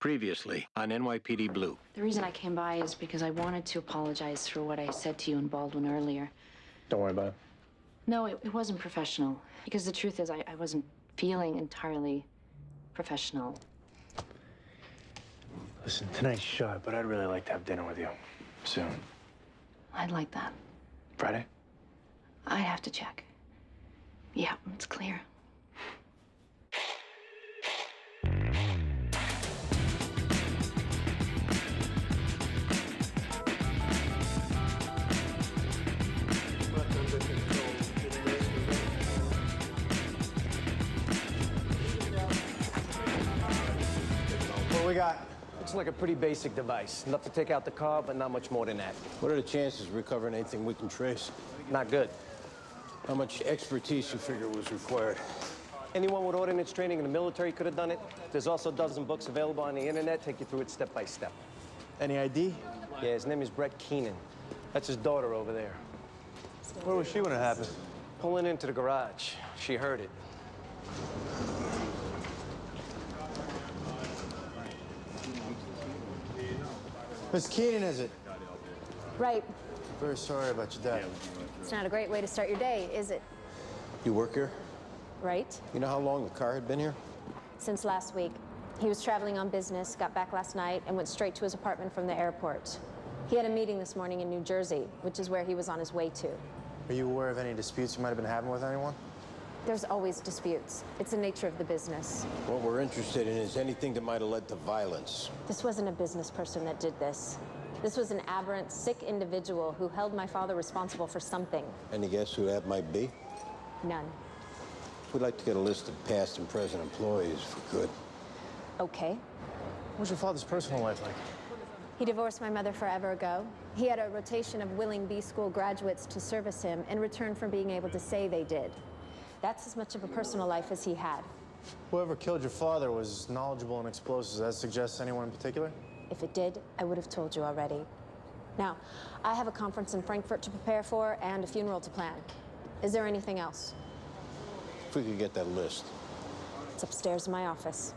Previously on NYPD Blue. The reason I came by is because I wanted to apologize for what I said to you and Baldwin earlier. Don't worry about it. No, it wasn't professional. Because the truth is, I wasn't feeling entirely professional. Listen, tonight's shot, but I'd really like to have dinner with you soon. I'd like that. Friday? I'd have to check. Yeah, it's clear. What we got? Looks like a pretty basic device. Enough to take out the car, but not much more than that. What are the chances of recovering anything we can trace? Not good. How much expertise you figure was required? Anyone with ordnance training in the military could have done it. There's also a dozen books available on the internet, take you through it step by step. Any ID? Yeah, his name is Brett Keenan. That's his daughter over there. Where was she when it happened? Pulling into the garage. She heard it. Miss Keenan, is it? Right. Very sorry about your dad. It's not a great way to start your day, is it? You work here? Right. You know how long the car had been here? Since last week. He was traveling on business, got back last night, and went straight to his apartment from the airport. He had a meeting this morning in New Jersey, which is where he was on his way to. Are you aware of any disputes you might have been having with anyone? There's always disputes. It's the nature of the business. What we're interested in is anything that might have led to violence. This wasn't a business person that did this. This was an aberrant, sick individual who held my father responsible for something. Any guess who that might be? None. We'd like to get a list of past and present employees, if we could. Okay. What was your father's personal life like? He divorced my mother forever ago. He had a rotation of willing B-school graduates to service him in return for being able to say they did. That's as much of a personal life as he had. Whoever killed your father was knowledgeable in explosives. Does that suggest anyone in particular? If it did, I would have told you already. Now, I have a conference in Frankfurt to prepare for and a funeral to plan. Is there anything else? If we could get that list. It's upstairs in my office.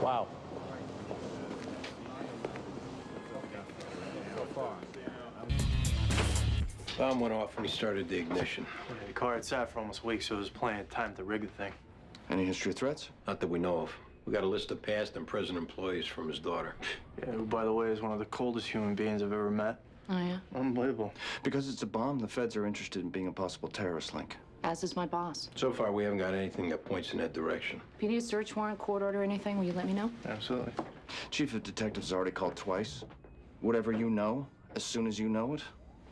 Wow. Bomb went off when he started the ignition. Yeah, the car had sat for almost a week, so there was plenty of time to rig the thing. Any history of threats? Not that we know of. We got a list of past and present employees from his daughter. Yeah, who, by the way, is one of the coldest human beings I've ever met. Oh, yeah? Unbelievable. Because it's a bomb, the feds are interested in being a possible terrorist link. As is my boss. So far, we haven't got anything that points in that direction. If you need a search warrant, court order, anything, will you let me know? Absolutely. Chief of Detectives has already called twice. Whatever you know, as soon as you know it,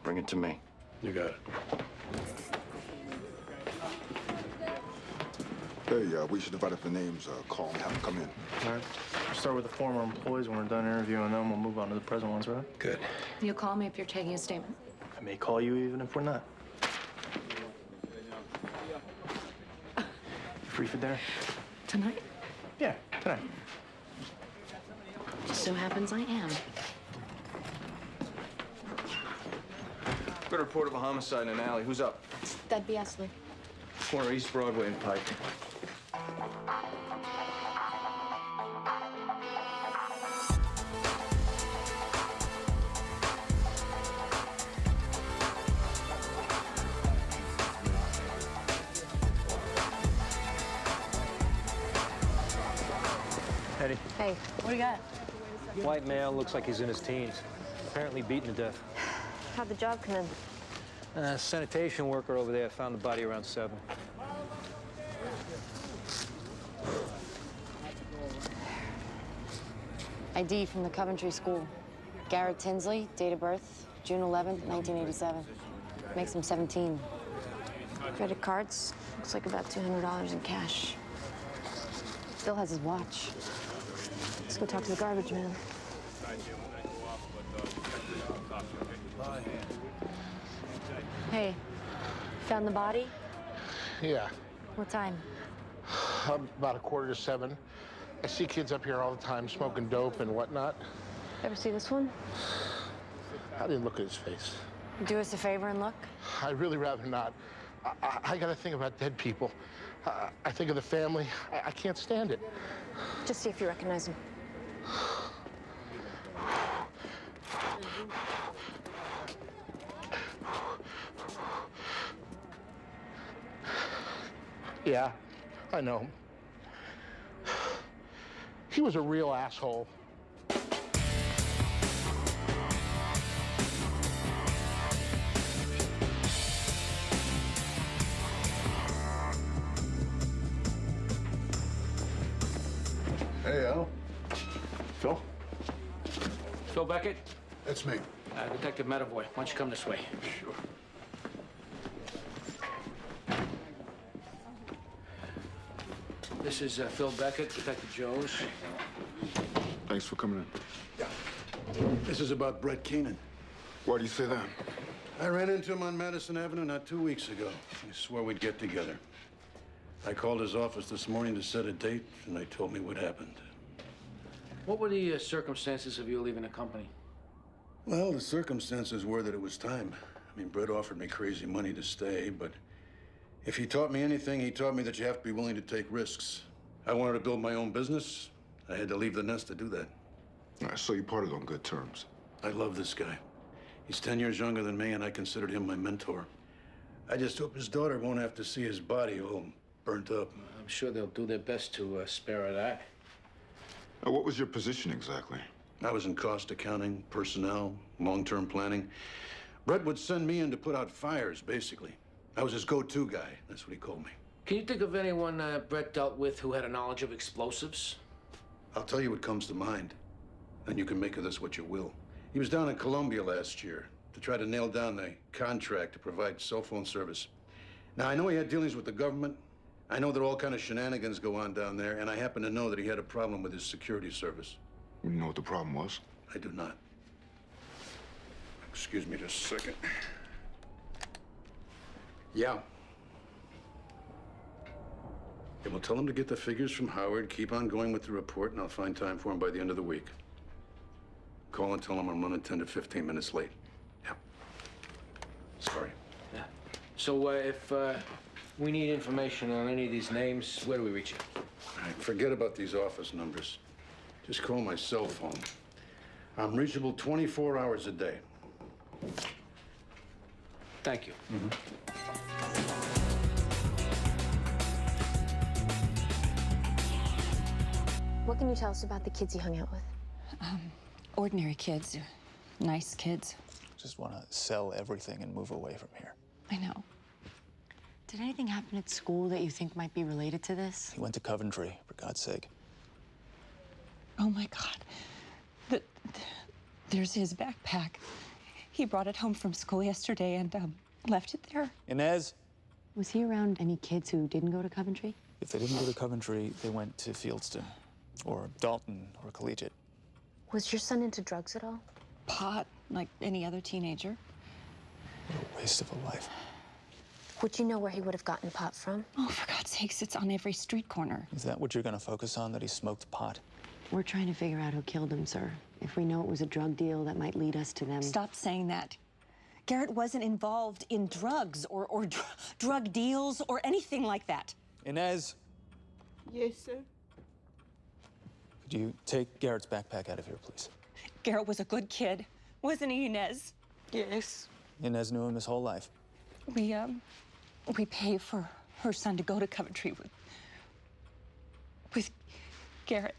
bring it to me. You got it. Hey, we should divide up the names, call and have them come in. All right. We'll start with the former employees. When we're done interviewing them, we'll move on to the present ones, right? Good. You'll call me if you're taking a statement. I may call you even if we're not. You free for dinner? Tonight? Yeah, tonight. Just so happens I am. Got a report of a homicide in an alley. Who's up? That'd be Esler. Corner East Broadway and Pike. Eddie. Hey, what do you got? White male, looks like he's in his teens. Apparently beaten to death. How'd the job come in? Sanitation worker over there found the body around 7. ID from the Coventry School. Garrett Tinsley, date of birth, June 11th, 1987. Makes him 17. Credit cards, looks like about $200 in cash. Still has his watch. Let's go talk to the garbage man. Hey, found the body? Yeah, What time? about 6:45. I see kids up here all the time smoking dope and whatnot. Ever see this one? I didn't look at his face. Do us a favor and look. I'd really rather not. I got to think about dead people. I think of the family. I can't stand it. Just see if you recognize him. Yeah, I know him. He was a real asshole. Hey, Al. Phil? Phil Beckett? That's me. Detective Medavoy. Why don't you come this way? Sure. This is Phil Beckett, Detective Joe's. Thanks for coming in. This is about Brett Keenan. Why do you say that? I ran into him on Madison Avenue not 2 weeks ago. He swore we'd get together. I called his office this morning to set a date, and they told me what happened. What were the circumstances of you leaving the company? Well, the circumstances were that it was time. I mean, Brett offered me crazy money to stay, but if he taught me anything, he taught me that you have to be willing to take risks. I wanted to build my own business. I had to leave the nest to do that. So you parted on good terms. I love this guy. He's 10 years younger than me, and I considered him my mentor. I just hope his daughter won't have to see his body all burnt up. I'm sure they'll do their best to spare her that. What was your position exactly? I was in cost accounting, personnel, long-term planning. Brett would send me in to put out fires, basically. I was his go-to guy. That's what he called me. Can you think of anyone Brett dealt with who had a knowledge of explosives? I'll tell you what comes to mind. Then you can make of this what you will. He was down in Colombia last year to try to nail down the contract to provide cell phone service. Now, I know he had dealings with the government. I know that all kind of shenanigans go on down there, and I happen to know that he had a problem with his security service. You know what the problem was? I do not. Excuse me just a second. Yeah. Yeah, well, tell him to get the figures from Howard, keep on going with the report, and I'll find time for him by the end of the week. Call and tell him I'm running 10 to 15 minutes late. Yeah. Sorry. Yeah. So if we need information on any of these names, where do we reach you? All right, forget about these office numbers. Just call my cell phone. I'm reachable 24 hours a day. Thank you. What can you tell us about the kids you hung out with? Ordinary kids. Nice kids. Just want to sell everything and move away from here. I know. Did anything happen at school that you think might be related to this? He went to Coventry, for God's sake. Oh, my God. There's his backpack. He brought it home from school yesterday and left it there. Inez? Was he around any kids who didn't go to Coventry? If they didn't go to Coventry, they went to Fieldston, or Dalton, or Collegiate. Was your son into drugs at all? Pot, like any other teenager. What a waste of a life. Would you know where he would have gotten pot from? Oh, for God's sakes, it's on every street corner. Is that what you're going to focus on, that he smoked pot? We're trying to figure out who killed him, sir. If we know it was a drug deal, that might lead us to them. Stop saying that. Garrett wasn't involved in drugs or drug deals or anything like that. Inez? Yes, sir. Could you take Garrett's backpack out of here, please? Garrett was a good kid, wasn't he, Inez? Yes. Inez knew him his whole life. We pay for her son to go to Coventry with Garrett.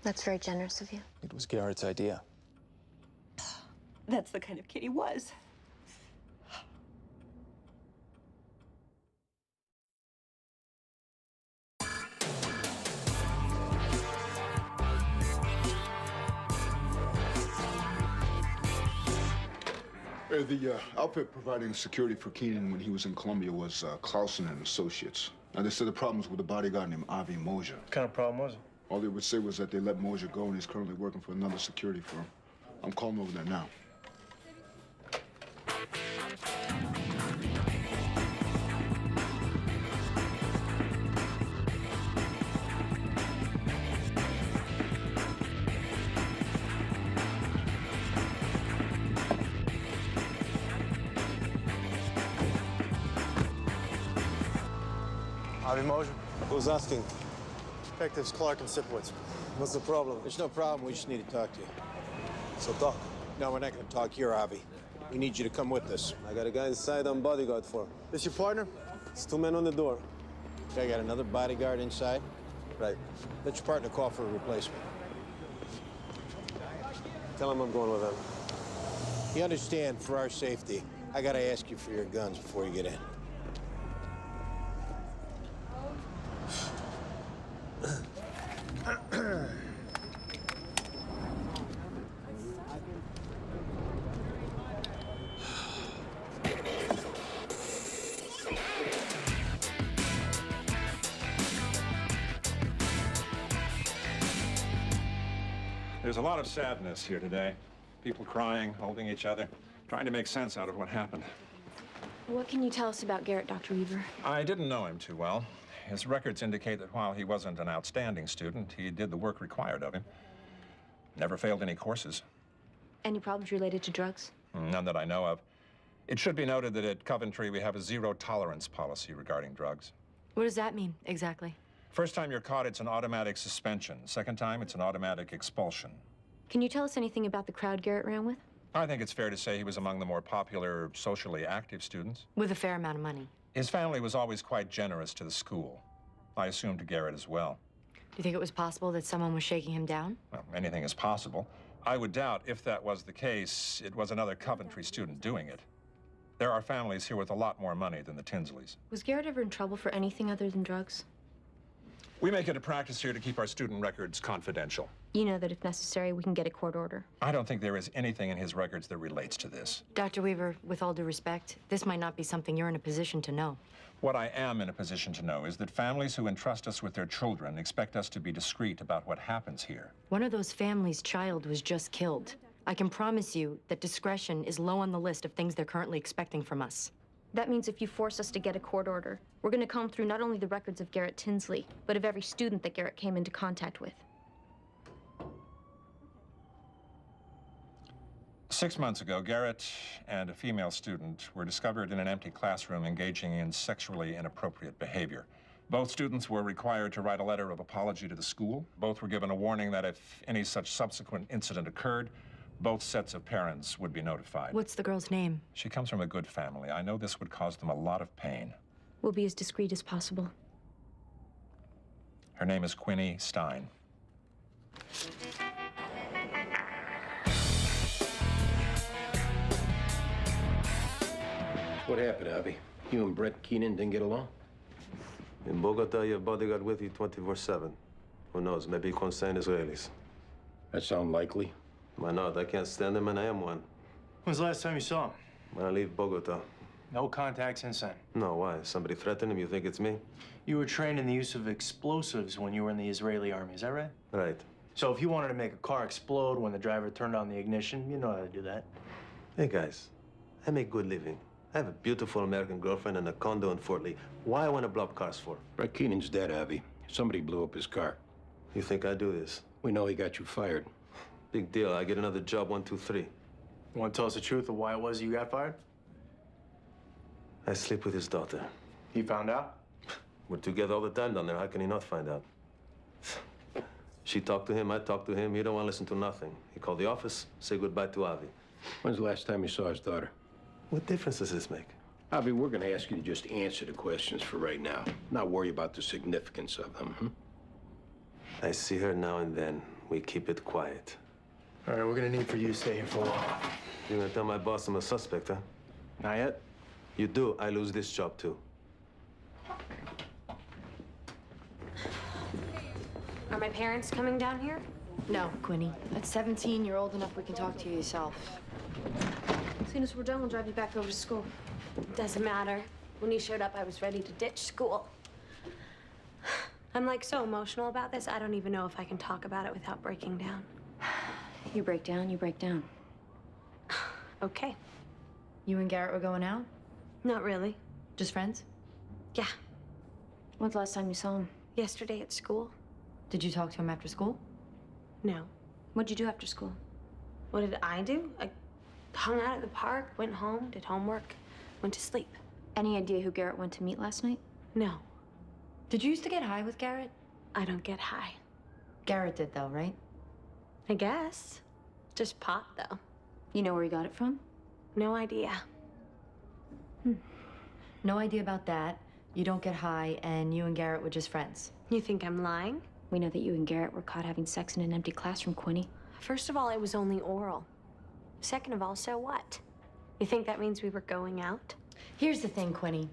That's very generous of you. It was Garrett's idea. That's the kind of kid he was. The outfit providing security for Keenan when he was in Colombia was Clausen and Associates. Now, they said the problem was with a bodyguard named Avi Mosier. What kind of problem was it? All they would say was that they let Mosier go and he's currently working for another security firm. I'm calling over there now. Avi Mosier. Who's asking? Detectives Clark and Sipowicz. What's the problem? There's no problem. We just need to talk to you. So talk. No, we're not going to talk here, Avi. We need you to come with us. I got a guy inside on bodyguard for. This your partner? It's 2 men on the door. Okay, I got another bodyguard inside. Right. Let your partner call for a replacement. Tell him I'm going with him. You understand, for our safety, I got to ask you for your guns before you get in. There's a lot of sadness here today. People crying, holding each other, trying to make sense out of what happened. What can you tell us about Garrett, Dr. Weaver? I didn't know him too well. His records indicate that while he wasn't an outstanding student, he did the work required of him. Never failed any courses. Any problems related to drugs? None that I know of. It should be noted that at Coventry, we have a zero-tolerance policy regarding drugs. What does that mean, exactly? First time you're caught, it's an automatic suspension. Second time, it's an automatic expulsion. Can you tell us anything about the crowd Garrett ran with? I think it's fair to say he was among the more popular, socially active students. With a fair amount of money. His family was always quite generous to the school. I assume to Garrett as well. Do you think it was possible that someone was shaking him down? Well, anything is possible. I would doubt, if that was the case, it was another Coventry student doing it. There are families here with a lot more money than the Tinsleys. Was Garrett ever in trouble for anything other than drugs? We make it a practice here to keep our student records confidential. You know that if necessary, we can get a court order. I don't think there is anything in his records that relates to this. Dr. Weaver, with all due respect, this might not be something you're in a position to know. What I am in a position to know is that families who entrust us with their children expect us to be discreet about what happens here. One of those families' child was just killed. I can promise you that discretion is low on the list of things they're currently expecting from us. That means if you force us to get a court order, we're going to comb through not only the records of Garrett Tinsley, but of every student that Garrett came into contact with. 6 months ago, Garrett and a female student were discovered in an empty classroom engaging in sexually inappropriate behavior. Both students were required to write a letter of apology to the school. Both were given a warning that if any such subsequent incident occurred, both sets of parents would be notified. What's the girl's name? She comes from a good family. I know this would cause them a lot of pain. We'll be as discreet as possible. Her name is Quinny Stein. What happened, Avi? You and Brett Keenan didn't get along? In Bogota, you have bodyguard with you 24/7. Who knows? Maybe you concern Israelis. That sound likely. Why not? I can't stand them, and I am one. When's the last time you saw him? When I leave Bogota. No contact since then. No, why? Somebody threatened him? You think it's me? You were trained in the use of explosives when you were in the Israeli army, is that right? Right. So if you wanted to make a car explode when the driver turned on the ignition, you know how to do that. Hey, guys. I make good living. I have a beautiful American girlfriend and a condo in Fort Lee. Why I want to blow up cars for? Brett Keenan's dead, Avi. Somebody blew up his car. You think I do this? We know he got you fired. Big deal. I get another job, 1, 2, 3. You want to tell us the truth of why it was you got fired? I sleep with his daughter. He found out? We're together all the time down there. How can he not find out? She talked to him, I talked to him. He don't want to listen to nothing. He called the office, say goodbye to Avi. When's the last time you saw his daughter? What difference does this make? Avi, we're going to ask you to just answer the questions for right now. Not worry about the significance of them, I see her now and then. We keep it quiet. All right, we're gonna need for you to stay here for a while. You're gonna tell my boss I'm a suspect, huh? Not yet. You do, I lose this job too. Are my parents coming down here? No, Quinny. At 17, you're old enough we can talk to you yourself. As soon as we're done, we'll drive you back over to school. Doesn't matter. When you showed up, I was ready to ditch school. I'm like so emotional about this, I don't even know if I can talk about it without breaking down. You break down, you break down. Okay. You and Garrett were going out? Not really. Just friends? Yeah. When's the last time you saw him? Yesterday at school. Did you talk to him after school? No. What'd you do after school? What did I do? I hung out at the park, went home, did homework, went to sleep. Any idea who Garrett went to meet last night? No. Did you used to get high with Garrett? I don't get high. Garrett did, though, right? I guess. Just pot, though. You know where he got it from? No idea. No idea about that. You don't get high, and you and Garrett were just friends. You think I'm lying? We know that you and Garrett were caught having sex in an empty classroom, Quinny. First of all, it was only oral. Second of all, so what? You think that means we were going out? Here's the thing, Quinny.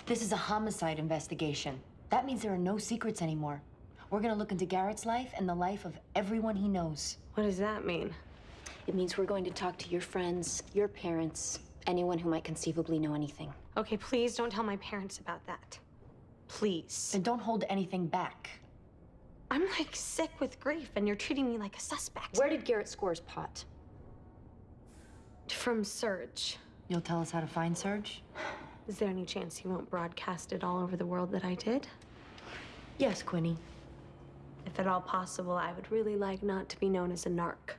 This is a homicide investigation. That means there are no secrets anymore. We're gonna look into Garrett's life and the life of everyone he knows. What does that mean? It means we're going to talk to your friends, your parents, anyone who might conceivably know anything. Okay, please don't tell my parents about that. Please. And don't hold anything back. I'm like sick with grief and you're treating me like a suspect. Where did Garrett score his pot? From Serge. You'll tell us how to find Serge? Is there any chance he won't broadcast it all over the world that I did? Yes, Quinny. If at all possible, I would really like not to be known as a narc.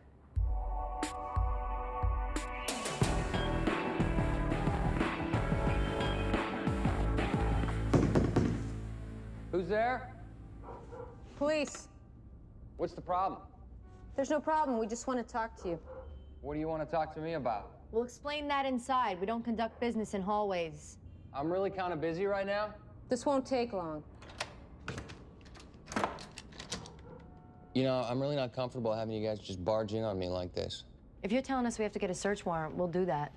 Who's there? Police. What's the problem? There's no problem. We just want to talk to you. What do you want to talk to me about? We'll explain that inside. We don't conduct business in hallways. I'm really kind of busy right now. This won't take long. You know, I'm really not comfortable having you guys just barge in on me like this. If you're telling us we have to get a search warrant, we'll do that.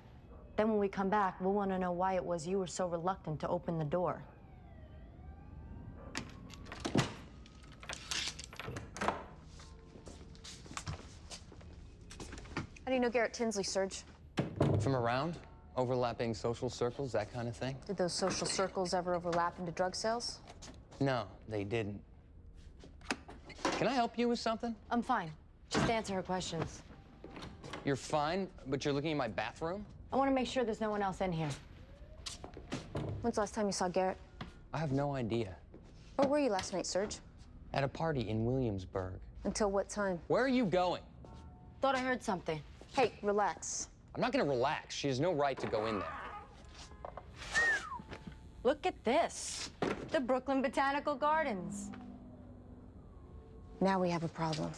Then when we come back, we'll want to know why it was you were so reluctant to open the door. How do you know Garrett Tinsley, Serge? From around? Overlapping social circles, that kind of thing? Did those social circles ever overlap into drug sales? No, they didn't. Can I help you with something? I'm fine. Just answer her questions. You're fine, but you're looking at my bathroom? I want to make sure there's no one else in here. When's the last time you saw Garrett? I have no idea. Where were you last night, Serge? At a party in Williamsburg. Until what time? Where are you going? Thought I heard something. Hey, relax. I'm not gonna relax. She has no right to go in there. Look at this. The Brooklyn Botanical Gardens. Now we have a problem.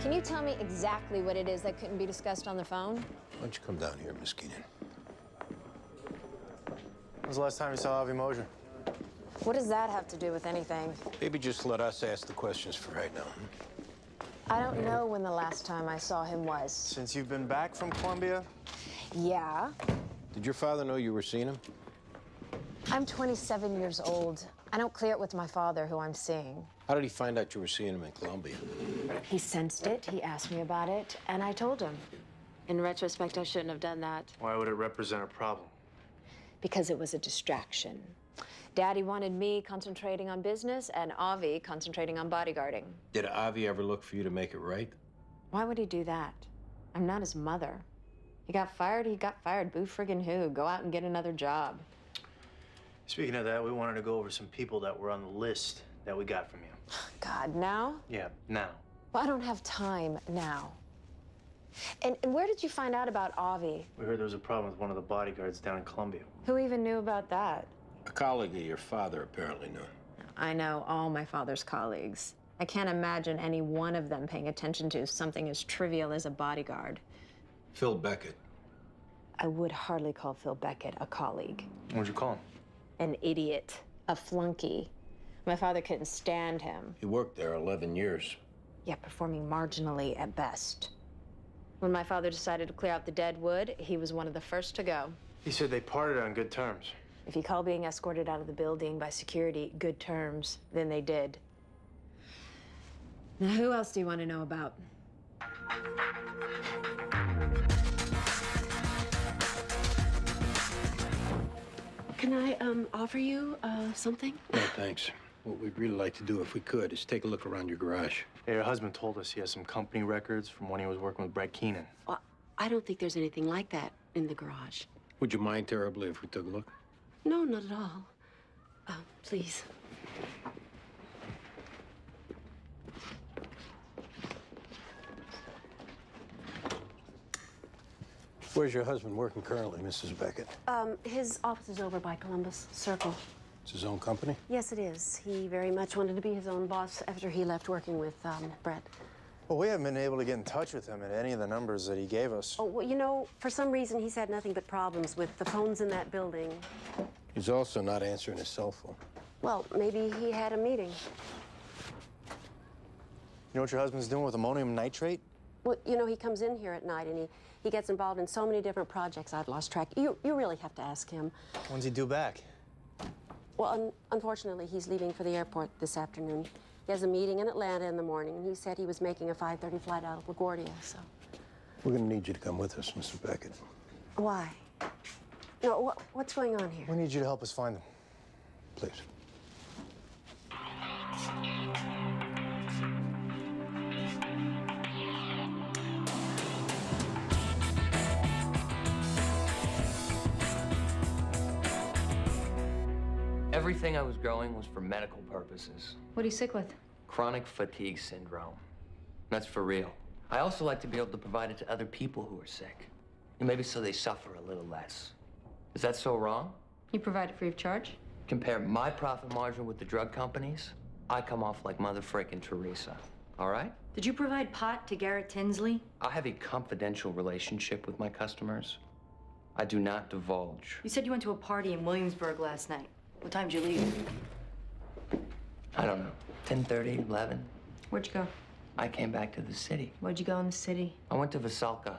Can you tell me exactly what it is that couldn't be discussed on the phone? Why don't you come down here, Miss Keenan? When was the last time you saw Avi Mosier? What does that have to do with anything? Maybe just let us ask the questions for right now. I don't know when the last time I saw him was. Since you've been back from Columbia? Yeah. Did your father know you were seeing him? I'm 27 years old. I don't clear it with my father, who I'm seeing. How did he find out you were seeing him in Columbia? He sensed it, he asked me about it, and I told him. In retrospect, I shouldn't have done that. Why would it represent a problem? Because it was a distraction. Daddy wanted me concentrating on business and Avi concentrating on bodyguarding. Did Avi ever look for you to make it right? Why would he do that? I'm not his mother. He got fired, boo friggin' who. Go out and get another job. Speaking of that, we wanted to go over some people that were on the list that we got from you. God, now? Yeah, now. Well, I don't have time now. And where did you find out about Avi? We heard there was a problem with one of the bodyguards down in Columbia. Who even knew about that? A colleague of your father apparently knew. I know all my father's colleagues. I can't imagine any one of them paying attention to something as trivial as a bodyguard. Phil Beckett. I would hardly call Phil Beckett a colleague. What'd you call him? An idiot, a flunky. My father couldn't stand him. He worked there 11 years. Yet performing marginally at best. When my father decided to clear out the dead wood, he was one of the first to go. He said they parted on good terms. If you call being escorted out of the building by security good terms, then they did. Now, who else do you want to know about? Can I, offer you, something? No, thanks. What we'd really like to do, if we could, is take a look around your garage. Yeah, your husband told us he has some company records from when he was working with Brett Keenan. Well, I don't think there's anything like that in the garage. Would you mind terribly if we took a look? No, not at all. Oh, please. Where's your husband working currently, Mrs. Beckett? His office is over by Columbus Circle. It's his own company? Yes, it is. He very much wanted to be his own boss after he left working with Brett. Well, we haven't been able to get in touch with him at any of the numbers that he gave us. Oh, well, you know, for some reason, he's had nothing but problems with the phones in that building. He's also not answering his cell phone. Well, maybe he had a meeting. You know what your husband's doing with ammonium nitrate? Well, you know, he comes in here at night and he gets involved in so many different projects I've lost track. You really have to ask him. When's he due back? Well, unfortunately, he's leaving for the airport this afternoon. He has a meeting in Atlanta in the morning, and he said he was making a 5:30 flight out of LaGuardia, so. We're gonna need you to come with us, Mrs. Beckett. Why? No, what's going on here? We need you to help us find him. Please. Everything I was growing was for medical purposes. What are you sick with? Chronic fatigue syndrome. That's for real. I also like to be able to provide it to other people who are sick. And maybe so they suffer a little less. Is that so wrong? You provide it free of charge? Compare my profit margin with the drug companies, I come off like Mother Frickin' Teresa. All right? Did you provide pot to Garrett Tinsley? I have a confidential relationship with my customers. I do not divulge. You said you went to a party in Williamsburg last night. What time did you leave? I don't know, 10:30, 11. Where'd you go? I came back to the city. Where'd you go in the city? I went to Veselka,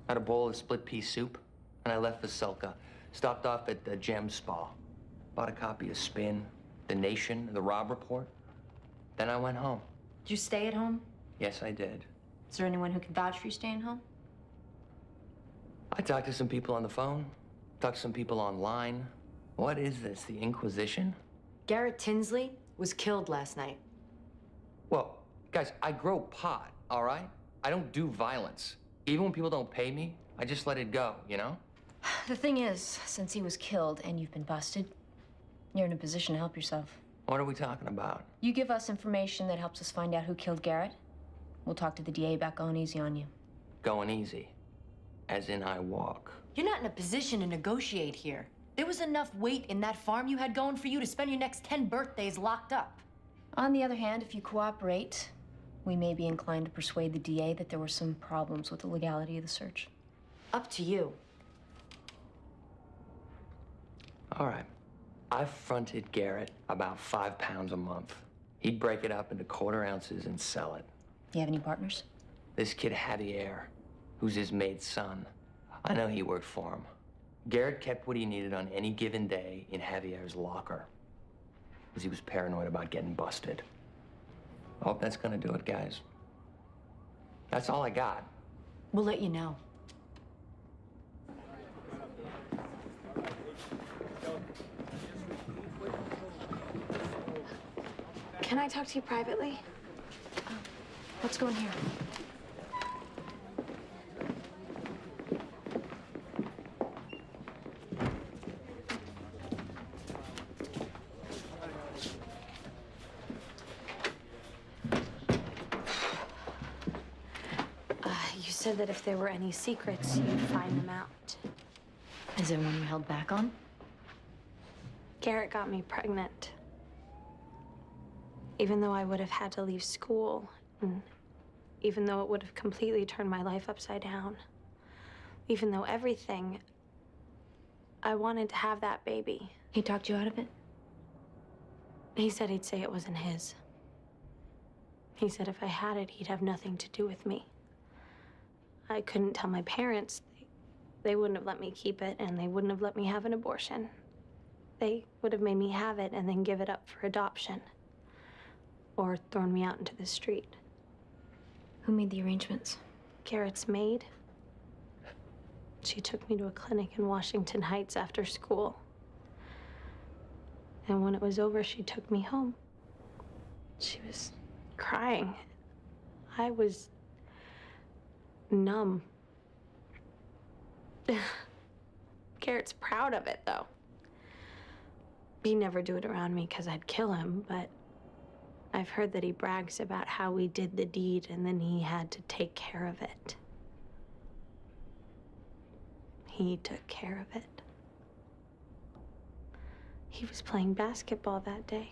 had a bowl of split pea soup, and I left Veselka. Stopped off at the Gem Spa. Bought a copy of Spin, The Nation, The Rob Report. Then I went home. Did you stay at home? Yes, I did. Is there anyone who can vouch for you staying home? I talked to some people on the phone, talked to some people online. What is this, the Inquisition? Garrett Tinsley was killed last night. Well, guys, I grow pot, all right? I don't do violence. Even when people don't pay me, I just let it go, you know? The thing is, since he was killed and you've been busted, you're in a position to help yourself. What are we talking about? You give us information that helps us find out who killed Garrett. We'll talk to the DA about going easy on you. Going easy. As in I walk. You're not in a position to negotiate here. There was enough weight in that farm you had going for you to spend your next 10 birthdays locked up. On the other hand, if you cooperate, we may be inclined to persuade the DA that there were some problems with the legality of the search. Up to you. All right. I fronted Garrett about 5 pounds a month. He'd break it up into quarter ounces and sell it. You have any partners? This kid Javier, who's his maid's son. I know he worked for him. Garrett kept what he needed on any given day in Javier's locker, because he was paranoid about getting busted. I hope that's gonna do it, guys. That's all I got. We'll let you know. Can I talk to you privately? Let's go in here. You said that if there were any secrets, you'd find them out. Is there one you held back on? Garrett got me pregnant. Even though I would have had to leave school, and even though it would have completely turned my life upside down, even though everything, I wanted to have that baby. He talked you out of it? He said he'd say it wasn't his. He said if I had it, he'd have nothing to do with me. I couldn't tell my parents. They wouldn't have let me keep it, and they wouldn't have let me have an abortion. They would have made me have it and then give it up for adoption. Or thrown me out into the street. Who made the arrangements? Garrett's maid. She took me to a clinic in Washington Heights after school. And when it was over, she took me home. She was crying. I was numb. Garrett's proud of it, though. He'd never do it around me because I'd kill him, but I've heard that he brags about how we did the deed and then he had to take care of it. He took care of it. He was playing basketball that day.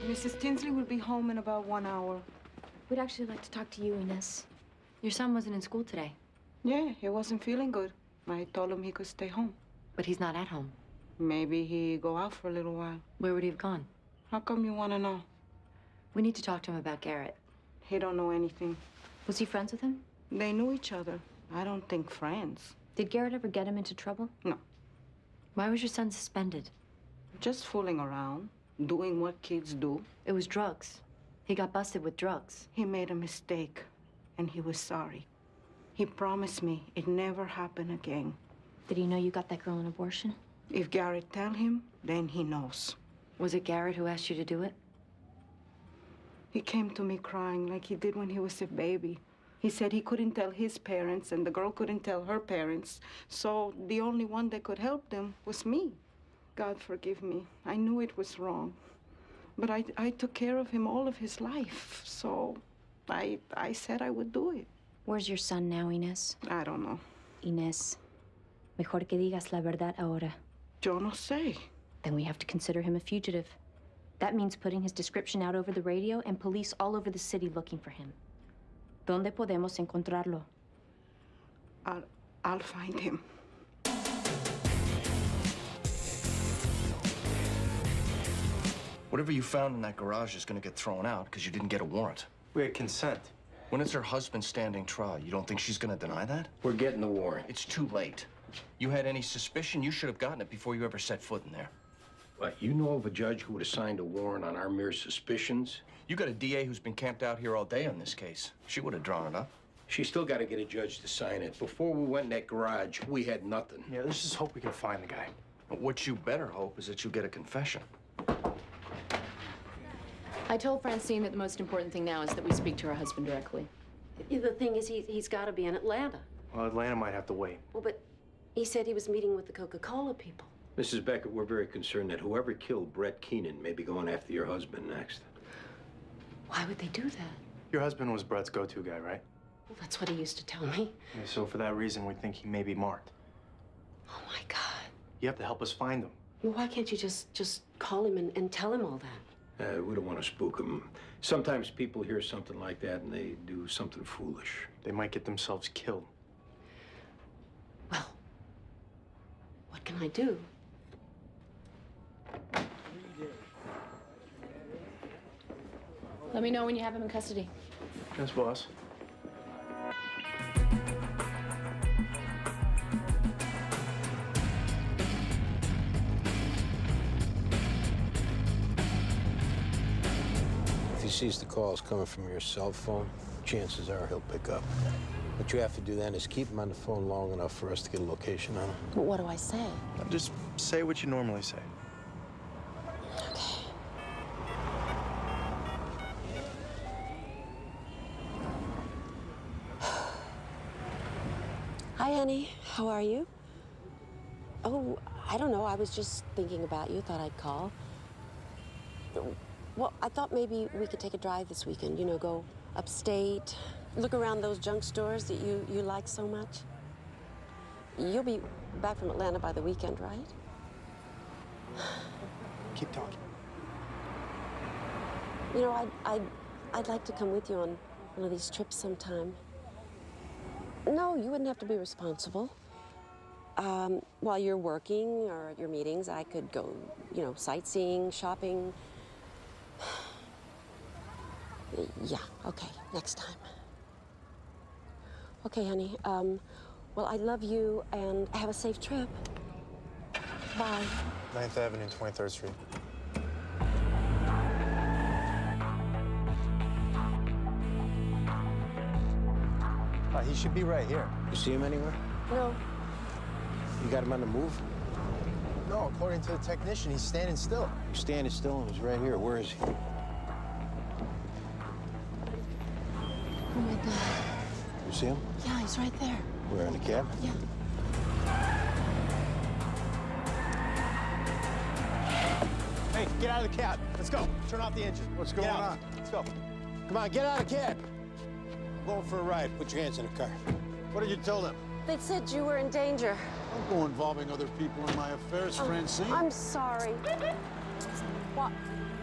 Mrs. Tinsley will be home in about 1 hour. We'd actually like to talk to you, Inez. Your son wasn't in school today. Yeah, he wasn't feeling good. I told him he could stay home. But he's not at home. Maybe he go out for a little while. Where would he have gone? How come you want to know? We need to talk to him about Garrett. He don't know anything. Was he friends with him? They knew each other. I don't think friends. Did Garrett ever get him into trouble? No. Why was your son suspended? Just fooling around, doing what kids do. It was drugs. He got busted with drugs. He made a mistake, and he was sorry. He promised me it never happened again. Did he know you got that girl an abortion? If Garrett tell him, then he knows. Was it Garrett who asked you to do it? He came to me crying like he did when he was a baby. He said he couldn't tell his parents, and the girl couldn't tell her parents. So the only one that could help them was me. God forgive me. I knew it was wrong. But I took care of him all of his life. So I said I would do it. Where's your son now, Inez? I don't know. Inez, mejor que digas la verdad ahora. Yo no sé. Then we have to consider him a fugitive. That means putting his description out over the radio and police all over the city looking for him. ¿Dónde podemos encontrarlo? I'll find him. Whatever you found in that garage is gonna get thrown out because you didn't get a warrant. We had consent. When it's her husband standing trial, you don't think she's gonna deny that? We're getting the warrant. It's too late. You had any suspicion, you should have gotten it before you ever set foot in there. What, you know of a judge who would have signed a warrant on our mere suspicions? You got a DA who's been camped out here all day on this case. She would have drawn it up. She still got to get a judge to sign it. Before we went in that garage, we had nothing. Yeah, let's just hope we can find the guy. But what you better hope is that you get a confession. I told Francine that the most important thing now is that we speak to her husband directly. The thing is, he's got to be in Atlanta. Well, Atlanta might have to wait. Well, but he said he was meeting with the Coca-Cola people. Mrs. Beckett, we're very concerned that whoever killed Brett Keenan may be going after your husband next. Why would they do that? Your husband was Brett's go-to guy, right? Well, that's what he used to tell me. Yeah, so for that reason, we think he may be marked. Oh, my God. You have to help us find him. Well, why can't you just call him and tell him all that? We don't want to spook him. Sometimes people hear something like that and they do something foolish. They might get themselves killed. Well, what can I do? Let me know when you have him in custody. Yes, boss. If he sees the calls coming from your cell phone, chances are he'll pick up. What you have to do then is keep him on the phone long enough for us to get a location on him. But what do I say? Just say what you normally say. Hi, honey. How are you? Oh, I don't know. I was just thinking about you. Thought I'd call. Well, I thought maybe we could take a drive this weekend. You know, go upstate, look around those junk stores that you like so much. You'll be back from Atlanta by the weekend, right? Keep talking. You know, I'd like to come with you on one of these trips sometime. No, you wouldn't have to be responsible. While you're working or at your meetings, I could go, you know, sightseeing, shopping. Yeah, okay, next time. Okay, honey. Well, I love you, and have a safe trip. Bye. 9th Avenue, 23rd Street. He should be right here. You see him anywhere? No. You got him on the move? No, according to the technician, he's standing still. He's standing still and he's right here. Where is he? Oh my God. You see him? Yeah, he's right there. Where, in the cab? Yeah. Hey, get out of the cab. Let's go. Turn off the engine. What's going on? Let's go. Come on, get out of the cab. Going for a ride. Put your hands in the car. What did you tell them? They said you were in danger. Don't go involving other people in my affairs, Francine. I'm sorry. Why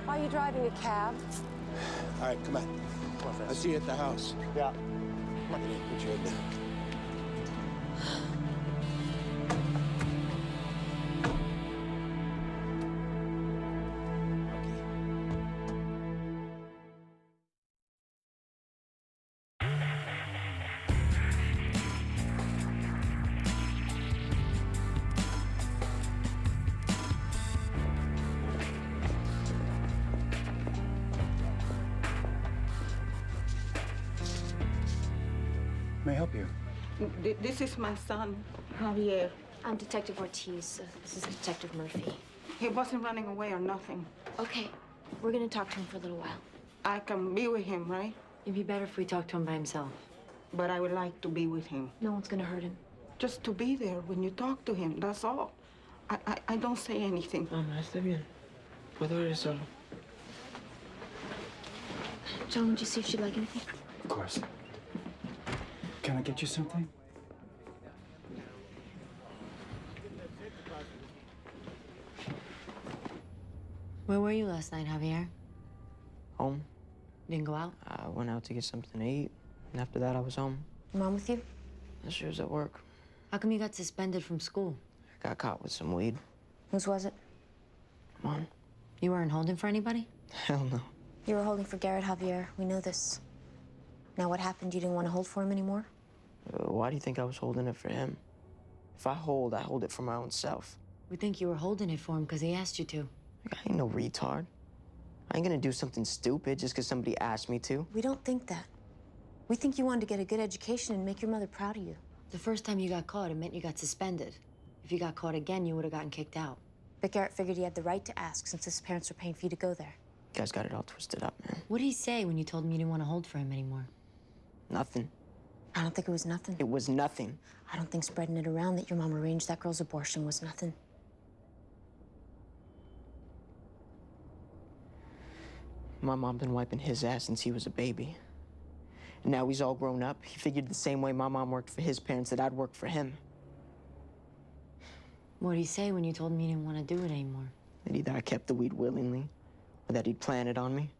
are you driving a cab? All right, come on. I'll see you at the house. Yeah. Come on, put your head down. May I help you? This is my son, Javier. I'm Detective Ortiz. This is Detective Murphy. He wasn't running away or nothing. Okay, we're gonna talk to him for a little while. I can be with him, right? It'd be better if we talked to him by himself. But I would like to be with him. No one's gonna hurt him. Just to be there when you talk to him, that's all. I don't say anything. Mamá, está bien. Puedo ir solo. John, would you see if she'd like anything? Of course. Can I get you something? Where were you last night, Javier? Home. Didn't go out? I went out to get something to eat, and after that I was home. Mom with you? She was at work. How come you got suspended from school? I got caught with some weed. Whose was it? Mine. You weren't holding for anybody? Hell no. You were holding for Garrett, Javier. We know this. Now what happened? You didn't want to hold for him anymore? Why do you think I was holding it for him? If I hold it for my own self. We think you were holding it for him because he asked you to. I ain't no retard. I ain't gonna do something stupid just because somebody asked me to. We don't think that. We think you wanted to get a good education and make your mother proud of you. The first time you got caught, it meant you got suspended. If you got caught again, you would have gotten kicked out. But Garrett figured he had the right to ask since his parents were paying for you to go there. You guys got it all twisted up, man. What did he say when you told him you didn't want to hold for him anymore? Nothing. I don't think it was nothing. It was nothing. I don't think spreading it around that your mom arranged that girl's abortion was nothing. My mom been wiping his ass since he was a baby. And now he's all grown up. He figured the same way my mom worked for his parents that I'd work for him. What did he say when you told him you didn't want to do it anymore? That either I kept the weed willingly, or that he'd plan it on me.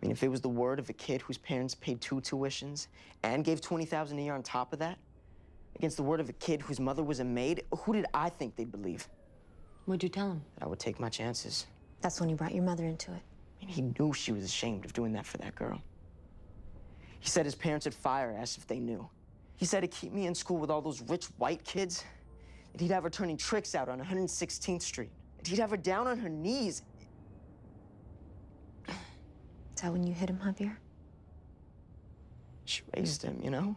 I mean, if it was the word of a kid whose parents paid 2 tuitions and gave $20,000 a year on top of that, against the word of a kid whose mother was a maid, who did I think they'd believe? What'd you tell him? That I would take my chances. That's when you brought your mother into it. I mean, he knew she was ashamed of doing that for that girl. He said his parents would fire us if they knew. He said to keep me in school with all those rich white kids, that he'd have her turning tricks out on 116th Street. And he'd have her down on her knees. Is that when you hit him, Javier? She raised him, you know?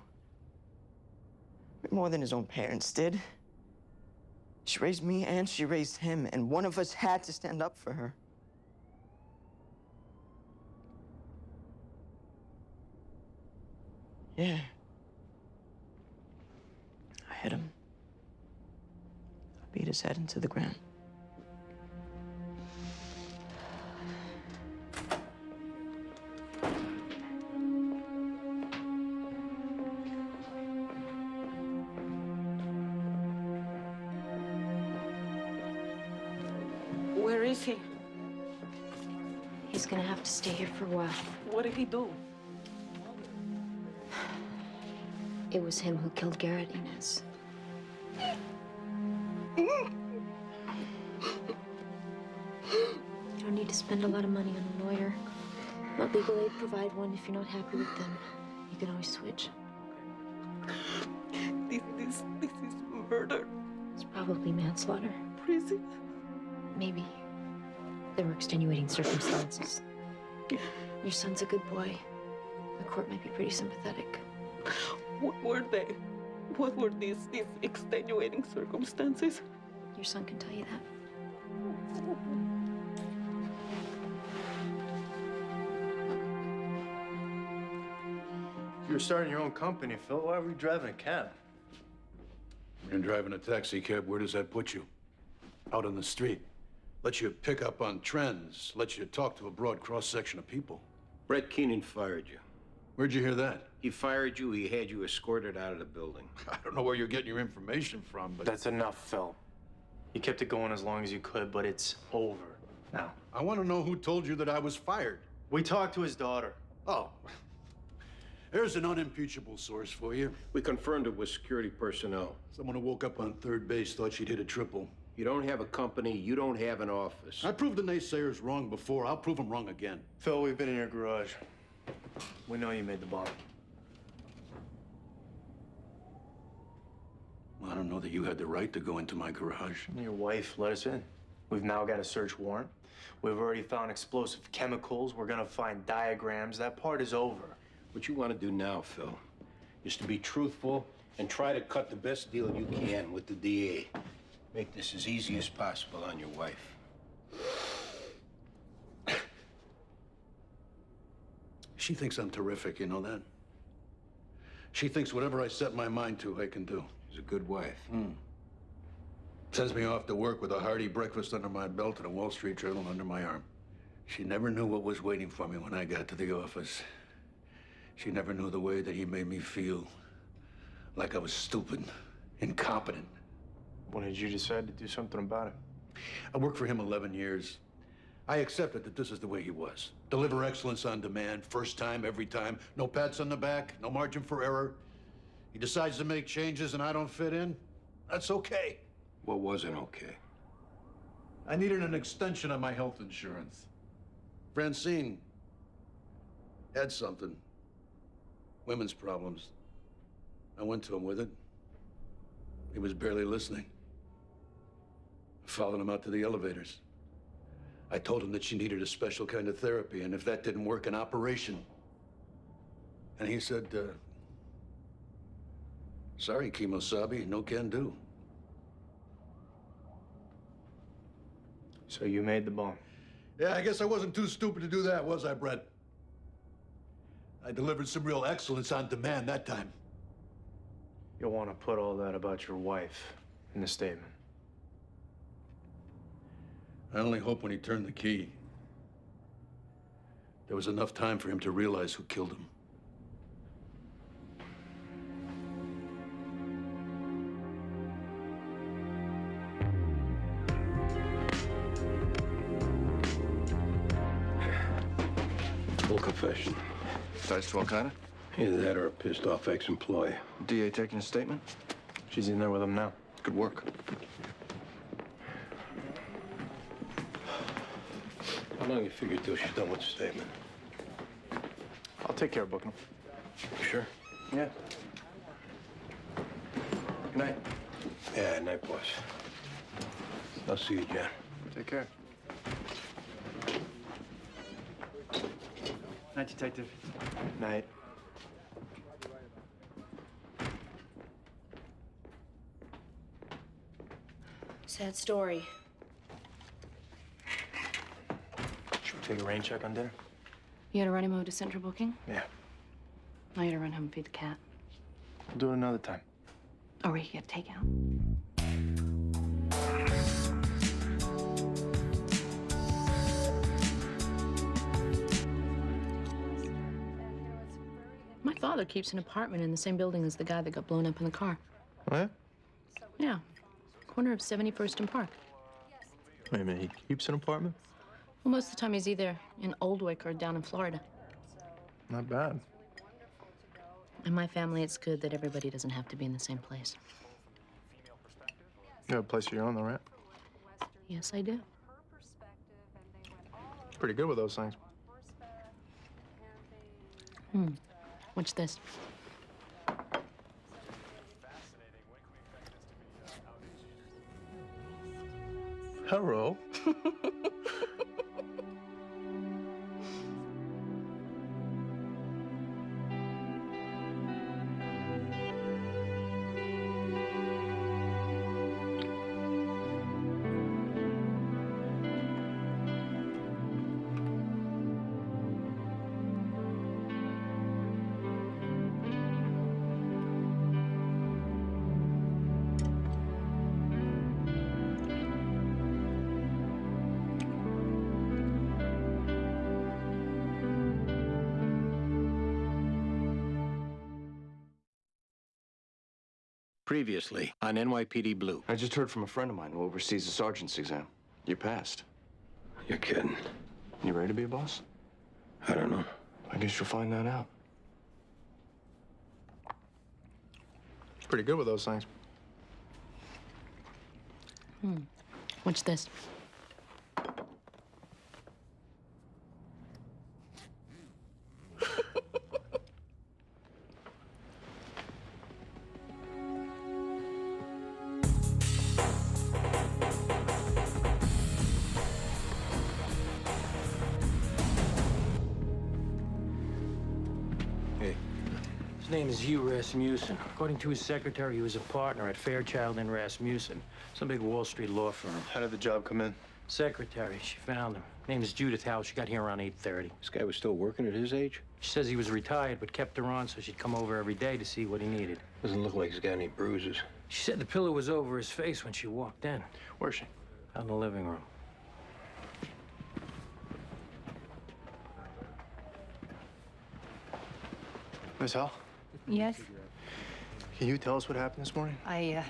More than his own parents did. She raised me and she raised him, and one of us had to stand up for her. Yeah. I hit him. I beat his head into the ground. Where is he? He's gonna have to stay here for a while. What did he do? It was him who killed Garrett, Inez. You don't need to spend a lot of money on a lawyer. Let legal aid provide one. If you're not happy with them, you can always switch. This is murder. It's probably manslaughter. Prison. Maybe. There were extenuating circumstances. Your son's a good boy. The court might be pretty sympathetic. What were they? What were these extenuating circumstances? Your son can tell you that. If you were starting your own company, Phil, why were you driving a cab? You're driving a taxi cab, where does that put you? Out on the street. Lets you pick up on trends, lets you talk to a broad cross-section of people. Brett Keenan fired you. Where'd you hear that? He fired you, he had you escorted out of the building. I don't know where you're getting your information from, but... That's enough, Phil. You kept it going as long as you could, but it's over now. I want to know who told you that I was fired. We talked to his daughter. Oh. There's an unimpeachable source for you. We confirmed it with security personnel. Someone who woke up on third base thought she'd hit a triple. You don't have a company, you don't have an office. I proved the naysayers wrong before. I'll prove them wrong again. Phil, we've been in your garage. We know you made the bomb. Well, I don't know that you had the right to go into my garage. Your wife let us in. We've now got a search warrant. We've already found explosive chemicals. We're gonna find diagrams. That part is over. What you want to do now, Phil, is to be truthful and try to cut the best deal you can with the DA. Make this as easy as possible on your wife. She thinks I'm terrific, you know that? She thinks whatever I set my mind to, I can do. She's a good wife. Sends me off to work with a hearty breakfast under my belt and a Wall Street Journal under my arm. She never knew what was waiting for me when I got to the office. She never knew the way that he made me feel. Like I was stupid, incompetent. When did you decide to do something about it? I worked for him 11 years. I accepted that this is the way he was. Deliver excellence on demand, first time, every time. No pats on the back, no margin for error. He decides to make changes and I don't fit in. That's okay. What wasn't okay? I needed an extension on my health insurance. Francine had something. Women's problems. I went to him with it. He was barely listening. I followed him out to the elevators. I told him that she needed a special kind of therapy, and if that didn't work, an operation. And he said, sorry, Kimosabe, no can do. So you made the bomb? Yeah, I guess I wasn't too stupid to do that, was I, Brett? I delivered some real excellence on demand that time. You'll want to put all that about your wife in the statement. I only hope when he turned the key, there was enough time for him to realize who killed him. Full confession. Ties to Al-Qaeda? Either that or a pissed off ex-employee. DA taking a statement? She's in there with him now. Good work. How long you figure till she's done with the statement? I'll take care of booking him. You sure? Yeah. Good night. Yeah, night, boss. I'll see you, John. Take care. Night, Detective. Night. Sad story. Should we take a rain check on dinner? You had to run him over to Central Booking? Yeah. I had to run home and feed the cat. We'll do it another time. Or we could get takeout. My father keeps an apartment in the same building as the guy that got blown up in the car. Oh, yeah? Yeah. Corner of 71st and Park. Wait a minute, he keeps an apartment? Well, most of the time he's either in Oldwick or down in Florida. Not bad. In my family, it's good that everybody doesn't have to be in the same place. You have a place of your own, though, right? Yes, I do. Pretty good with those things. What's this? Hello. Previously on NYPD Blue. I just heard from a friend of mine who oversees the sergeant's exam. You passed. You're kidding. You ready to be a boss? I don't know. I guess you'll find that out. Pretty good with those things. What's this? His name is Hugh Rasmussen. According to his secretary, he was a partner at Fairchild and Rasmussen, some big Wall Street law firm. How did the job come in? Secretary, she found him. Name is Judith Howe. She got here around 8:30. This guy was still working at his age? She says he was retired, but kept her on so she'd come over every day to see what he needed. Doesn't look like he's got any bruises. She said the pillow was over his face when she walked in. Where's she? Out in the living room. Miss Hall, Yes, can you tell us what happened this morning? I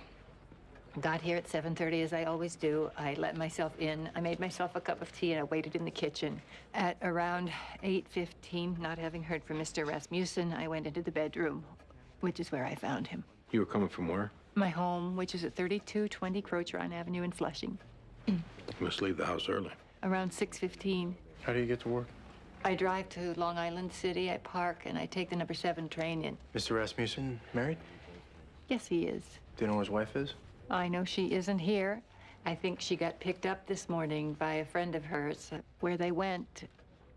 got here at 7:30 as I always do. I let myself in. I made myself a cup of tea and I waited in the kitchen. At around 8:15, not having heard from Mr. Rasmussen, I went into the bedroom, which is where I found him. You were coming from where? My home, which is at 3220 Crocheron Avenue in Flushing. You must leave the house early. Around 6:15. How do you get to work? I drive to Long Island City, I park, and I take the number 7 train in. Mr. Rasmussen married? Yes, he is. Do you know where his wife is? I know she isn't here. I think she got picked up this morning by a friend of hers. Where they went,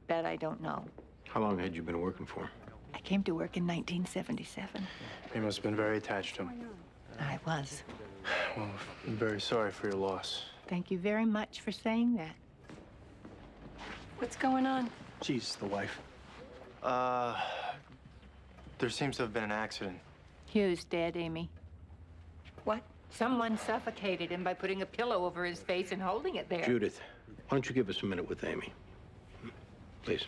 that I don't know. How long had you been working for him? I came to work in 1977. He must have been very attached to him. I was. Well, I'm very sorry for your loss. Thank you very much for saying that. What's going on? She's the wife. There seems to have been an accident. Hugh's dead, Amy. What? Someone suffocated him by putting a pillow over his face and holding it there. Judith, why don't you give us a minute with Amy? Please.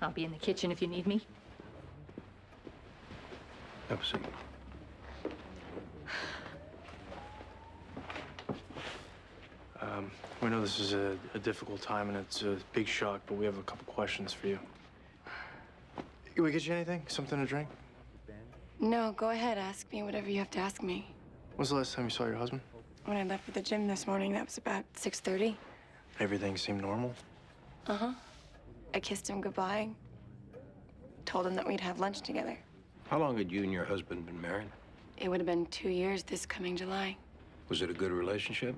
I'll be in the kitchen if you need me. Have a seat. We know this is a difficult time and it's a big shock, but we have a couple questions for you. Can we get you anything? Something to drink? No, go ahead. Ask me whatever you have to ask me. When's the last time you saw your husband? When I left for the gym this morning, that was about 6:30. Everything seemed normal? Uh-huh. I kissed him goodbye. Told him that we'd have lunch together. How long had you and your husband been married? It would have been 2 years this coming July. Was it a good relationship?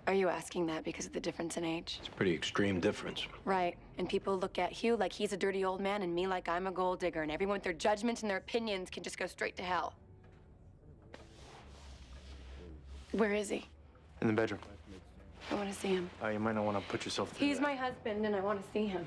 Are you asking that because of the difference in age? It's a pretty extreme difference. Right. And people look at Hugh like he's a dirty old man and me like I'm a gold digger, and everyone with their judgments and their opinions can just go straight to hell. Where is he? In the bedroom. I want to see him. You might not want to put yourself through He's that. my husband, and I want to see him.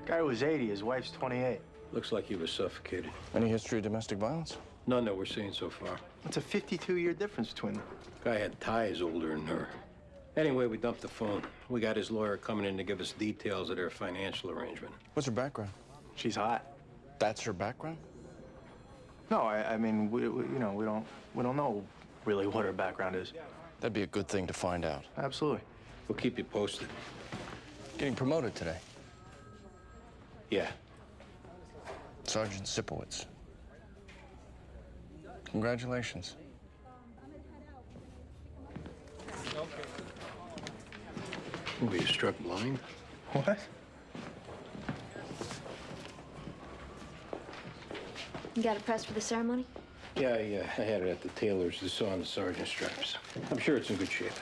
Guy was 80, his wife's 28. Looks like he was suffocated. Any history of domestic violence? None that we're seeing so far. That's a 52-year difference between them. Guy had ties older than her. Anyway, we dumped the phone. We got his lawyer coming in to give us details of their financial arrangement. What's her background? She's hot. That's her background? No, I mean, we don't know really what her background is. That'd be a good thing to find out. Absolutely. We'll keep you posted. Getting promoted today. Yeah. Sergeant Sipowicz. Congratulations. Were you struck blind? What? You got a press for the ceremony? Yeah, I had it at the tailor's. Just saw on the sergeant's straps. I'm sure it's in good shape.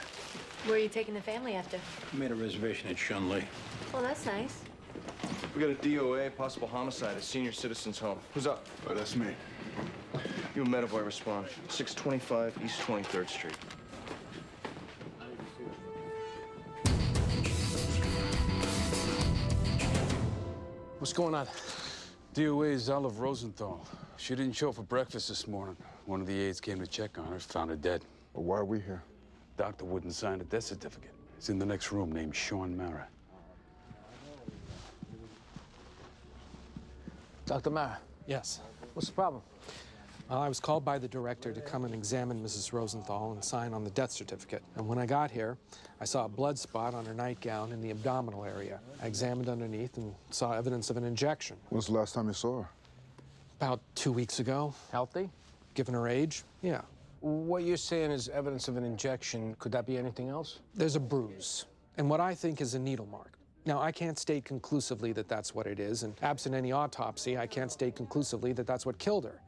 Where are you taking the family after? I made a reservation at Shunley. Well, that's nice. We got a DOA, possible homicide at senior citizens home. Who's up? Oh, that's me. You and Metaboy respond. 625 East 23rd Street. What's going on? DOA's Olive Rosenthal. She didn't show up for breakfast this morning. One of the aides came to check on her, found her dead. Well, why are we here? Doctor wouldn't sign a death certificate. He's in the next room, named Sean Mara. Dr. Mara. Yes. What's the problem? I was called by the director to come and examine Mrs. Rosenthal and sign on the death certificate. And when I got here, I saw a blood spot on her nightgown in the abdominal area. I examined underneath and saw evidence of an injection. When's the last time you saw her? About 2 weeks ago. Healthy? Given her age, yeah. What you're saying is evidence of an injection. Could that be anything else? There's a bruise, and what I think is a needle mark. Now, I can't state conclusively that that's what it is, and absent any autopsy, I can't state conclusively that that's what killed her.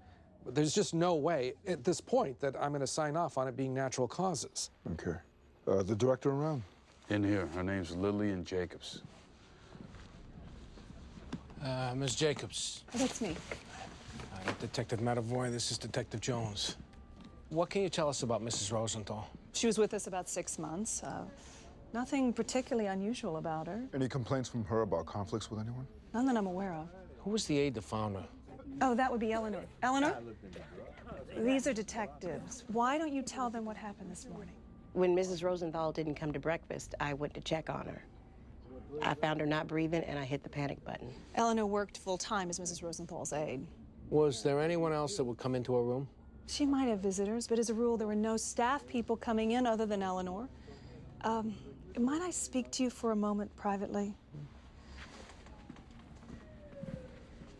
But there's just no way, at this point, that I'm going to sign off on it being natural causes. Okay. The director around? In here. Her name's Lillian Jacobs. Ms. Jacobs. That's me. Detective Metaboy, this is Detective Jones. What can you tell us about Mrs. Rosenthal? She was with us about 6 months. Nothing particularly unusual about her. Any complaints from her about conflicts with anyone? None that I'm aware of. Who was the aide that found her? Oh, that would be Eleanor. Eleanor? These are detectives. Why don't you tell them what happened this morning? When Mrs. Rosenthal didn't come to breakfast, I went to check on her. I found her not breathing, and I hit the panic button. Eleanor worked full-time as Mrs. Rosenthal's aide. Was there anyone else that would come into her room? She might have visitors, but as a rule, there were no staff people coming in other than Eleanor. Might I speak to you for a moment privately?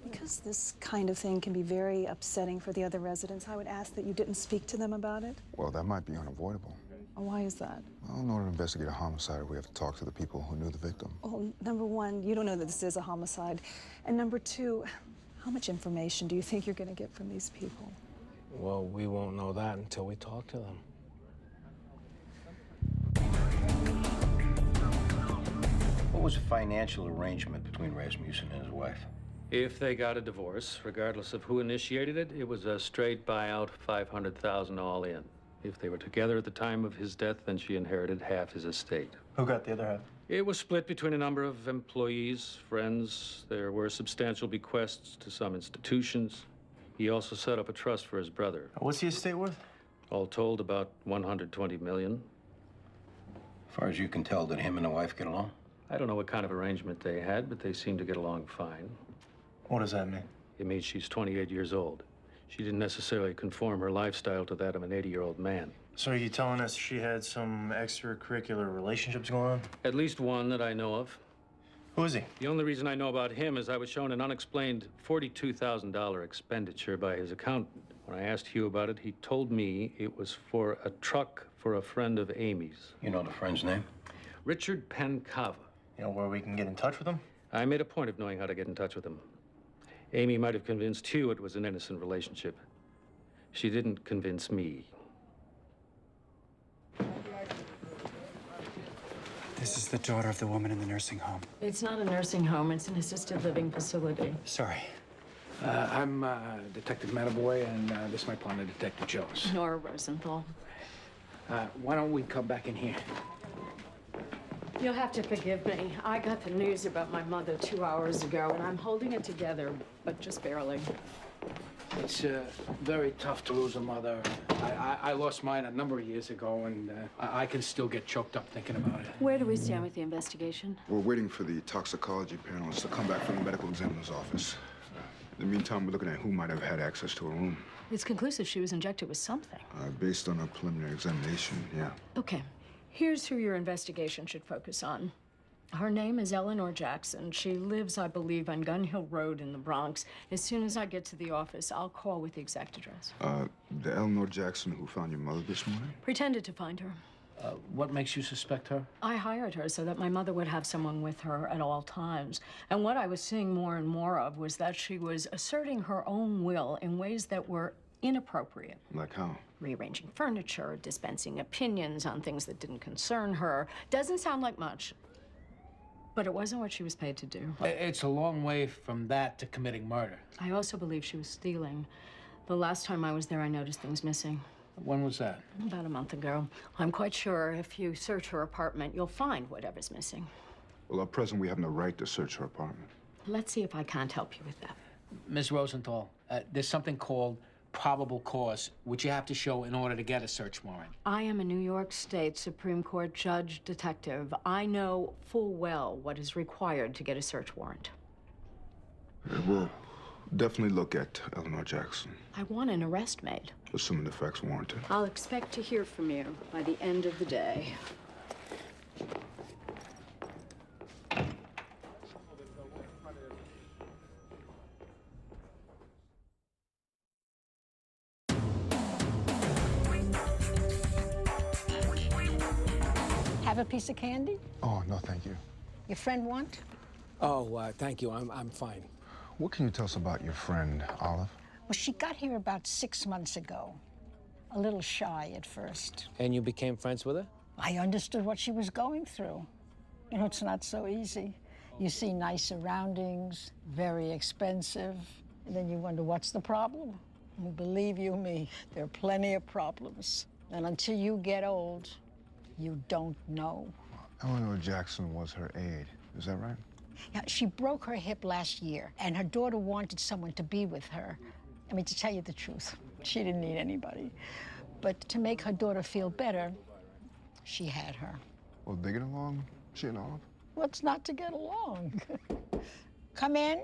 Because this kind of thing can be very upsetting for the other residents, I would ask that you didn't speak to them about it. Well, that might be unavoidable. Why is that? Well, in order to investigate a homicide, we have to talk to the people who knew the victim. Well, number one, you don't know that this is a homicide. And number two, how much information do you think you're going to get from these people? Well, we won't know that until we talk to them. What was the financial arrangement between Rasmussen and his wife? If they got a divorce, regardless of who initiated it, it was a straight buyout, $500,000 all in. If they were together at the time of his death, then she inherited half his estate. Who got the other half? It was split between a number of employees, friends. There were substantial bequests to some institutions. He also set up a trust for his brother. What's the estate worth? All told, about $120 million. As far as you can tell, did him and the wife get along? I don't know what kind of arrangement they had, but they seemed to get along fine. What does that mean? It means she's 28 years old. She didn't necessarily conform her lifestyle to that of an 80-year-old man. So are you telling us she had some extracurricular relationships going on? At least one that I know of. Who is he? The only reason I know about him is I was shown an unexplained $42,000 expenditure by his accountant. When I asked Hugh about it, he told me it was for a truck for a friend of Amy's. You know the friend's name? Richard Pancava. You know where we can get in touch with him? I made a point of knowing how to get in touch with him. Amy might have convinced Hugh it was an innocent relationship. She didn't convince me. This is the daughter of the woman in the nursing home. It's not a nursing home, it's an assisted living facility. Sorry. I'm Detective Metaboy, and this is my partner, Detective Jones. Nora Rosenthal. Why don't we come back in here? You'll have to forgive me. I got the news about my mother 2 hours ago, and I'm holding it together, but just barely. It's very tough to lose a mother. I lost mine a number of years ago, and I can still get choked up thinking about it. Where do we stand with the investigation? We're waiting for the toxicology panelists to come back from the medical examiner's office. In the meantime, we're looking at who might have had access to her room. It's conclusive she was injected with something. Based on a preliminary examination, yeah. Okay. Here's who your investigation should focus on. Her name is Eleanor Jackson. She lives, I believe, on Gun Hill Road in the Bronx. As soon as I get to the office, I'll call with the exact address. The Eleanor Jackson who found your mother this morning? Pretended to find her. What makes you suspect her? I hired her so that my mother would have someone with her at all times. And what I was seeing more and more of was that she was asserting her own will in ways that were inappropriate. Like how? Rearranging furniture, dispensing opinions on things that didn't concern her. Doesn't sound like much. But it wasn't what she was paid to do. It's a long way from that to committing murder. I also believe she was stealing. The last time I was there, I noticed things missing. When was that? About a month ago. I'm quite sure if you search her apartment, you'll find whatever's missing. Well, at present, we have no right to search her apartment. Let's see if I can't help you with that. Ms. Rosenthal, there's something called probable cause, which you have to show in order to get a search warrant. I am a New York State Supreme Court judge detective. I know full well what is required to get a search warrant. We'll definitely look at Eleanor Jackson, I want an arrest made. assuming the facts warrant it. I'll expect to hear from you by the end of the day. Have a piece of candy? Oh, no, thank you. Your friend want? Oh, thank you. I'm fine. What can you tell us about your friend, Olive? Well, she got here about 6 months ago. A little shy at first. And you became friends with her? I understood what she was going through. You know, it's not so easy. You see nice surroundings, very expensive, and then you wonder, what's the problem? And believe you me, there are plenty of problems. And until you get old, you don't know. Eleanor Jackson was her aide. Is that right? Yeah, she broke her hip last year, and her daughter wanted someone to be with her. I mean, to tell you the truth, she didn't need anybody. But to make her daughter feel better, she had her. Well, they get along, she and Olive? What's not to get along? Come in.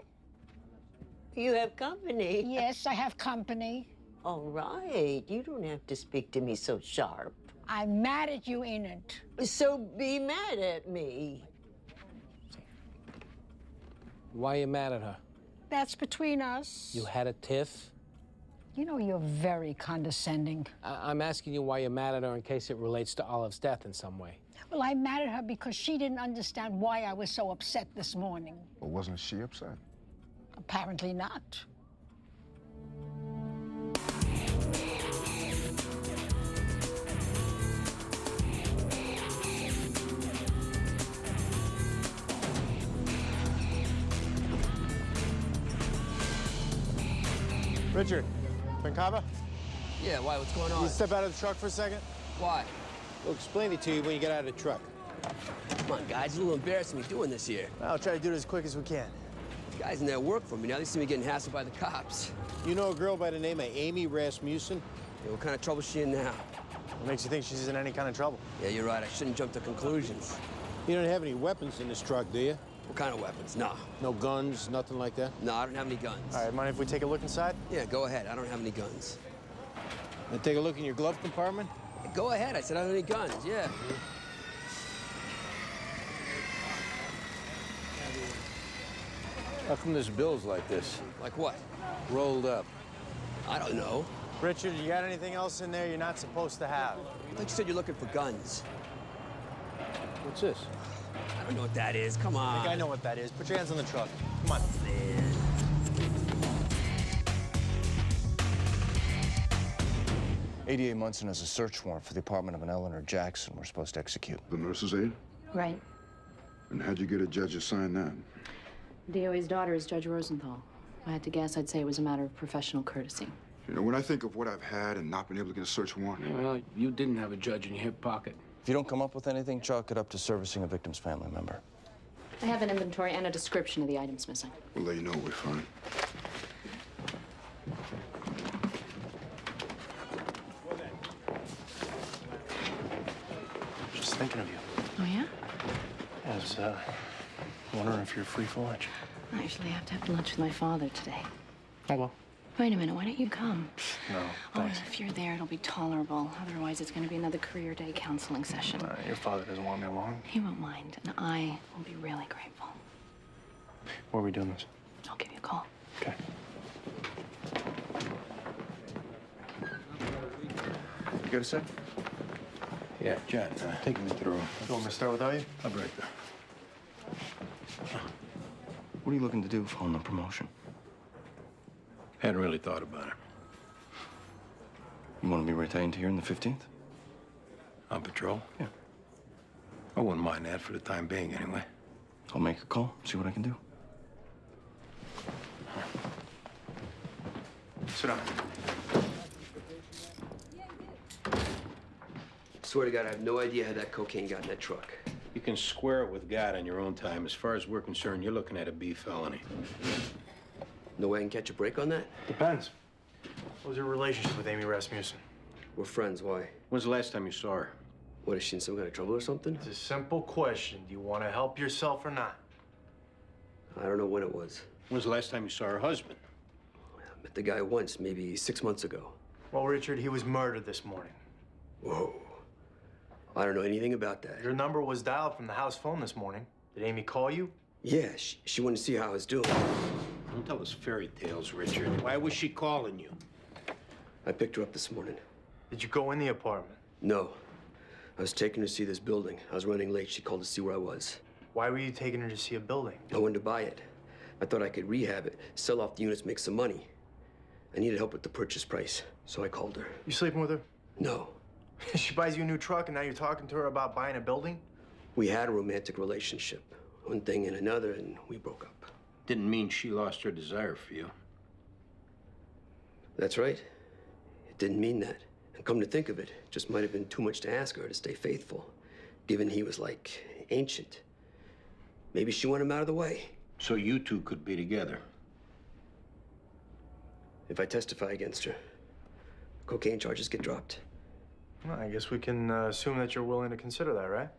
You have company. Yes, I have company. All right. You don't have to speak to me so sharp. I'm mad at you, Enid. So be mad at me. Why are you mad at her? That's between us. You had a tiff? You know, you're very condescending. I'm asking you why you're mad at her in case it relates to Olive's death in some way. Well, I'm mad at her because she didn't understand why I was so upset this morning. Well, wasn't she upset? Apparently not. Richard, Pancava? Yeah, why? What's going Can on? you step out of the truck for a second? Why? We'll explain it to you when you get out of the truck. Come on, guys. It's a little embarrassing me doing this here. I'll try to do it as quick as we can. Guys in there work for me. Now they see me getting hassled by the cops. You know a girl by the name of Amy Rasmussen? Yeah, what kind of trouble is she in now? What makes you think she's in any kind of trouble? Yeah, you're right. I shouldn't jump to conclusions. You don't have any weapons in this truck, do you? What kind of weapons? No. No guns, nothing like that? No, I don't have any guns. All right, mind if we take a look inside? Yeah, go ahead. I don't have any guns. And take a look in your glove compartment? Go ahead. I said I don't have any guns. Yeah. How come this bill's like this? Like what? Rolled up. I don't know. Richard, you got anything else in there you're not supposed to have? I thought you said you're looking for guns. What's this? I don't know what that is. Come on. I think I know what that is. Put your hands on the truck. Come on. Man. 88 Munson has a search warrant for the apartment of an Eleanor Jackson we're supposed to execute. The nurse's aide? Right. And how'd you get a judge to sign that? DOA's daughter is Judge Rosenthal. If I had to guess, I'd say it was a matter of professional courtesy. You know, when I think of what I've had and not been able to get a search warrant. Well, you didn't have a judge in your hip pocket. If you don't come up with anything, chalk it up to servicing a victim's family member. I have an inventory and a description of the items missing. We'll let you know what we find. Just thinking of you. Oh, yeah? I was wondering if you're free for lunch. I actually have to have lunch with my father today. Oh, well. Wait a minute, why don't you come? No, Oh, thanks. if you're there, it'll be tolerable. Otherwise, it's going to be another career day counseling session. Your father doesn't want me along. He won't mind, and I will be really grateful. Where are we doing this? I'll give you a call. Okay. You got a sec? Yeah, John, take me through. You want me to start without you? I'll be right there. What are you looking to do following the promotion? Hadn't really thought about it. You want to be retained here in the 15th? On patrol? Yeah. I wouldn't mind that for the time being, anyway. I'll make a call, see what I can do. Sit down. Swear to God, I have no idea how that cocaine got in that truck. You can square it with God on your own time. As far as we're concerned, you're looking at a B felony. No way I can catch a break on that? Depends. What was your relationship with Amy Rasmussen? We're friends, why? When's the last time you saw her? What, is she in some kind of trouble or something? It's a simple question. Do you want to help yourself or not? I don't know when it was. When's the last time you saw her husband? I met the guy once, maybe 6 months ago. Well, Richard, he was murdered this morning. Whoa. I don't know anything about that. Your number was dialed from the house phone this morning. Did Amy call you? Yeah, she wanted to see how I was doing. Don't tell us fairy tales, Richard. Why was she calling you? I picked her up this morning. Did you go in the apartment? No. I was taking her to see this building. I was running late. She called to see where I was. Why were you taking her to see a building? I wanted to buy it. I thought I could rehab it, sell off the units, make some money. I needed help with the purchase price, so I called her. You sleeping with her? No. She buys you a new truck, and now you're talking to her about buying a building? We had a romantic relationship. One thing and another, and we broke up. Didn't mean she lost her desire for you. That's right. It didn't mean that. And come to think of it, it just might have been too much to ask her to stay faithful, given he was, like, ancient. Maybe she wanted him out of the way. So you two could be together? If I testify against her, cocaine charges get dropped. Well, I guess we can assume that you're willing to consider that, right?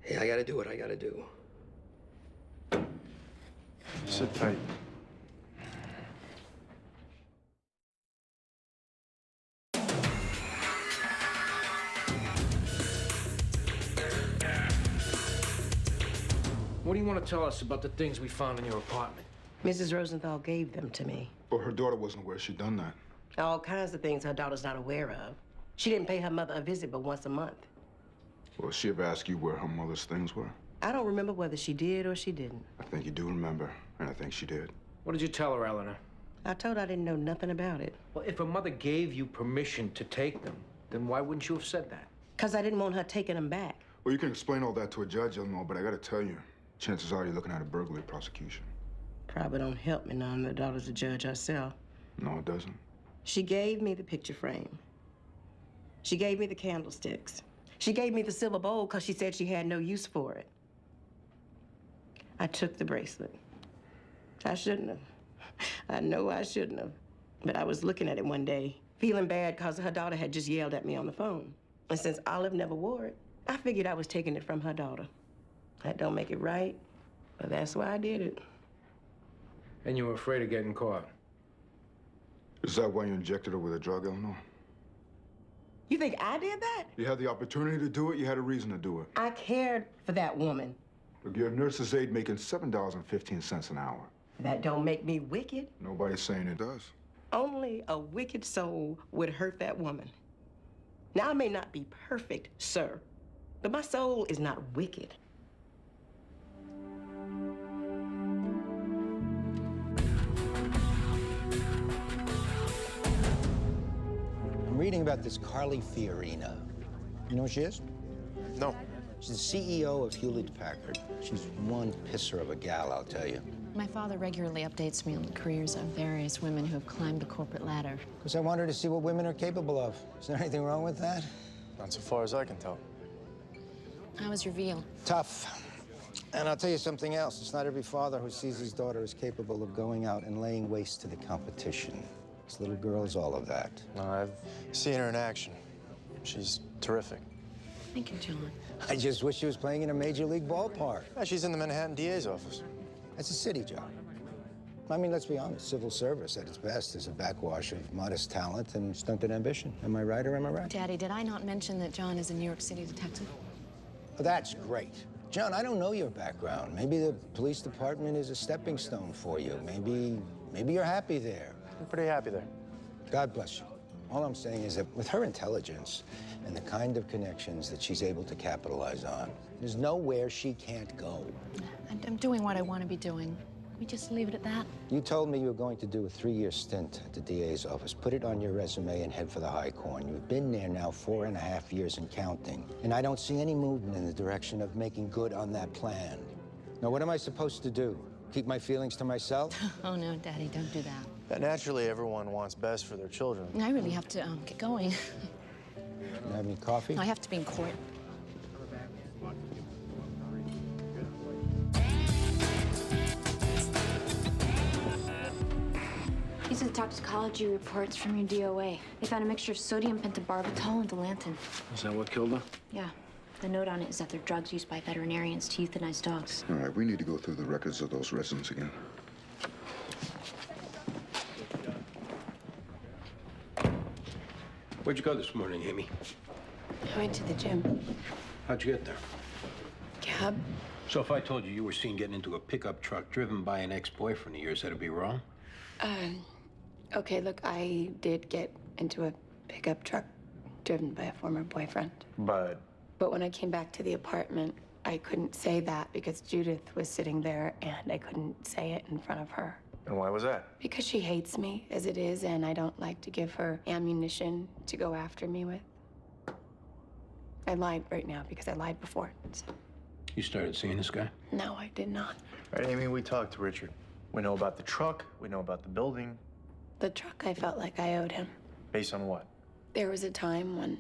Hey, I gotta do what I gotta do. Sit tight. What do you want to tell us about the things we found in your apartment? Mrs. Rosenthal gave them to me. But her daughter wasn't aware she'd done that. All kinds of things her daughter's not aware of. She didn't pay her mother a visit but once a month. Well, she ever asked you where her mother's things were? I don't remember whether she did or she didn't. I think you do remember, and I think she did. What did you tell her, Eleanor? I told her I didn't know nothing about it. Well, if her mother gave you permission to take them, then why wouldn't you have said that? Because I didn't want her taking them back. Well, you can explain all that to a judge, Eleanor, but I gotta tell you, chances are you're looking at a burglary prosecution. Probably don't help me none. The daughter's a judge herself. No, it doesn't. She gave me the picture frame. She gave me the candlesticks. She gave me the silver bowl because she said she had no use for it. I took the bracelet. I shouldn't have. I know I shouldn't have. But I was looking at it one day, feeling bad because her daughter had just yelled at me on the phone. And since Olive never wore it, I figured I was taking it from her daughter. That don't make it right, but that's why I did it. And you were afraid of getting caught? Is that why you injected her with a drug, Eleanor? You think I did that? You had the opportunity to do it, you had a reason to do it. I cared for that woman. Look, you're a nurse's aide making $7.15 an hour. That don't make me wicked. Nobody's saying it does. Only a wicked soul would hurt that woman. Now, I may not be perfect, sir, but my soul is not wicked. I'm reading about this Carly Fiorina. You know who she is? No. She's the CEO of Hewlett-Packard. She's one pisser of a gal, I'll tell you. My father regularly updates me on the careers of various women who have climbed the corporate ladder. Because I want her to see what women are capable of. Is there anything wrong with that? Not so far as I can tell. How was your veal? Tough. And I'll tell you something else. It's not every father who sees his daughter is capable of going out and laying waste to the competition. This little girl's all of that. No, I've seen her in action. She's terrific. Thank you, John. I just wish she was playing in a major league ballpark. Yeah, she's in the Manhattan DA's office. That's a city job. I mean, let's be honest, civil service at its best is a backwash of modest talent and stunted ambition. Am I right or am I right? Daddy, did I not mention that John is a New York City detective? Oh, that's great. John, I don't know your background. Maybe the police department is a stepping stone for you. Maybe you're happy there. I'm pretty happy there. God bless you. All I'm saying is that with her intelligence and the kind of connections that she's able to capitalize on, there's nowhere she can't go. I'm doing what I want to be doing. Can we just leave it at that? You told me you were going to do a 3-year stint at the DA's office. Put it on your resume and head for the high corn. You've been there now 4.5 years and counting. And I don't see any movement in the direction of making good on that plan. Now, what am I supposed to do? Keep my feelings to myself? Oh, no, Daddy, don't do that. Yeah, naturally, everyone wants best for their children. I really have to get going. You have any coffee? I have to be in court. These are the toxicology reports from your DOA. They found a mixture of sodium pentobarbital and Dilantin. Is that what killed her? Yeah. The note on it is that they're drugs used by veterinarians to euthanize dogs. All right, we need to go through the records of those residents again. Where'd you go this morning, Amy? I went to the gym. How'd you get there? Cab? So if I told you you were seen getting into a pickup truck driven by an ex-boyfriend of yours, that'd be wrong? Okay, look, I did get into a pickup truck driven by a former boyfriend. But But when I came back to the apartment, I couldn't say that because Judith was sitting there and I couldn't say it in front of her. and why was that? Because she hates me as it is, and I don't like to give her ammunition to go after me with. I lied right now because I lied before. So. You started seeing this guy? No, I did not. All right, Amy, we talked to Richard. We know about the truck. We know about the building. The truck, I felt like I owed him. Based on what? There was a time when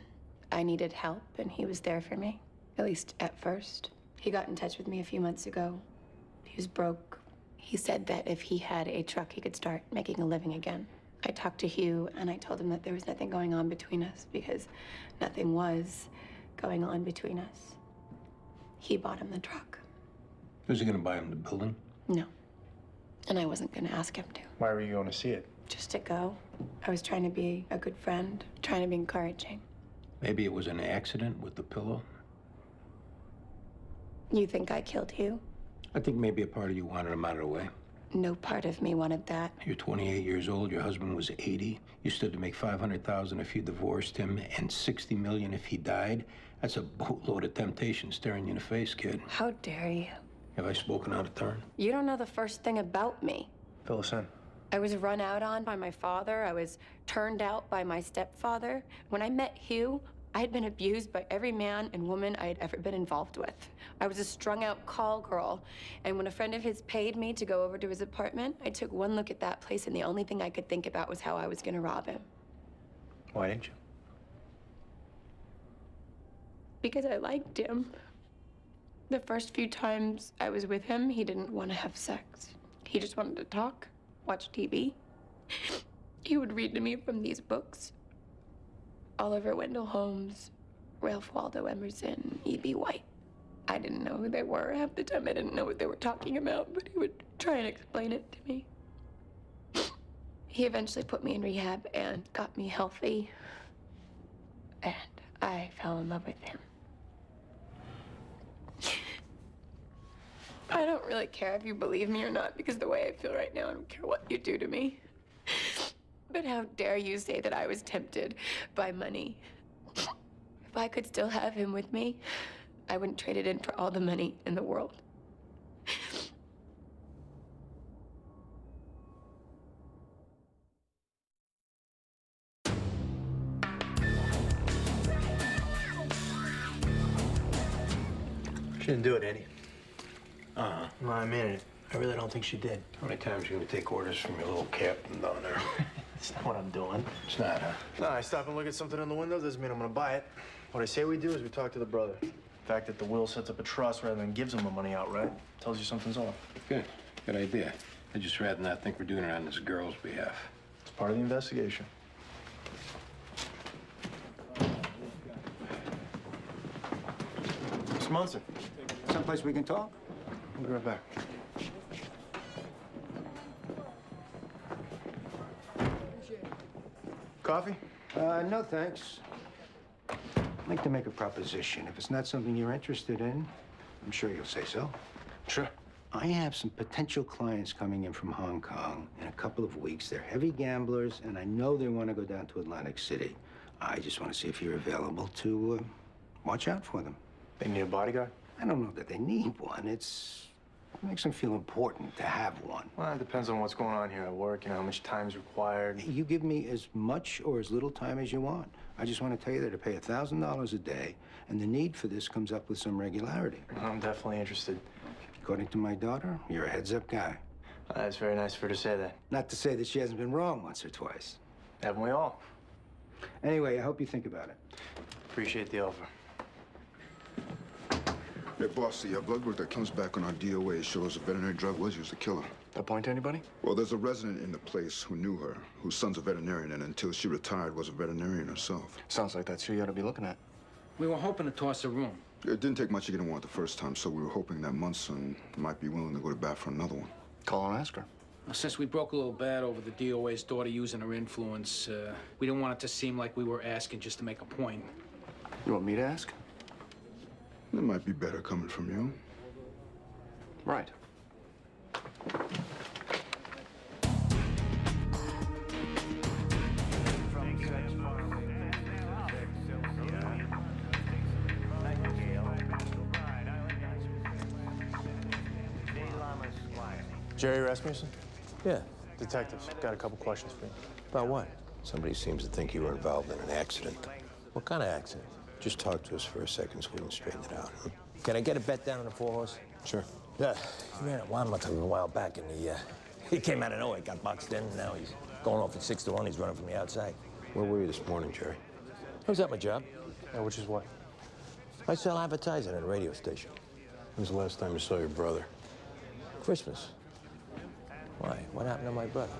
I needed help, and he was there for me, at least at first. He got in touch with me a few months ago. He was broke. He said that if he had a truck, he could start making a living again. I talked to Hugh, and I told him that there was nothing going on between us because nothing was going on between us. He bought him the truck. Who's he gonna buy him the building? No. And I wasn't gonna ask him to. Why were you going to see it? Just to go. I was trying to be a good friend, trying to be encouraging. Maybe it was an accident with the pillow? You think I killed Hugh? I think maybe a part of you wanted him out of the way. No part of me wanted that. You're 28 years old, your husband was 80. You stood to make $500,000 if you divorced him and $60 million if he died. That's a boatload of temptation staring you in the face, kid. How dare you? Have I spoken out of turn? You don't know the first thing about me. Fill us in. I was run out on by my father. I was turned out by my stepfather. When I met Hugh, I had been abused by every man and woman I had ever been involved with. I was a strung-out call girl, and when a friend of his paid me to go over to his apartment, I took one look at that place, and the only thing I could think about was how I was gonna rob him. Why didn't you? Because I liked him. The first few times I was with him, he didn't want to have sex. He just wanted to talk, watch TV. He would read to me from these books. Oliver Wendell Holmes, Ralph Waldo Emerson, E.B. White. I didn't know who they were. Half the time I didn't know what they were talking about, but he would try and explain it to me. He eventually put me in rehab and got me healthy. And I fell in love with him. I don't really care if you believe me or not, because the way I feel right now, I don't care what you do to me. But how dare you say that I was tempted by money? If I could still have him with me, I wouldn't trade it in for all the money in the world. She didn't do it, Eddie. No, I mean it. I really don't think she did. How many times are you gonna take orders from your little captain down there? That's not what I'm doing. It's not, huh? No, I stop and look at something on the window doesn't mean I'm gonna buy it. What I say we do is we talk to the brother. The fact that the will sets up a trust rather than gives him the money outright tells you something's off. Good. Good idea. I'd just rather not think we're doing it on this girl's behalf. It's part of the investigation. Mr. Munson. Someplace we can talk? I'll be right back. Coffee? No, thanks. I'd like to make a proposition. If it's not something you're interested in, I'm sure you'll say so. Sure. I have some potential clients coming in from Hong Kong in a couple of weeks. They're heavy gamblers, and I know they want to go down to Atlantic City. I just want to see if you're available to watch out for them. They need a bodyguard? I don't know that they need one. It makes them feel important to have one. Well, it depends on what's going on here at work, you know, how much time's required. You give me as much or as little time as you want. I just want to tell you that I pay $1,000 a day, and the need for this comes up with some regularity. I'm definitely interested. according to my daughter, you're a heads-up guy. That's very nice of her to say that. Not to say that she hasn't been wrong once or twice. Haven't we all? Anyway, I hope you think about it. Appreciate the offer. Hey, boss, the blood work that comes back on our DOA shows a veterinary drug was used to kill her. That point to anybody? Well, there's a resident in the place who knew her, whose son's a veterinarian, and until she retired was a veterinarian herself. Sounds like that's who you ought to be looking at. We were hoping to toss a room. It didn't take much to get a warrant the first time, so we were hoping that Munson might be willing to go to bat for another one. Call and ask her. Since we broke a little bad over the DOA's daughter using her influence, we didn't want it to seem like we were asking just to make a point. You want me to ask? It might be better coming from you. Right. Jerry Rasmussen? Yeah. Detectives, got a couple questions for you. About what? Somebody seems to think you were involved in an accident. What kind of accident? Just talk to us for a second so we can straighten it out. Huh? Can I get a bet down on the 4-horse? Sure. Yeah, he ran at Juan a while back, and he came out of nowhere, got boxed in, and now he's going off at 6-1. He's running from the outside. Where were you this morning, Jerry? I was at my job. Yeah, which is what? I sell advertising at a radio station. When's the last time you saw your brother? Christmas. Why? What happened to my brother?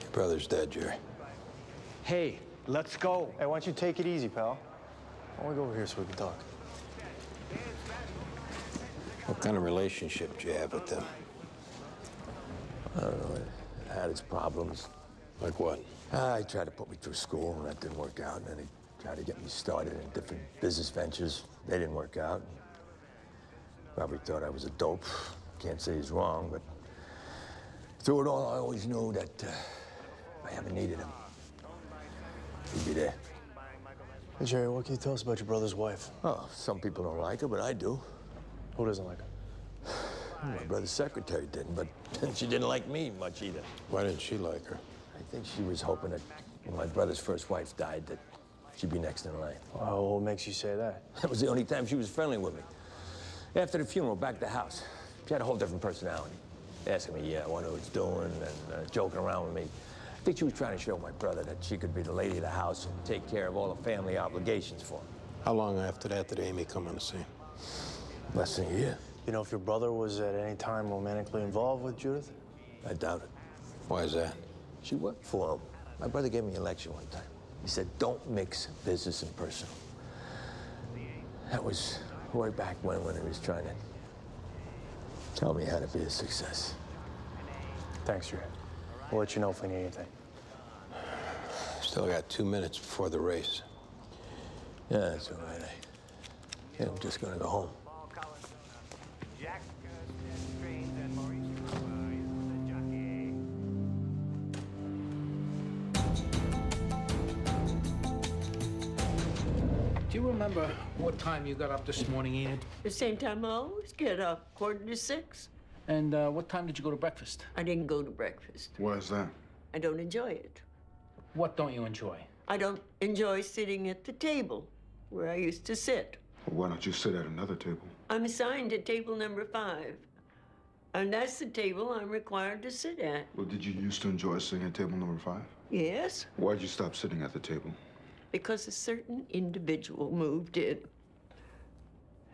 Your brother's dead, Jerry. Hey, let's go. Hey, why don't you take it easy, pal? Why don't we go over here so we can talk? What kind of relationship do you have with them? I don't know. It had its problems. Like what? He tried to put me through school, and that didn't work out. And then he tried to get me started in different business ventures. They didn't work out. Probably thought I was a dope. Can't say he's wrong, but through it all, I always knew that if I ever needed him, he'd be there. Hey, Jerry, what can you tell us about your brother's wife? Oh, some people don't like her, but I do. Who doesn't like her? My brother's secretary didn't, but she didn't like me much either. Why didn't she like her? I think she was hoping that when my brother's first wife died, that she'd be next in line. Well, what makes you say that? That was the only time she was friendly with me. After the funeral, back at the house, she had a whole different personality. Asking me, what I was doing and joking around with me. I think she was trying to show my brother that she could be the lady of the house and take care of all the family obligations for him. How long after that did Amy come on the scene? Less than a year. You know if your brother was at any time romantically involved with Judith? I doubt it. Why is that? She worked for him. My brother gave me a lecture one time. He said, don't mix business and personal. That was way back when he was trying to tell me how to be a success. Thanks, Jerry. We'll let you know if we need anything. Still got 2 minutes before the race. Yeah, that's all right. I'm just gonna go home. Do you remember what time you got up this morning, Enid? The same time I always get up, 5:45. And what time did you go to breakfast? I didn't go to breakfast. Why is that? I don't enjoy it. What don't you enjoy? I don't enjoy sitting at the table where I used to sit. Well, why don't you sit at another table? I'm assigned to table number 5. And that's the table I'm required to sit at. Well, did you used to enjoy sitting at table number 5? Yes, Why'd you stop sitting at the table? because a certain individual moved in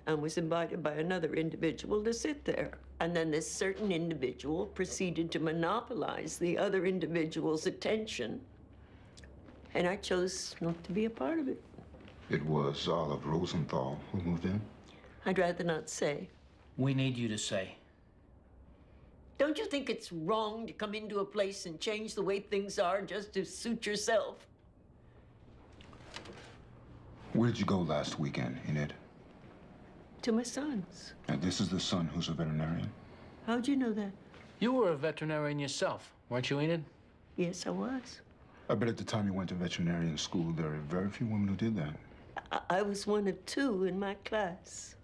and was invited by another individual to sit there. And then this certain individual proceeded to monopolize the other individual's attention. And I chose not to be a part of it. It was Olive Rosenthal who moved in? I'd rather not say. We need you to say. Don't you think it's wrong to come into a place and change the way things are just to suit yourself? Where did you go last weekend, Enid? To my son's. And this is the son who's a veterinarian? How'd you know that? You were a veterinarian yourself, weren't you, Enid? Yes, I was. I bet at the time you went to veterinarian school, there are very few women who did that. I was one of 2 in my class.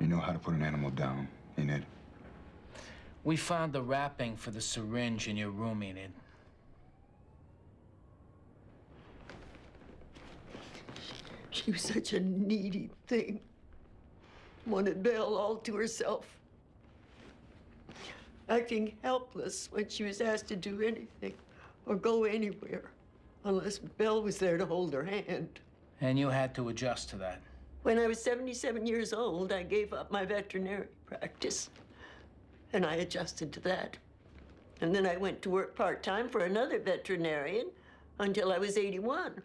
You know how to put an animal down, Enid? We found the wrapping for the syringe in your room, Enid. She was such a needy thing. wanted Belle all to herself, acting helpless when she was asked to do anything or go anywhere, unless Belle was there to hold her hand. And you had to adjust to that. When I was 77 years old, I gave up my veterinary practice, and I adjusted to that. And then I went to work part-time for another veterinarian until I was 81,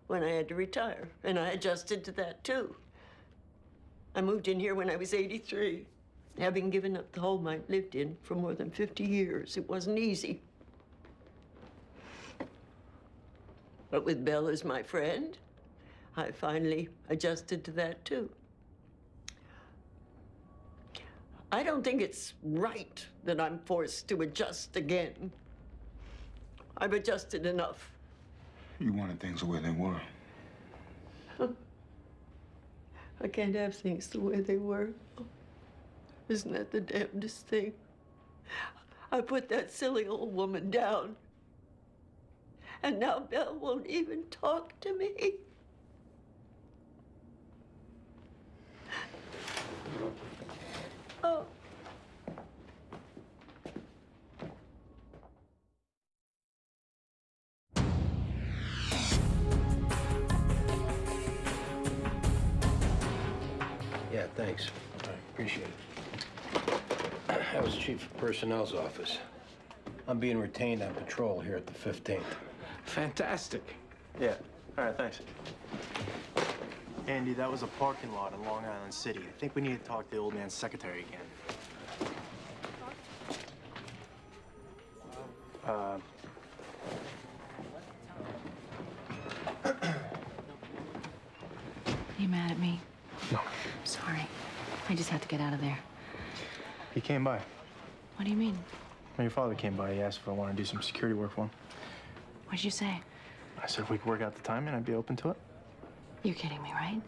when I had to retire, and I adjusted to that too. I moved in here when I was 83, having given up the home I'd lived in for more than 50 years. It wasn't easy. But with Belle as my friend, I finally adjusted to that too. I don't think it's right that I'm forced to adjust again. I've adjusted enough. You wanted things the way they were. I can't have things the way they were. Isn't that the damnedest thing? I put that silly old woman down. And now Belle won't even talk to me. Oh. Yeah, thanks. I appreciate it. That was Chief of Personnel's office. I'm being retained on patrol here at the 15th. Fantastic. Yeah. All right, thanks. Andy, that was a parking lot in Long Island City. I think we need to talk to the old man's secretary again. You mad at me? No. I'm sorry. I just had to get out of there. He came by. What do you mean? When your father came by, he asked if I wanted to do some security work for him. What'd you say? I said if we could work out the timing, I'd be open to it. You're kidding me, right?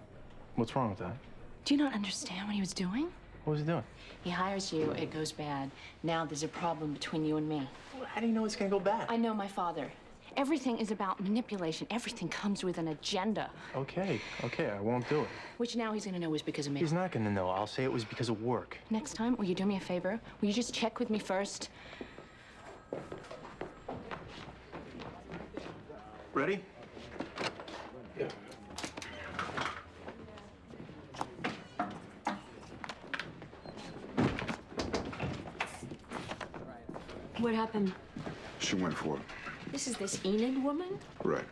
What's wrong with that? Do you not understand what he was doing? What was he doing? He hires you, it goes bad. Now there's a problem between you and me. Well, how do you know it's gonna go bad? I know my father. Everything is about manipulation. Everything comes with an agenda. Okay, I won't do it. Which now he's gonna know is because of me. He's not gonna know. I'll say it was because of work. Next time, will you do me a favor? Will you just check with me first? Ready? Yeah. What happened? She went for it. This is this Enid woman? Right.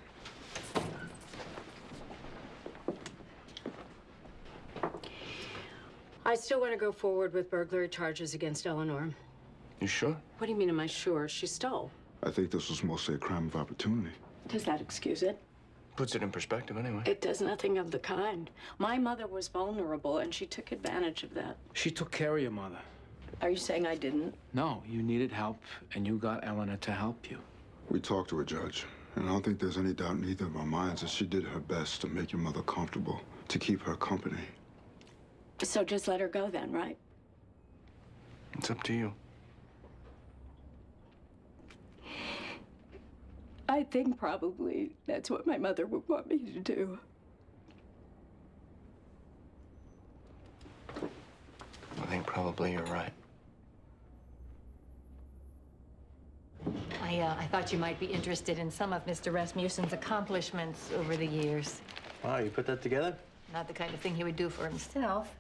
I still want to go forward with burglary charges against Eleanor. You sure? What do you mean, am I sure? She stole. I think this was mostly a crime of opportunity. Does that excuse it? Puts it in perspective, anyway. It does nothing of the kind. My mother was vulnerable, and she took advantage of that. She took care of your mother. Are you saying I didn't? No, you needed help, and you got Eleanor to help you. We talked to a judge, and I don't think there's any doubt in either of our minds that she did her best to make your mother comfortable, to keep her company. So just let her go then, right? It's up to you. I think probably that's what my mother would want me to do. I think probably you're right. I thought you might be interested in some of Mr. Rasmussen's accomplishments over the years. Wow, you put that together? Not the kind of thing he would do for himself.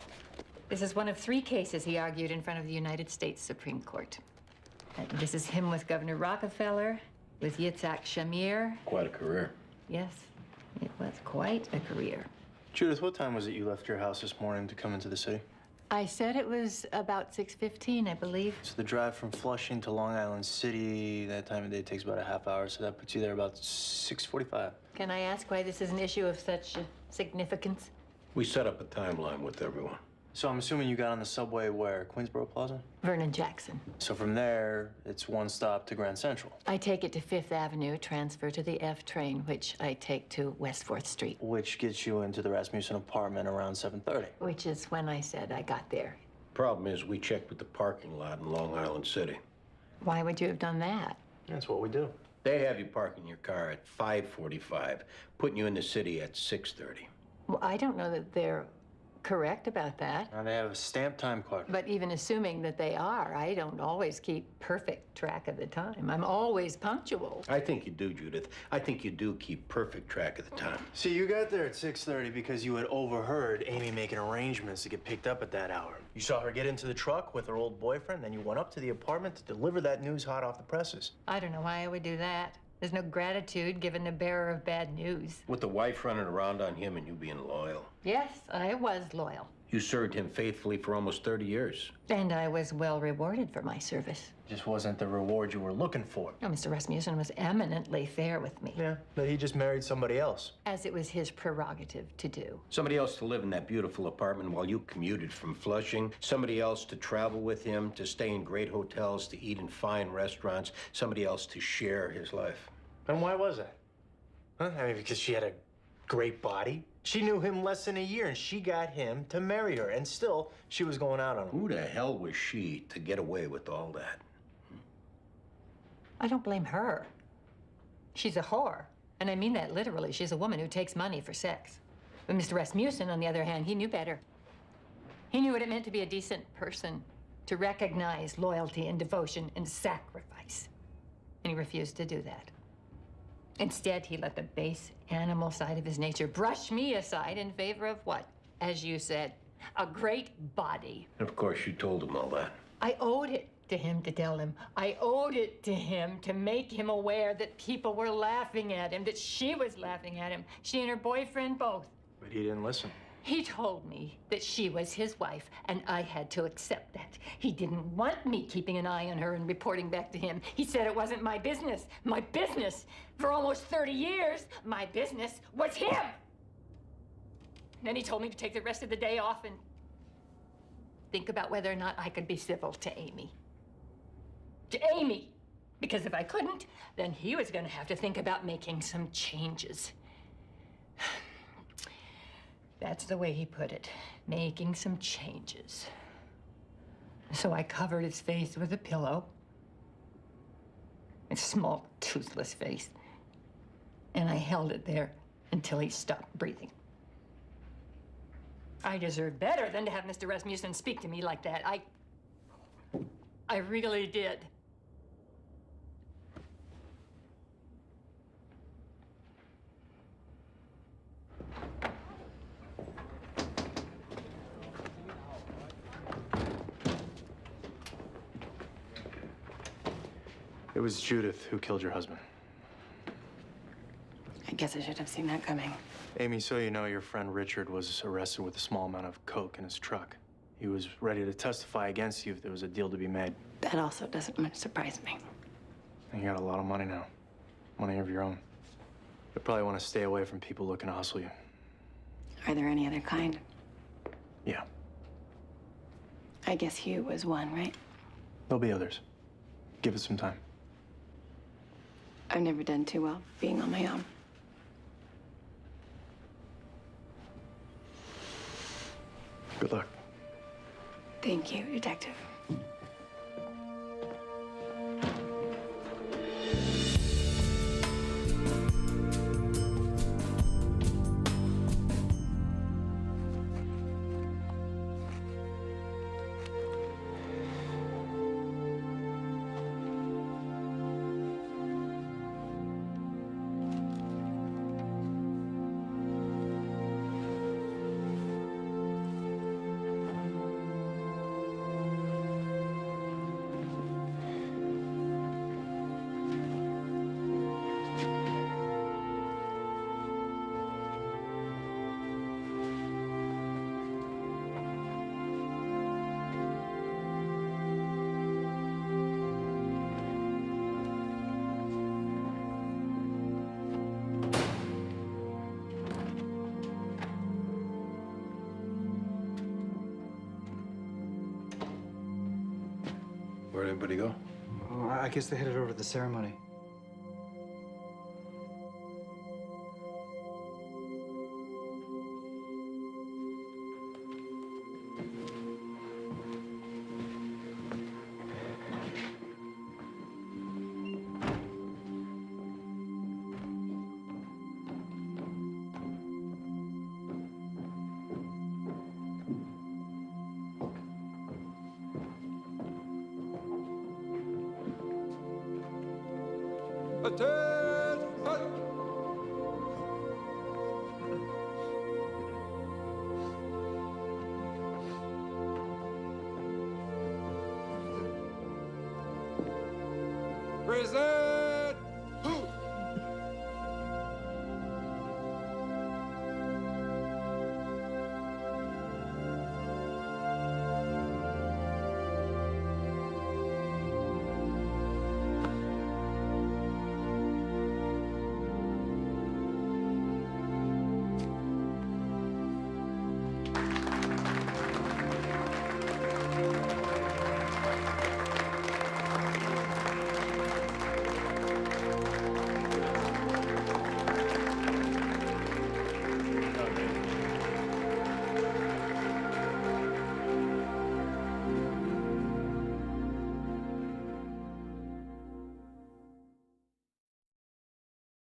This is one of 3 cases he argued in front of the United States Supreme Court. This is him with Governor Rockefeller, with Yitzhak Shamir. Quite a career. Yes, it was quite a career. Judith, what time was it you left your house this morning to come into the city? I said it was about 6:15, I believe. So the drive from Flushing to Long Island City, that time of day takes about a half hour, so that puts you there about 6:45. Can I ask why this is an issue of such significance? We set up a timeline with everyone. So I'm assuming you got on the subway where? Queensboro Plaza? Vernon Jackson. So from there, it's one stop to Grand Central. I take it to 5th Avenue, transfer to the F train, which I take to West 4th Street. Which gets you into the Rasmussen apartment around 7:30. Which is when I said I got there. Problem is, we checked with the parking lot in Long Island City. Why would you have done that? That's what we do. They have you parking your car at 5:45, putting you in the city at 6:30. Well, I don't know that there correct about that. Now they have a stamp time card. But even assuming that they are, I don't always keep perfect track of the time. I'm always punctual. I think you do, Judith. I think you do keep perfect track of the time. See, you got there at 6:30 because you had overheard Amy making arrangements to get picked up at that hour. You saw her get into the truck with her old boyfriend, then you went up to the apartment to deliver that news hot off the presses. I don't know why I would do that. There's no gratitude given the bearer of bad news. With the wife running around on him and you being loyal. Yes, I was loyal. You served him faithfully for almost 30 years. And I was well rewarded for my service. Just wasn't the reward you were looking for. Oh, Mr. Rasmussen was eminently fair with me. Yeah, but he just married somebody else. As it was his prerogative to do. Somebody else to live in that beautiful apartment while you commuted from Flushing. Somebody else to travel with him, to stay in great hotels, to eat in fine restaurants. Somebody else to share his life. And why was that? Huh? I mean, because she had a great body? She knew him less than a year, and she got him to marry her, and still, she was going out on him. Who the hell was she to get away with all that? I don't blame her. She's a whore. And I mean that literally. She's a woman who takes money for sex. But Mr. Rasmussen, on the other hand, he knew better. He knew what it meant to be a decent person, to recognize loyalty and devotion and sacrifice. And he refused to do that. Instead, he let the base animal side of his nature brush me aside in favor of what? As you said, a great body. And of course, you told him all that. I owed it to him to tell him. I owed it to him to make him aware that people were laughing at him, that she was laughing at him. She and her boyfriend both. But he didn't listen. He told me that she was his wife, and I had to accept that. He didn't want me keeping an eye on her and reporting back to him. He said it wasn't my business. My business. For almost 30 years, my business was him. Then he told me to take the rest of the day off and think about whether or not I could be civil to Amy. To Amy! Because if I couldn't, then he was going to have to think about making some changes. That's the way he put it, making some changes. So I covered his face with a pillow, a small, toothless face, and I held it there until he stopped breathing. I deserve better than to have Mr. Rasmussen speak to me like that. I really did. It was Judith who killed your husband. I guess I should have seen that coming. Amy, so you know, your friend Richard was arrested with a small amount of coke in his truck. He was ready to testify against you if there was a deal to be made. That also doesn't much surprise me. And you got a lot of money now. Money of your own. You probably want to stay away from people looking to hustle you. Are there any other kind? Yeah, I guess Hugh was one, right? there'll be others. Give it some time. I've never done too well being on my own. Good luck. Thank you, Detective. Where'd everybody go? Oh, I guess they headed over to the ceremony. Present!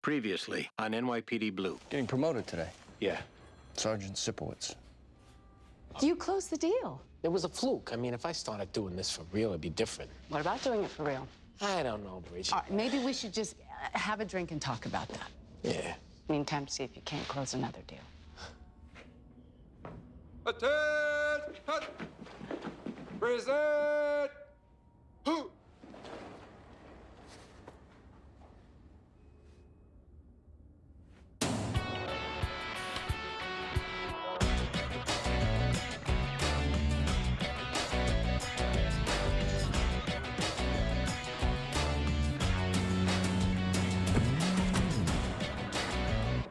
Previously on NYPD Blue. Getting promoted today. Yeah. Sergeant Sipowicz. You closed the deal. It was a fluke. I mean, if I started doing this for real, it'd be different. What about doing it for real? I don't know, Bridget. All right, maybe we should just have a drink and talk about that. Yeah. Meantime, see if you can't close another deal. Attend! Present! Who?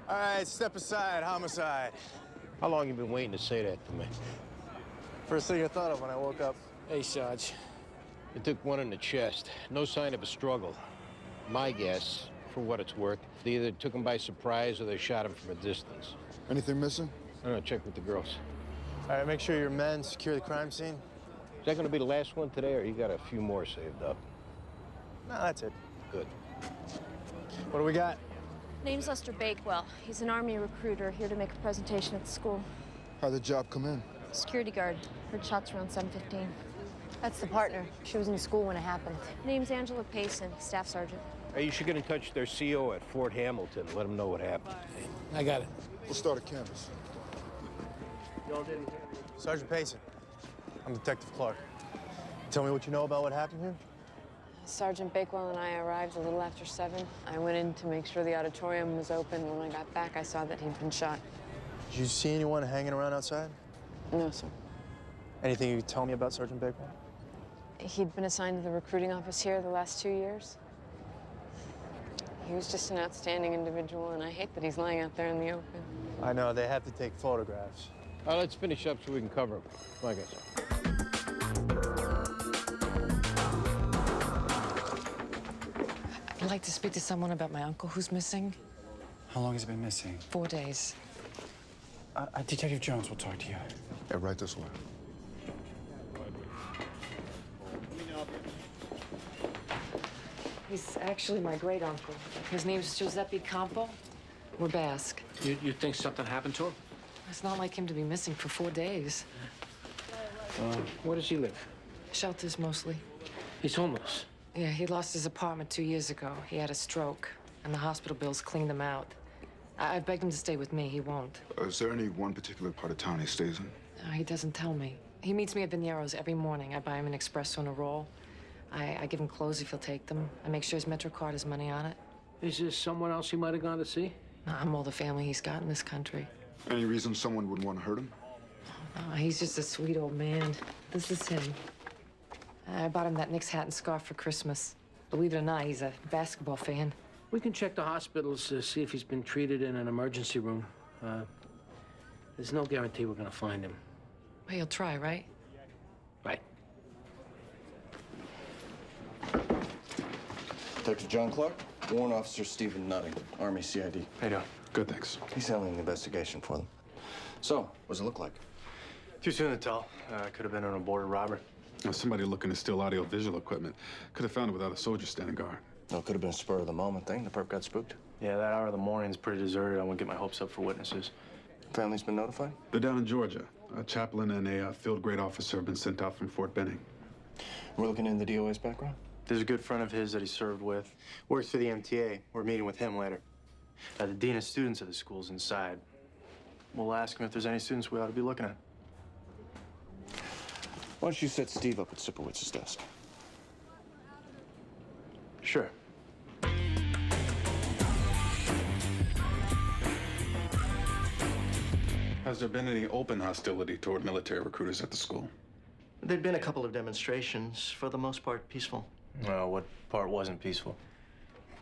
All right, step aside, homicide. How long you been waiting to say that to me? First thing I thought of when I woke up. Hey, Sarge. They took one in the chest. No sign of a struggle. My guess, for what it's worth, they either took him by surprise or they shot him from a distance. Anything missing? I don't know, check with the girls. All right, make sure your men secure the crime scene. Is that gonna be the last one today, or you got a few more saved up? No, that's it. Good. What do we got? Name's Lester Bakewell. He's an Army recruiter here to make a presentation at the school. How'd the job come in? Security guard. Heard shots around 7:15. That's the partner. She was in school when it happened. Name's Angela Payson, staff sergeant. Hey, you should get in touch with their CO at Fort Hamilton. Let them know what happened. I got it. We'll start a canvas. Sergeant Payson. I'm Detective Clark. Tell me what you know about what happened here. Sergeant Bakewell and I arrived a little after 7. I went in to make sure the auditorium was open. When I got back, I saw that he'd been shot. Did you see anyone hanging around outside? No, sir. Anything you could tell me about Sergeant Bakewell? He'd been assigned to the recruiting office here the last 2 years. He was just an outstanding individual, and I hate that he's lying out there in the open. I know, they have to take photographs. Let's finish up so we can cover them. Come on, guys. I'd like to speak to someone about my uncle who's missing. How long has he been missing? 4 days. Detective Jones will talk to you. Yeah, right this way. He's actually my great uncle. His name's Giuseppe Campo. We're Basque. You think something happened to him? It's not like him to be missing for 4 days. Where does he live? Shelters mostly. He's homeless. Yeah, he lost his apartment 2 years ago. He had a stroke, and the hospital bills cleaned him out. I begged him to stay with me. He won't. Is there any one particular part of town he stays in? He doesn't tell me. He meets me at Veniero's every morning. I buy him an espresso and a roll. I give him clothes if he'll take them. I make sure his Metro card has money on it. Is there someone else he might have gone to see? No, I'm all the family he's got in this country. Any reason someone would want to hurt him? Oh, he's just a sweet old man. This is him. I bought him that Knicks hat and scarf for Christmas. Believe it or not, he's a basketball fan. We can check the hospitals to see if he's been treated in an emergency room. There's no guarantee we're gonna find him. Well, you'll try, right? Right. Detective John Clark, Warrant Officer Stephen Nutting, Army CID. How you doing? Good, thanks. He's handling the investigation for them. So, what does it look like? Too soon to tell. Could have been an aborted robbery. Somebody looking to steal audio-visual equipment. Could have found it without a soldier standing guard. No, it could have been a spur-of-the-moment thing. The perp got spooked. Yeah, that hour of the morning's pretty deserted. I wouldn't get my hopes up for witnesses. Family's been notified? They're down in Georgia. A chaplain and a field grade officer have been sent out from Fort Benning. We're looking into the DOA's background? There's a good friend of his that he served with. Works for the MTA. We're meeting with him later. The dean of students of the school's inside. We'll ask him if there's any students we ought to be looking at. Why don't you set Steve up at Sipowitz's desk? Sure. Has there been any open hostility toward military recruiters at the school? There'd been a couple of demonstrations, for the most part peaceful. Well, what part wasn't peaceful?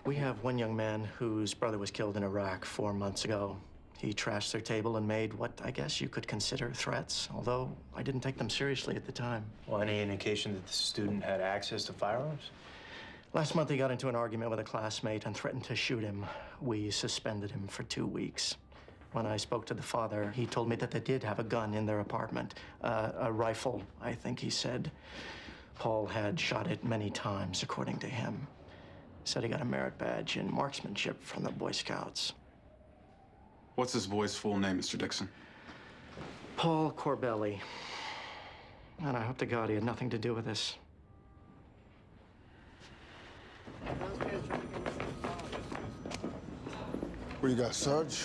We have one young man whose brother was killed in Iraq 4 months ago. He trashed their table and made what I guess you could consider threats, although I didn't take them seriously at the time. Well, any indication that the student had access to firearms? Last month, he got into an argument with a classmate and threatened to shoot him. We suspended him for 2 weeks. When I spoke to the father, he told me that they did have a gun in their apartment. A rifle, I think he said. Paul had shot it many times, according to him. Said he got a merit badge in marksmanship from the Boy Scouts. What's this boy's full name, Mr. Dixon? Paul Corbelli. And I hope to God he had nothing to do with this. What do you got, Sarge?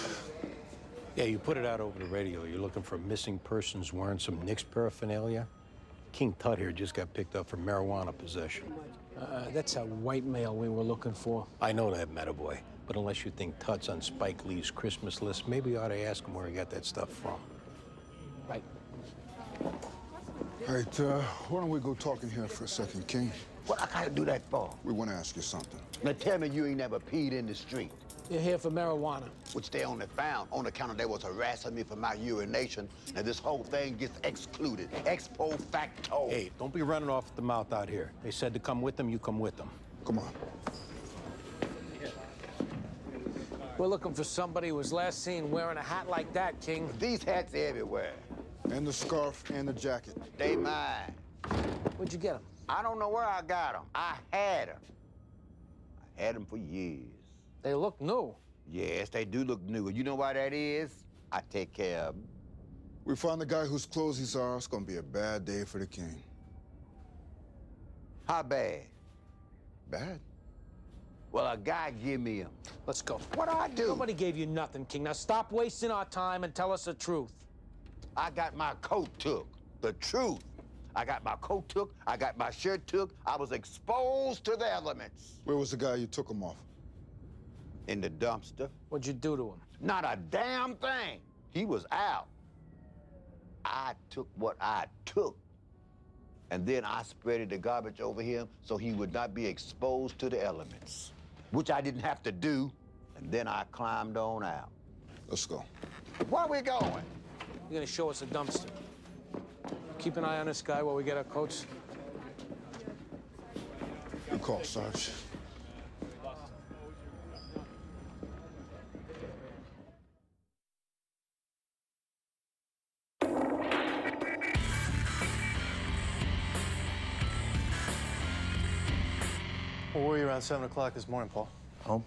Yeah, you put it out over the radio. You're looking for missing persons wearing some Knicks paraphernalia? King Tut here just got picked up for marijuana possession. That's a white male we were looking for. I know that, Metaboy. But unless you think Tut's on Spike Lee's Christmas list, maybe you ought to ask him where he got that stuff from. Right. All right, why don't we go talk in here for a second, King? What I gotta do that for? We want to ask you something. Now tell me you ain't never peed in the street. You're here for marijuana. Which they only found on account of they was harassing me for my urination. Now this whole thing gets excluded. Ex post facto. Hey, don't be running off at the mouth out here. They said to come with them, you come with them. Come on. We're looking for somebody who was last seen wearing a hat like that, King. These hats everywhere. And the scarf and the jacket. They mine. Where'd you get them? I don't know where I got them. I had them. I had them for years. They look new. Yes, they do look new. You know why that is? I take care of them. We found the guy whose clothes these are. It's gonna be a bad day for the king. How bad? Bad? Well, a guy give me them. Let's go. What'd I do? Nobody gave you nothing, King. Now stop wasting our time and tell us the truth. I got my coat took. The truth. I got my coat took. I got my shirt took. I was exposed to the elements. Where was the guy you took him off? In the dumpster. What'd you do to him? Not a damn thing. He was out. I took what I took. And then I spreaded the garbage over him so he would not be exposed to the elements. Which I didn't have to do. And then I climbed on out. Let's go. Where are we going? You're gonna show us a dumpster. Keep an eye on this guy while we get our coats. Good call, Sarge. Where were you around 7 o'clock this morning, Paul? Home.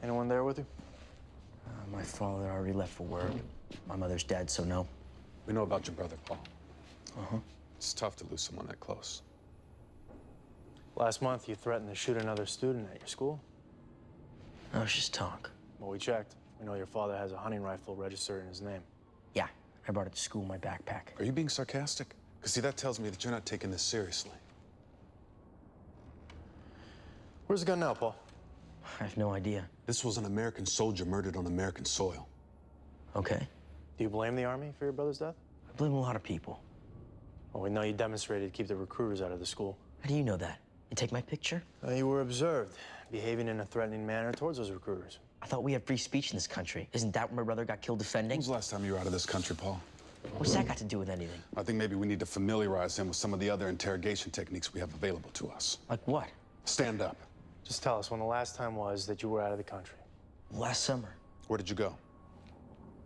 Anyone there with you? My father already left for work. My mother's dead, so no. We know about your brother, Paul. Uh-huh. It's tough to lose someone that close. Last month, you threatened to shoot another student at your school. No, it's just talk. Well, we checked. We know your father has a hunting rifle registered in his name. Yeah, I brought it to school in my backpack. Are you being sarcastic? Because, see, that tells me that you're not taking this seriously. Where's the gun now, Paul? I have no idea. This was an American soldier murdered on American soil. Okay. Do you blame the Army for your brother's death? I blame a lot of people. Well, we know you demonstrated to keep the recruiters out of the school. How do you know that? You take my picture? You were observed, behaving in a threatening manner towards those recruiters. I thought we have free speech in this country. Isn't that what my brother got killed defending? When was the last time you were out of this country, Paul? What's that got to do with anything? I think maybe we need to familiarize him with some of the other interrogation techniques we have available to us. Like what? Stand up. Just tell us when the last time was that you were out of the country. Last summer. Where did you go?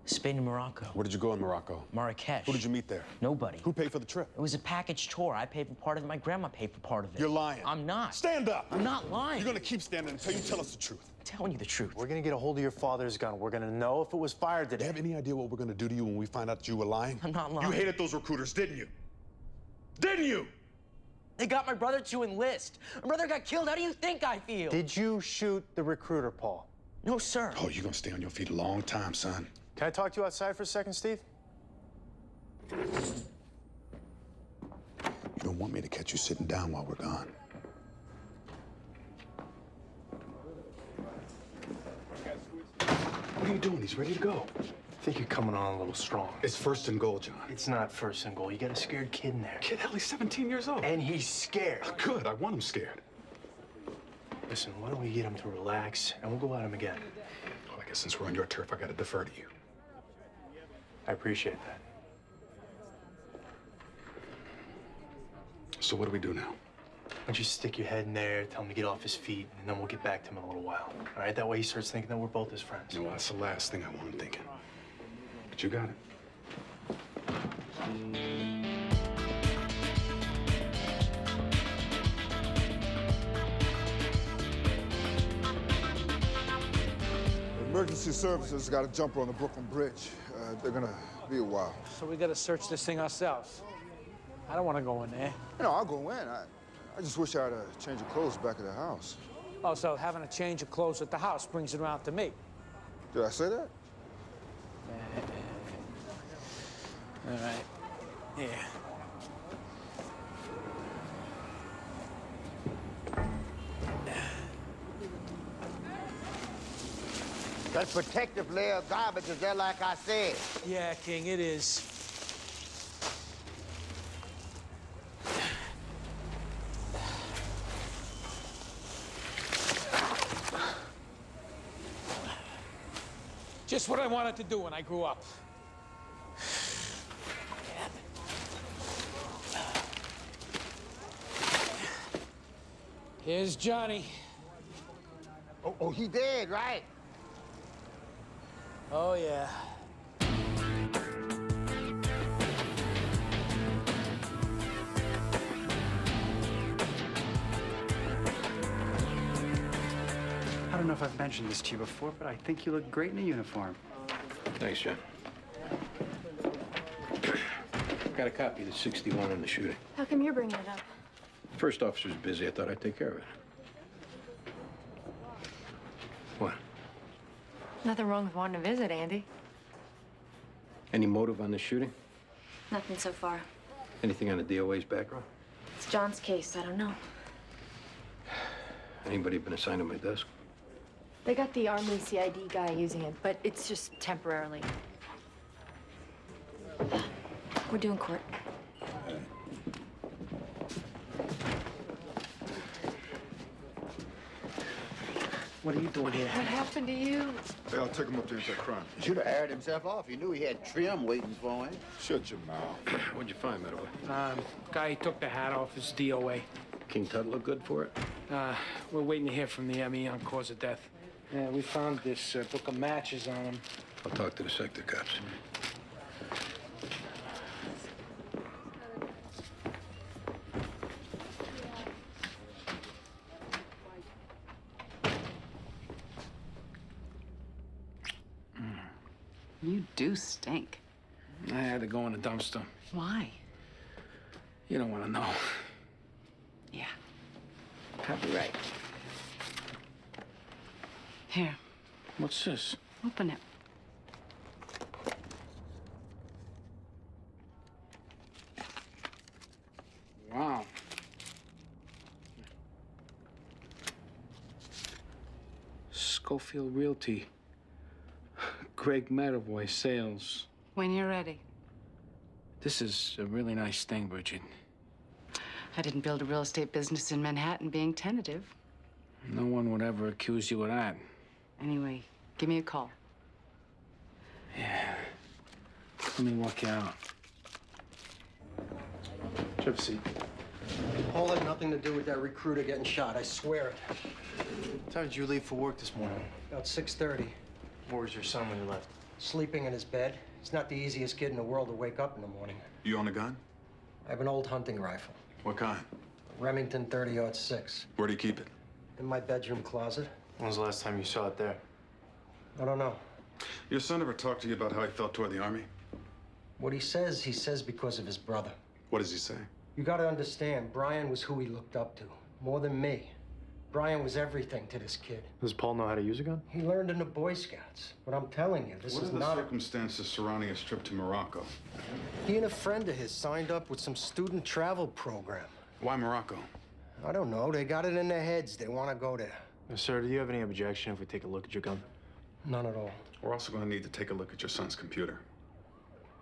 Spain and Morocco. Where did you go in Morocco? Marrakesh. Who did you meet there? Nobody. Who paid for the trip? It was a package tour. I paid for part of it. My grandma paid for part of it. You're lying. I'm not. Stand up. I'm not lying. You're gonna keep standing until you tell us the truth. I'm telling you the truth. We're gonna get a hold of your father's gun. We're gonna know if it was fired Do today. you have any idea what we're gonna do to you when we find out that you were lying? I'm not lying. You hated those recruiters, didn't you? Didn't you? They got my brother to enlist. My brother got killed. How do you think I feel? Did you shoot the recruiter, Paul? No, sir. Oh, you're gonna stay on your feet a long time, son. Can I talk to you outside for a second, Steve? You don't want me to catch you sitting down while we're gone. What are you doing? He's ready to go. I think you're coming on a little strong. It's first and goal, John. It's not first and goal. You got a scared kid in there. Kid, hell, he's 17 years old. And he's scared. Good, I want him scared. Listen, why don't we get him to relax, and we'll go at him again. Well, I guess since we're on your turf, I gotta defer to you. I appreciate that. So what do we do now? Why don't you stick your head in there, tell him to get off his feet, and then we'll get back to him in a little while. All right? That way he starts thinking that we're both his friends. Well, that's the last thing I want him thinking. But you got it. Emergency services got a jumper on the Brooklyn Bridge. They're gonna be a while. So we gotta search this thing ourselves. I don't want to go in there. You know, I'll go in. I just wish I had a change of clothes back at the house. Oh, so having a change of clothes at the house brings it around to me. Did I say that? All right. Yeah. That protective layer of garbage is there like I said. Yeah, King, it is. Just what I wanted to do when I grew up. Here's Johnny. Oh, he dead, right? Oh, yeah. I don't know if I've mentioned this to you before, but I think you look great in a uniform. Thanks, John. Got a copy of the 61 in the shooting. How come you're bringing it up? First officer's busy. I thought I'd take care of it. What? Nothing wrong with wanting to visit, Andy. Any motive on this shooting? Nothing so far. Anything on the DOA's background? It's John's case. I don't know. Anybody been assigned to my desk? They got the Army CID guy using it, but it's just temporarily. We're doing court. What are you doing here? What happened to you? Hey, I'll take him up to anti-crime. Should have aired himself off. He knew he had trim waiting for him. Shut your mouth. What'd you find, by the way? Guy took the hat off his DOA. King Tut look good for it? We're waiting to hear from the ME on cause of death. Yeah, we found this book of matches on him. I'll talk to the sector cops. You do stink. I had to go in the dumpster. Why? You don't want to know. Yeah. Probably right. Here, What's this? open it. Wow. Schofield Realty. Greg Mattervoy, sales. When you're ready. This is a really nice thing, Bridget. I didn't build a real estate business in Manhattan being tentative. No one would ever accuse you of that. Anyway, give me a call. Yeah. Let me walk you out. Have a seat. Paul had nothing to do with that recruiter getting shot, I swear it. What time did you leave for work this morning? About 6:30. Where was your son when you left? Sleeping in his bed. He's not the easiest kid in the world to wake up in the morning. You own a gun? I have an old hunting rifle. What kind? Remington 30-06. Where do you keep it? In my bedroom closet. When was the last time you saw it there? I don't know. Your son ever talked to you about how he felt toward the Army? What he says because of his brother. What does he say? You gotta understand, Brian was who he looked up to, more than me. Brian was everything to this kid. Does Paul know how to use a gun? He learned in the Boy Scouts. But I'm telling you, this What is are the not circumstances surrounding his trip to Morocco? He and a friend of his signed up with some student travel program. Why Morocco? I don't know. They got it in their heads. They want to go there. Sir, do you have any objection if we take a look at your gun? None at all. We're also going to need to take a look at your son's computer.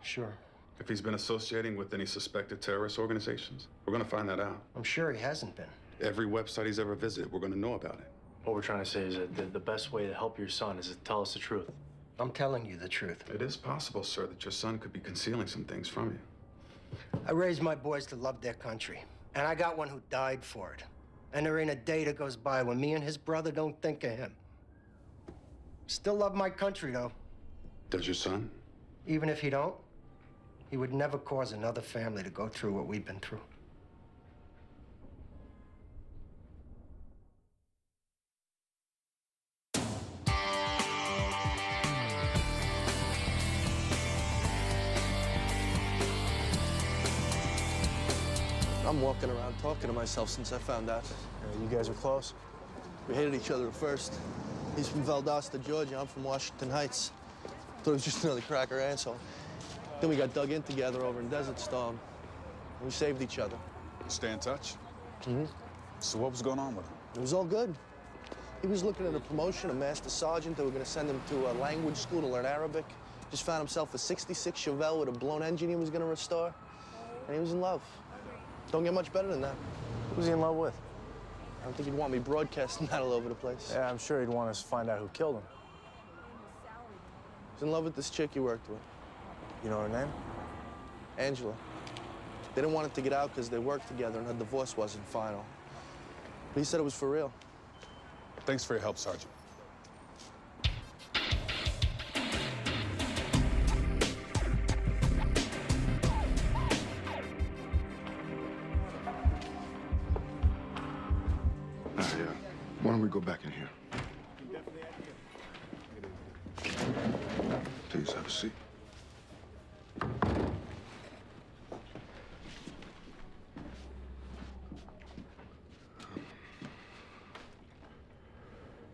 Sure. If he's been associating with any suspected terrorist organizations, we're going to find that out. I'm sure he hasn't been. Every website he's ever visited, we're going to know about it. What we're trying to say is that the best way to help your son is to tell us the truth. I'm telling you the truth. It is possible, sir, that your son could be concealing some things from you. I raised my boys to love their country, and I got one who died for it. And there ain't a day that goes by when me and his brother don't think of him. Still love my country, though. Does your son? Even if he don't, he would never cause another family to go through what we've been through. I'm walking around talking to myself since I found out. You guys are close? We hated each other at first. He's from Valdosta, Georgia. I'm from Washington Heights. Thought he was just another cracker asshole. Then we got dug in together over in Desert Storm. And we saved each other. Stay in touch? Mm-hmm. So what was going on with him? It was all good. He was looking at a promotion, a master sergeant. They were going to send him to a language school to learn Arabic. Just found himself a 66 Chevelle with a blown engine he was going to restore. And he was in love. Don't get much better than that. Who's he in love with? I don't think he'd want me broadcasting that all over the place. Yeah, I'm sure he'd want us to find out who killed him. He's in love with this chick he worked with. You know her name? Angela. They didn't want it to get out because they worked together and her divorce wasn't final. But he said it was for real. Thanks for your help, Sergeant. Why don't we go back in here? Please have a seat.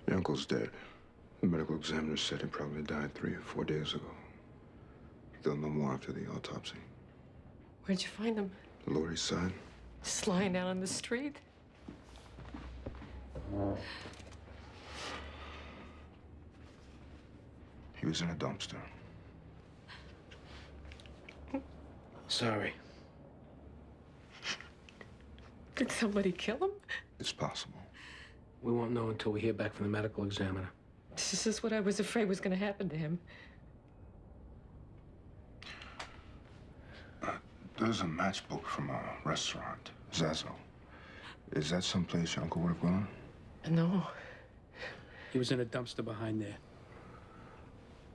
Your uncle's dead. The medical examiner said he probably died 3 or 4 days ago. They'll know more after the autopsy. Where'd you find him? The Lower East Side? Just lying out on the street? He was in a dumpster. Sorry. Did somebody kill him? It's possible. We won't know until we hear back from the medical examiner. This is what I was afraid was going to happen to him. There's a matchbook from a restaurant, Zazo. Is that someplace your uncle would have gone? No. He was in a dumpster behind there.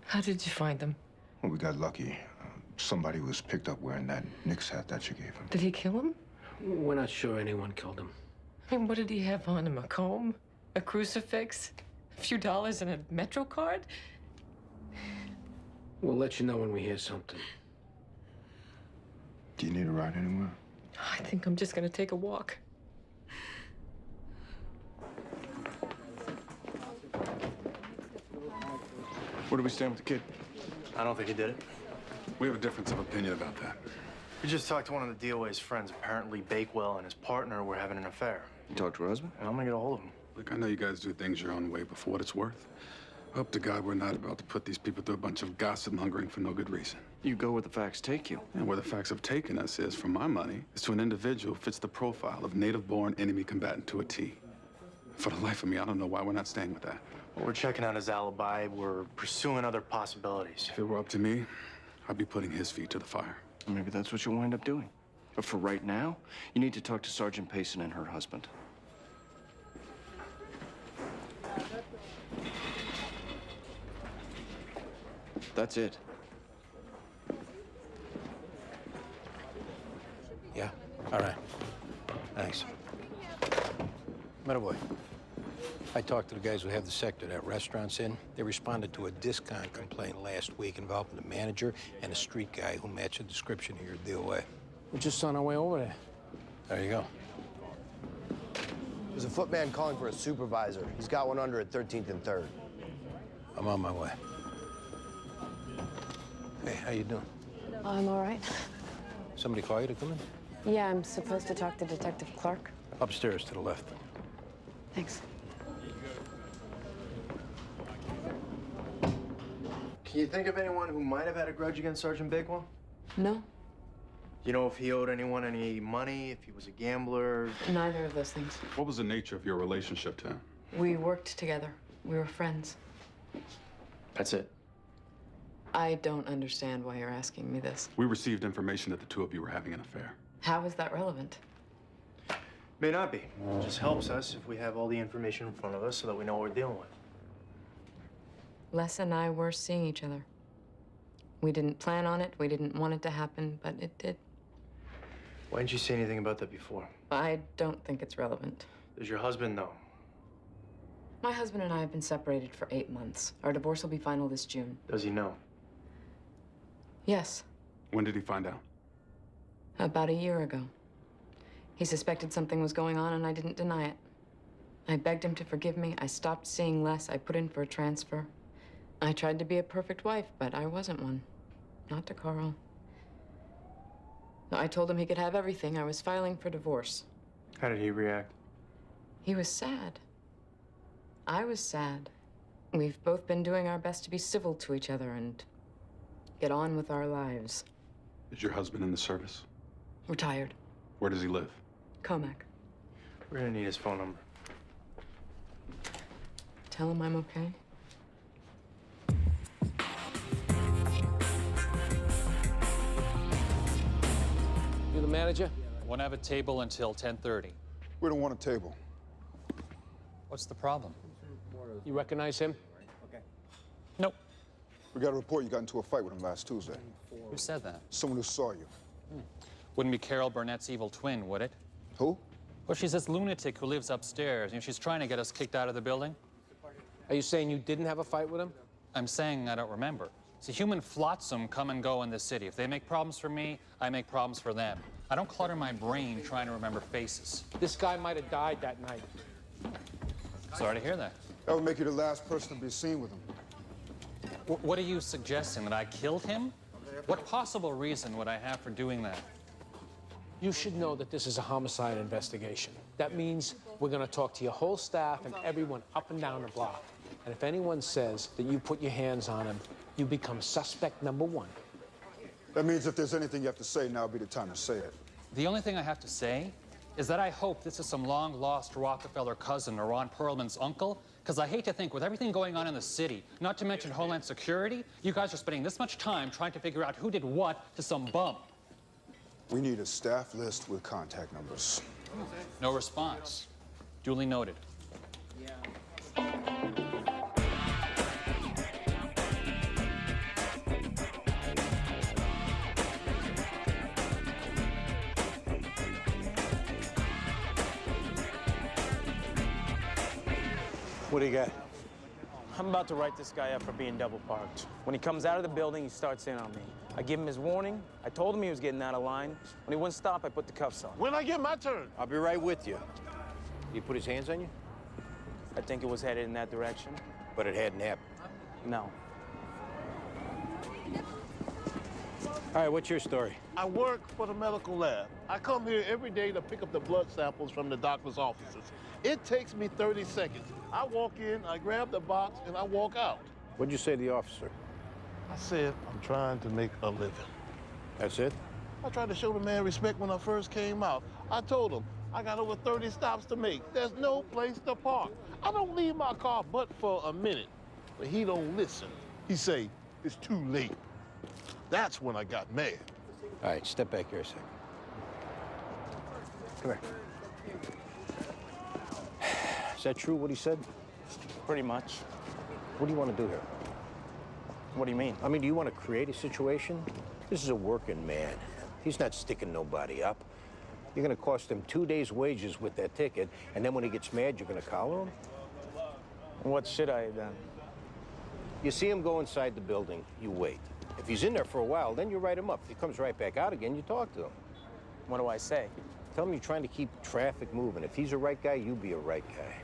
How did you find him? Well, we got lucky. Somebody was picked up wearing that Knicks hat that you gave him. Did he kill him? We're not sure anyone killed him. I mean, what did he have on him? A comb? A crucifix? A few dollars and a Metro card? We'll let you know when we hear something. Do you need a ride anywhere? I think I'm just going to take a walk. Where do we stand with the kid? I don't think he did it. We have a difference of opinion about that. We just talked to one of the DOA's friends. Apparently, Bakewell and his partner were having an affair. You talked to her husband? And I'm gonna get a hold of him. Look, I know you guys do things your own way, but for what it's worth, I hope to God we're not about to put these people through a bunch of gossip mongering for no good reason. You go where the facts take you. And where the facts have taken us is, for my money, is to an individual who fits the profile of native-born enemy combatant to a T. For the life of me, I don't know why we're not staying with that. Well, we're checking out his alibi. We're pursuing other possibilities. If it were up to me, I'd be putting his feet to the fire. Maybe that's what you'll wind up doing. But for right now, you need to talk to Sergeant Payson and her husband. That's it. Yeah? All right. Thanks. Boy, I talked to the guys who have the sector that restaurant's in. They responded to a discount complaint last week involving the manager and a street guy who matched the description of your DOA. We're just on our way over there. There you go. There's a footman calling for a supervisor. He's got one under at 13th and 3rd. I'm on my way. Hey, how you doing? I'm all right. Somebody call you to come in? Yeah, I'm supposed to talk to Detective Clark. Upstairs to the left. Thanks. Can you think of anyone who might have had a grudge against Sergeant Bakewell? No, You know if he owed anyone any money, if he was a gambler? neither of those things. What was the nature of your relationship to him? We worked together. We were friends. That's it. I don't understand why you're asking me this. We received information that the two of you were having an affair. How is that relevant? May not be. It just helps us if we have all the information in front of us so that we know what we're dealing with. Les and I were seeing each other. We didn't plan on it. We didn't want it to happen, but it did. Why didn't you say anything about that before? I don't think it's relevant. Does your husband know? My husband and I have been separated for 8 months. Our divorce will be final this June. Does he know? Yes, When did he find out? about a year ago. He suspected something was going on, and I didn't deny it. I begged him to forgive me. I stopped seeing Les. I put in for a transfer. I tried to be a perfect wife, but I wasn't one. Not to Carl. I told him he could have everything. I was filing for divorce. How did he react? He was sad. I was sad. We've both been doing our best to be civil to each other and get on with our lives. Is your husband in the service? Retired. Where does he live? Comac. We're gonna need his phone number. Tell him I'm okay. You the manager? Won't have a table until 10:30. We don't want a table. What's the problem? You recognize him? Nope. We got a report you got into a fight with him last Tuesday. Who said that? Someone who saw you. Wouldn't be Carol Burnett's evil twin, would it? Who? Well, she's this lunatic who lives upstairs. You know, she's trying to get us kicked out of the building. Are you saying you didn't have a fight with him? I'm saying I don't remember. See, human flotsam come and go in this city. If they make problems for me, I make problems for them. I don't clutter my brain trying to remember faces. This guy might have died that night. Sorry to hear that. That would make you the last person to be seen with him. What are you suggesting, that I killed him? What possible reason would I have for doing that? You should know that this is a homicide investigation. That means we're going to talk to your whole staff and everyone up and down the block. And if anyone says that you put your hands on him, you become suspect number 1. That means if there's anything you have to say, now would be the time to say it. The only thing I have to say is that I hope this is some long-lost Rockefeller cousin or Ron Perlman's uncle, because I hate to think, with everything going on in the city, not to mention Homeland Security, you guys are spending this much time trying to figure out who did what to some bum. We need a staff list with contact numbers. No response. Duly noted. What do you got? I'm about to write this guy up for being double parked. When he comes out of the building, he starts in on me. I give him his warning. I told him he was getting out of line. When he wouldn't stop, I put the cuffs on. When I get my turn? I'll be right with you. He put his hands on you? I think it was headed in that direction. But it hadn't happened. No. All right, what's your story? I work for the medical lab. I come here every day to pick up the blood samples from the doctor's offices. It takes me 30 seconds. I walk in, I grab the box, and I walk out. What'd you say to the officer? I said, I'm trying to make a living. That's it? I tried to show the man respect when I first came out. I told him, I got over 30 stops to make. There's no place to park. I don't leave my car but for a minute. But he don't listen. He say, it's too late. That's when I got mad. All right, step back here a second. Come here. Is that true, what he said? Pretty much. What do you want to do here? What do you mean? I mean, do you want to create a situation? This is a working man. He's not sticking nobody up. You're going to cost him 2 days' wages with that ticket, and then when he gets mad, you're going to collar him? What should I have done? You see him go inside the building, you wait. If he's in there for a while, then you write him up. If he comes right back out again, you talk to him. What do I say? Tell Tell him you're trying to keep traffic moving. If he's a right guy, you be a right guy.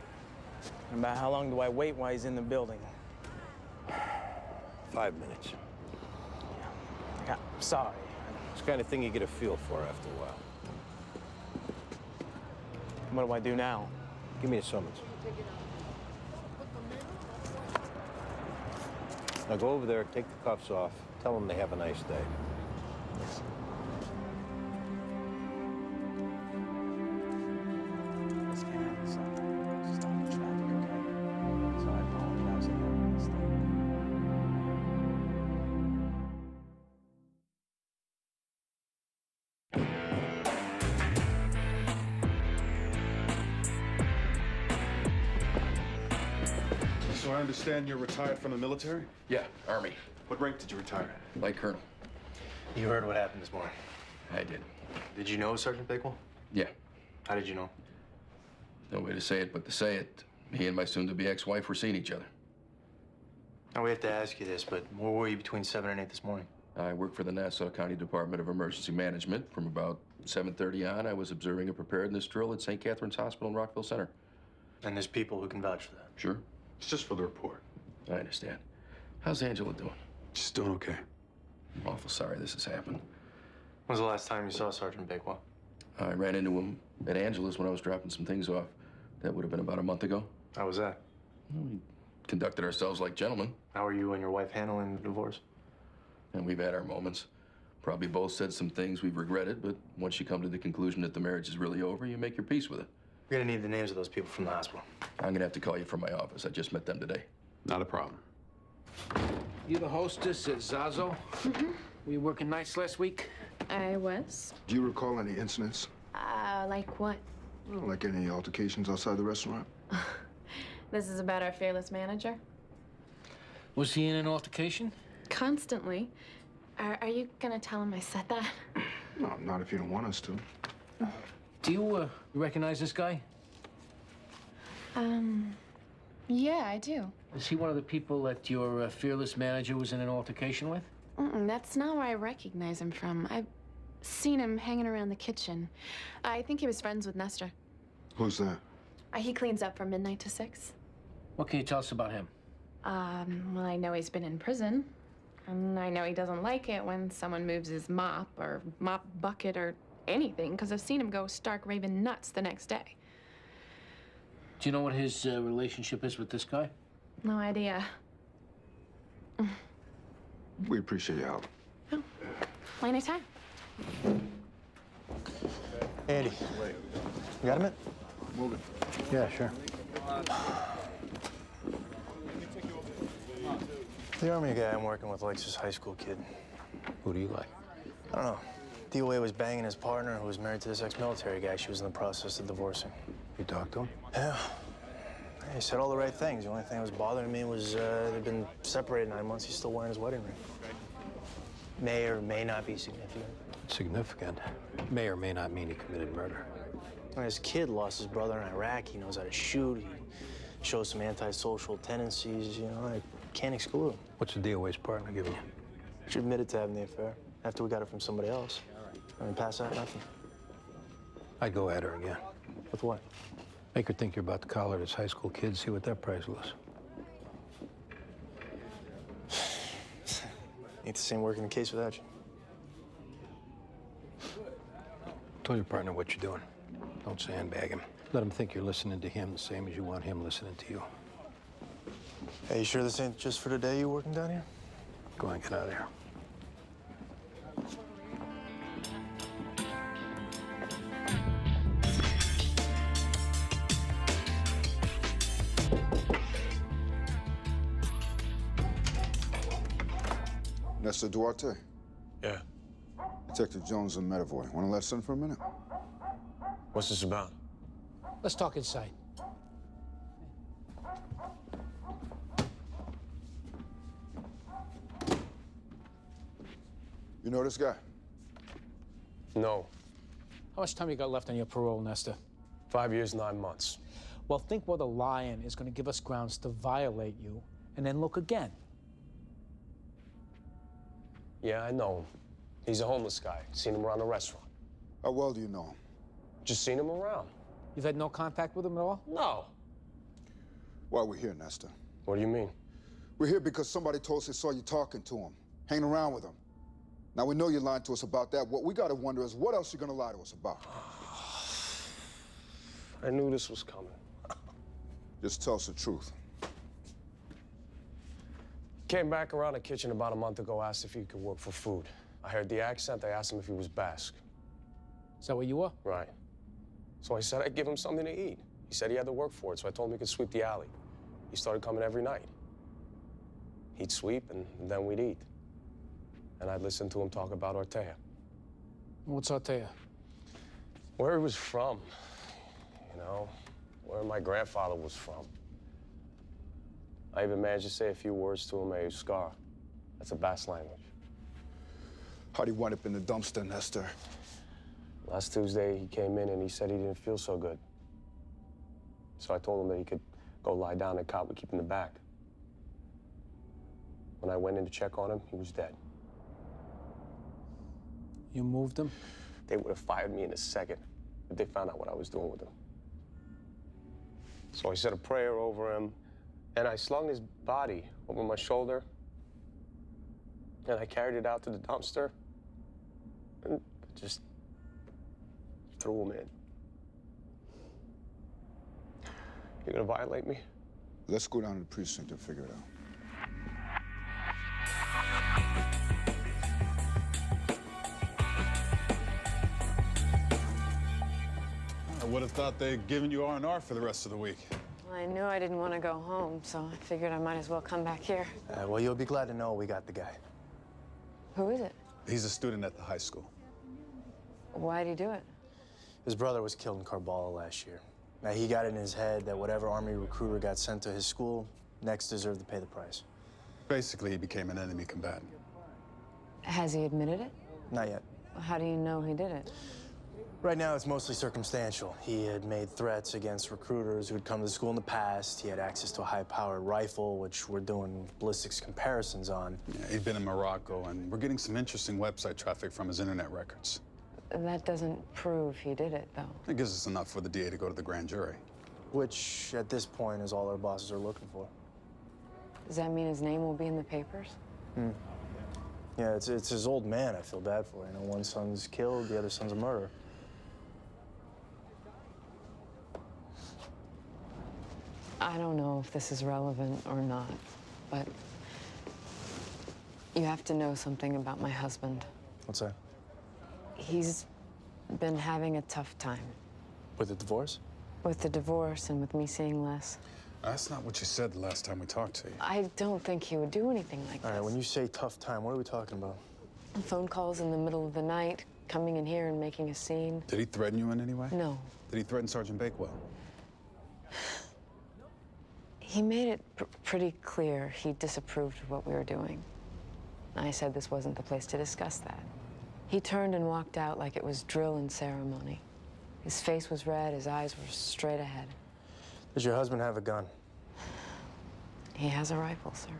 And about how long do I wait while he's in the building? 5 minutes. Yeah, sorry. It's the kind of thing you get a feel for after a while. What do I do now? Give me a summons. Now go over there, take the cuffs off, tell them they have a nice day. So I understand you're retired from the military? Yeah, Army. What rank did you retire at? Light Colonel. You heard what happened this morning. I did. Did you know Sergeant Bakewell? Yeah. How did you know? No way to say it but to say it. He and my soon-to-be ex-wife were seeing each other. Now, we have to ask you this, but where were you between 7 and 8 this morning? I worked for the Nassau County Department of Emergency Management. From about 7:30 on, I was observing a preparedness drill at St. Catherine's Hospital in Rockville Center. And there's people who can vouch for that. Sure. It's just for the report. I understand. How's Angela doing? She's doing okay. I'm awful sorry this has happened. When's the last time you saw Sergeant Bakewell? I ran into him at Angela's when I was dropping some things off. That would have been about a month ago. How was that? We conducted ourselves like gentlemen. How are you and your wife handling the divorce? And we've had our moments. Probably both said some things we've regretted, but once you come to the conclusion that the marriage is really over, you make your peace with it. You're gonna need the names of those people from the hospital. I'm gonna have to call you from my office. I just met them today. Not a problem. You the hostess at Zazo? Mm-hmm. Were you working nights last week? I was. Do you recall any incidents? Like what? Like any altercations outside the restaurant? This is about our fearless manager? Was he in an altercation? Constantly. Are you gonna tell him I said that? No, not if you don't want us to. Do you recognize this guy? Yeah, I do. Is he one of the people that your fearless manager was in an altercation with? That's not where I recognize him from. I've seen him hanging around the kitchen. I think he was friends with Nestor. Who's that? He cleans up from midnight to 6. What can you tell us about him? Well, I know he's been in prison. And I know he doesn't like it when someone moves his mop or mop bucket or anything, because I've seen him go stark raving nuts the next day. Do you know what his relationship is with this guy? No idea. We appreciate your help. Anytime. Andy, you got a minute? Move it. Yeah, sure. The Army guy I'm working with likes his high school kid. Who do you like? I don't know. DOA was banging his partner who was married to this ex-military guy she was in the process of divorcing. You talked to him? Yeah. He said all the right things. The only thing that was bothering me was they've been separated 9 months. He's still wearing his wedding ring. May or may not be significant. Significant. May or may not mean he committed murder. His kid lost his brother in Iraq. He knows how to shoot. He shows some antisocial tendencies. You know, I can't exclude him. What's the DOA's partner giving you? She admitted to having the affair after we got it from somebody else. I mean, past that, nothing. I'd go at her again. With what? Make her think you're about to collar this high school kid, see what that price was. Ain't the same working the case without you. Tell your partner what you're doing. Don't sandbag him. Let him think you're listening to him the same as you want him listening to you. Hey, you sure this ain't just for today you working down here? Go on, get out of here. Nestor Duarte. Yeah. Detective Jones and Medavoy. Want to listen for a minute? What's this about? Let's talk inside. You know this guy? No. How much time you got left on your parole, Nestor? 5 years, 9 months. Well, think what a lion is going to give us grounds to violate you, and then look again. Yeah, I know him. He's a homeless guy. Seen him around the restaurant. How well do you know him? Just seen him around. You've had no contact with him at all? No. Why we're here, Nestor? What do you mean? We're here because somebody told us they saw you talking to him, hanging around with him. Now, we know you're lying to us about that. What we gotta wonder is what else you're gonna lie to us about? I knew this was coming. Just tell us the truth. Came back around the kitchen about a month ago, asked if he could work for food. I heard the accent. I asked him if he was Basque. Is that where you were? Right. So I said I'd give him something to eat. He said he had to work for it, so I told him he could sweep the alley. He started coming every night. He'd sweep, and then we'd eat. And I'd listen to him talk about Ortega. What's Ortega? Where he was from, you know, where my grandfather was from. I even managed to say a few words to him, a scar. That's a Basque language. How'd he wind up in the dumpster, Nestor? Last Tuesday, he came in and he said he didn't feel so good. So I told him that he could go lie down and cop would keep in the back. When I went in to check on him, he was dead. You moved him? They would have fired me in a second if they found out what I was doing with him. So I said a prayer over him, and I slung his body over my shoulder, and I carried it out to the dumpster, and just threw him in. You gonna violate me? Let's go down to the precinct and figure it out. I would have thought they'd given you R&R for the rest of the week. I knew I didn't want to go home, so I figured I might as well come back here. Well, you'll be glad to know we got the guy. Who is it? He's a student at the high school. Why'd he do it? His brother was killed in Karbala last year. Now, he got it in his head that whatever Army recruiter got sent to his school next deserved to pay the price. Basically, he became an enemy combatant. Has he admitted it? Not yet. How do you know he did it? Right now, it's mostly circumstantial. He had made threats against recruiters who'd come to the school in the past. He had access to a high-powered rifle, which we're doing ballistics comparisons on. Yeah, he'd been in Morocco, and we're getting some interesting website traffic from his internet records. That doesn't prove he did it, though. It gives us enough for the DA to go to the grand jury. Which, at this point, is all our bosses are looking for. Does that mean his name will be in the papers? Yeah, it's his old man I feel bad for. You know, one son's killed, the other son's a murderer. I don't know if this is relevant or not, but you have to know something about my husband. What's that? He's been having a tough time. With the divorce? With the divorce and with me seeing less. That's not what you said the last time we talked to you. I don't think he would do anything like All this. right, when you say tough time, what are we talking about? Phone calls in the middle of the night, coming in here and making a scene. Did he threaten you in any way? No. Did he threaten Sergeant Bakewell? He made it pretty clear he disapproved of what we were doing. I said this wasn't the place to discuss that. He turned and walked out like it was drill and ceremony. His face was red, his eyes were straight ahead. Does your husband have a gun? He has a rifle, sir.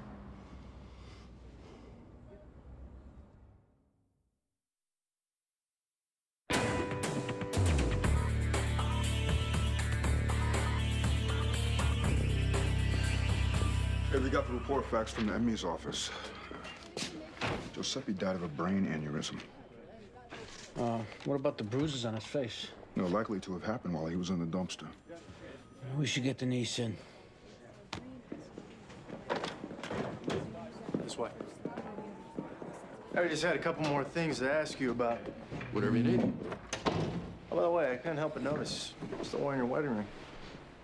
Hey, we got the report fax from the ME's office. Giuseppe died of a brain aneurysm. What about the bruises on his face? No, likely to have happened while he was in the dumpster. We should get Denise in. This way. I just had a couple more things to ask you about. Whatever you need. Oh, by the way, I couldn't help but notice you're still wearing your wedding ring.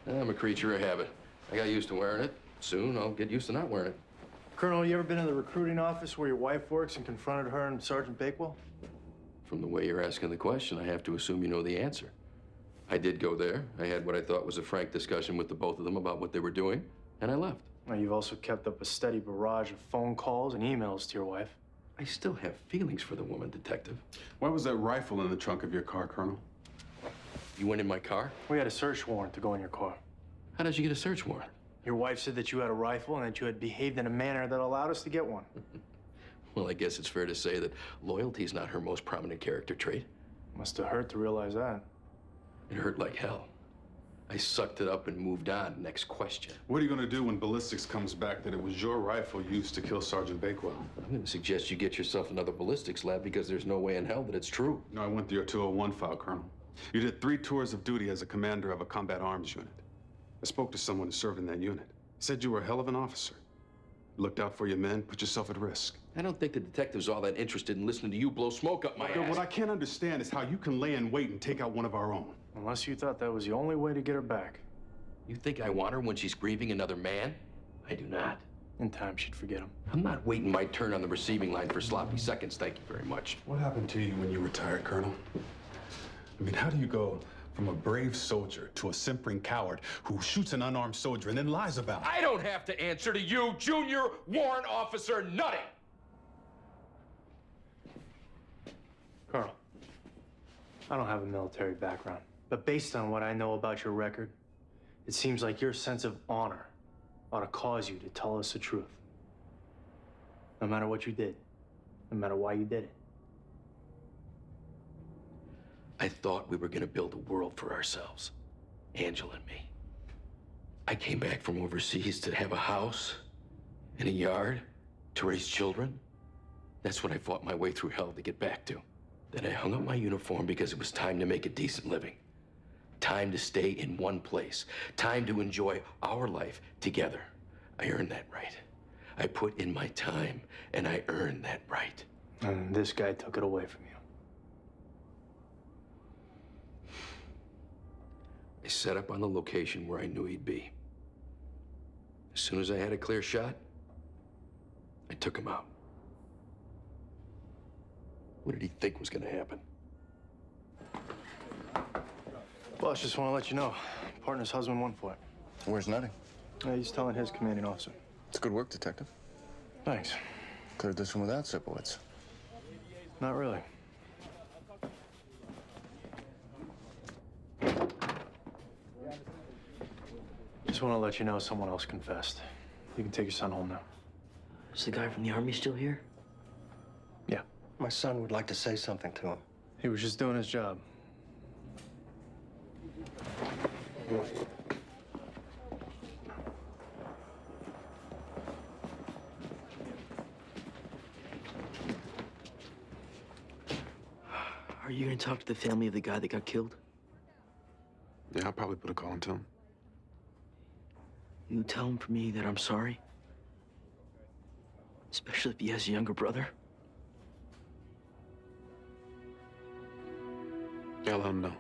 I'm a creature of habit. I got used to wearing it. Soon, I'll get used to not wearing it. Colonel, you ever been in the recruiting office where your wife works and confronted her and Sergeant Bakewell? From the way you're asking the question, I have to assume you know the answer. I did go there. I had what I thought was a frank discussion with the both of them about what they were doing, and I left. Now, you've also kept up a steady barrage of phone calls and emails to your wife. I still have feelings for the woman, Detective. Why was that rifle in the trunk of your car, Colonel? You went in my car? We had a search warrant to go in your car. How did you get a search warrant? Your wife said that you had a rifle and that you had behaved in a manner that allowed us to get one. Well, I guess it's fair to say that loyalty's not her most prominent character trait. Must have hurt to realize that. It hurt like hell. I sucked it up and moved on. Next question. What are you gonna do when ballistics comes back that it was your rifle used to kill Sergeant Bakewell? I'm gonna suggest you get yourself another ballistics lab because there's no way in hell that it's true. No, I went through your 201 file, Colonel. You did 3 tours of duty as a commander of a combat arms unit. I spoke to someone who served in that unit. He said you were a hell of an officer. Looked out for your men, put yourself at risk. I don't think the detective's all that interested in listening to you blow smoke up my ass. What I can't understand is how you can lay in wait and take out one of our own. Unless you thought that was the only way to get her back. You think I want her when she's grieving another man? I do not. In time, she'd forget him. I'm not waiting my turn on the receiving line for sloppy seconds, thank you very much. What happened to you when you retired, Colonel? I mean, how do you go from a brave soldier to a simpering coward who shoots an unarmed soldier and then lies about it? I don't have to answer to you, Junior Warrant Officer Nutting! Colonel, I don't have a military background, but based on what I know about your record, it seems like your sense of honor ought to cause you to tell us the truth. No matter what you did, no matter why you did it. I thought we were gonna build a world for ourselves, Angela and me. I came back from overseas to have a house and a yard, to raise children. That's what I fought my way through hell to get back to. Then I hung up my uniform because it was time to make a decent living. Time to stay in one place. Time to enjoy our life together. I earned that right. I put in my time, and I earned that right. And this guy took it away from you. I set up on the location where I knew he'd be. As soon as I had a clear shot, I took him out. What did he think was gonna happen? Boss, just want to let you know, partner's husband won for it. Where's Nutting? He's telling his commanding officer. It's good work, Detective. Thanks. Could have this one without Sipowicz. Not really. Just want to let you know someone else confessed. You can take your son home now. Is the guy from the Army still here? Yeah. My son would like to say something to him. He was just doing his job. Are you gonna talk to the family of the guy that got killed? Yeah, I'll probably put a call into him. You tell him for me that I'm sorry? Especially if he has a younger brother? Yeah, I'll let him know.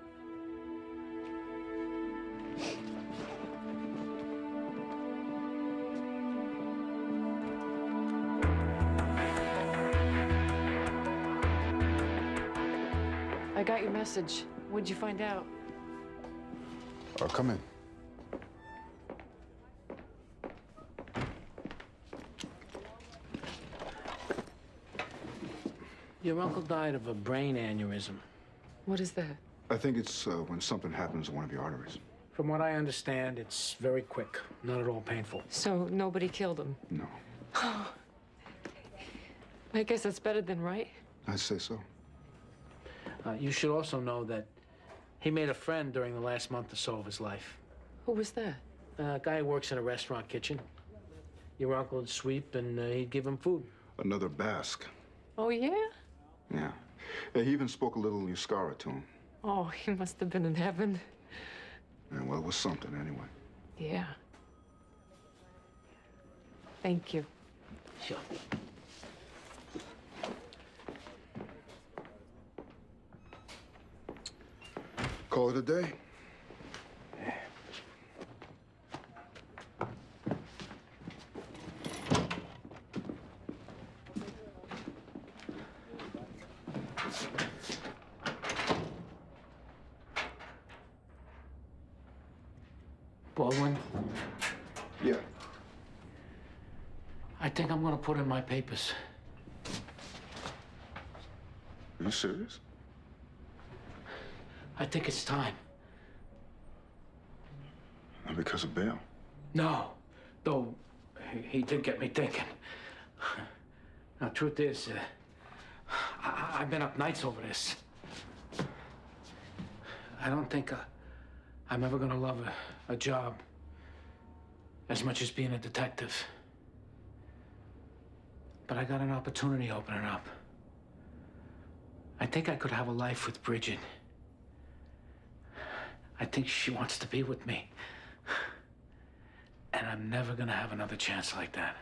I got your message. What'd you find out? Come in. Your uncle died of a brain aneurysm. What is that? I think it's when something happens to one of your arteries. From what I understand, it's very quick, not at all painful. So nobody killed him? No. I guess that's better than right. I'd say so. You should also know that he made a friend during the last month or so of his life. Who was that? A guy who works in a restaurant kitchen. Your uncle would sweep and he'd give him food. Another Basque. Oh, yeah? Yeah. He even spoke a little Euskara to him. Oh, he must have been in heaven. And well, it was something anyway. Yeah. Thank you. Sure. Call it a day. Baldwin, Yeah. I think I'm gonna put in my papers. Are you serious? I think it's time. Not because of bail. No, though he did get me thinking. Now, truth is, I've been up nights over this. I don't think I'm never gonna love a job as much as being a detective. But I got an opportunity opening up. I think I could have a life with Bridget. I think she wants to be with me. And I'm never gonna have another chance like that.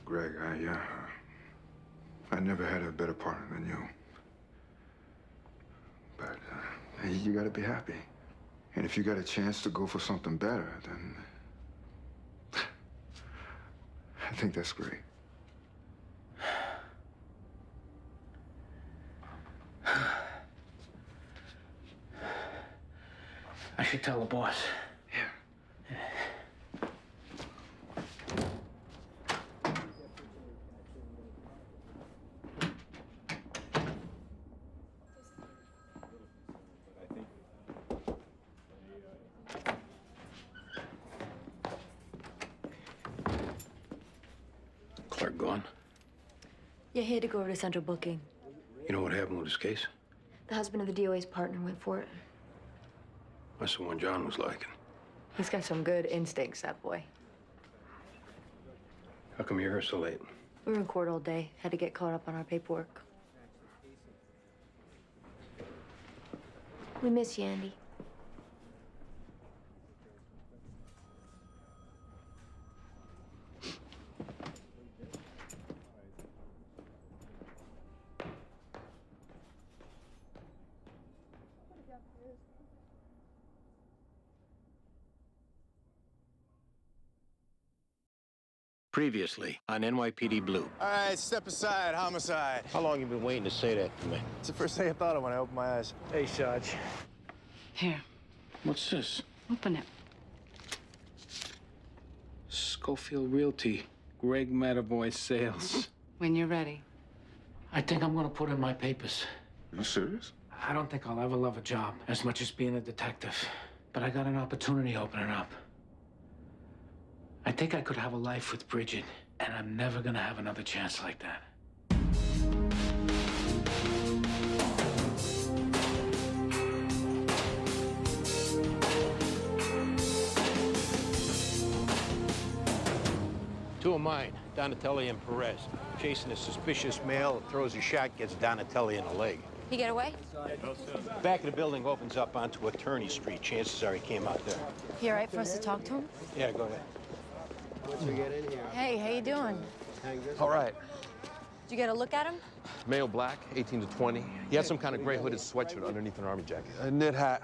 Greg, I never had a better partner than you. But you gotta be happy. And if you got a chance to go for something better, then I think that's great. I should tell the boss. Clark gone? Yeah, he had to go over to central booking. You know what happened with his case? The husband of the DOA's partner went for it. That's the one John was liking. He's got some good instincts, that boy. How come you're here so late? We were in court all day. Had to get caught up on our paperwork. We miss you, Andy. Previously on NYPD Blue. All right, step aside, homicide. How long you been waiting to say that to me? It's the first thing I thought of when I opened my eyes. Hey, Sarge. Here, What's this? open it. Schofield Realty, Greg Matterboy Sales. When you're ready. I think I'm gonna put in my papers. Are you serious? I don't think I'll ever love a job as much as being a detective. But I got an opportunity opening up. I think I could have a life with Bridget, and I'm never gonna have another chance like that. Two of mine, Donatelli and Perez. Chasing a suspicious male, throws a shot, gets Donatelli in the leg. He get away? Back of the building opens up onto Attorney Street. Chances are he came out there. You all right for us to talk to him? Yeah, go ahead. Hey, how you doing? All right. Did you get a look at him? Male black, 18 to 20. He had some kind of gray hooded sweatshirt underneath an army jacket. A knit hat.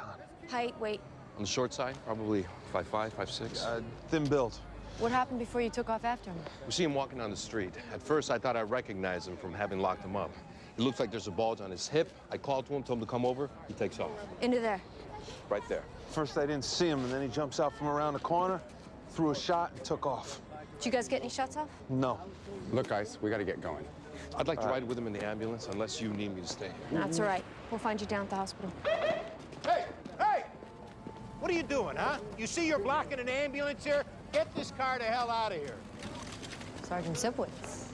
Height, weight. On the short side, probably 5'5", 5'6". Thin build. What happened before you took off after him? We see him walking down the street. At first, I thought I recognized him from having locked him up. It looks like there's a bulge on his hip. I called to him, told him to come over. He takes off. Into there. Right there. First, I didn't see him, and then he jumps out from around the corner, threw a shot, and took off. Did you guys get any shots off? No. Look, guys, we gotta get going. I'd like to ride with him in the ambulance, unless you need me to stay here. That's all right. We'll find you down at the hospital. Hey! Hey! What are you doing, huh? You see you're blocking an ambulance here? Get this car the hell out of here. Sergeant Sipowicz.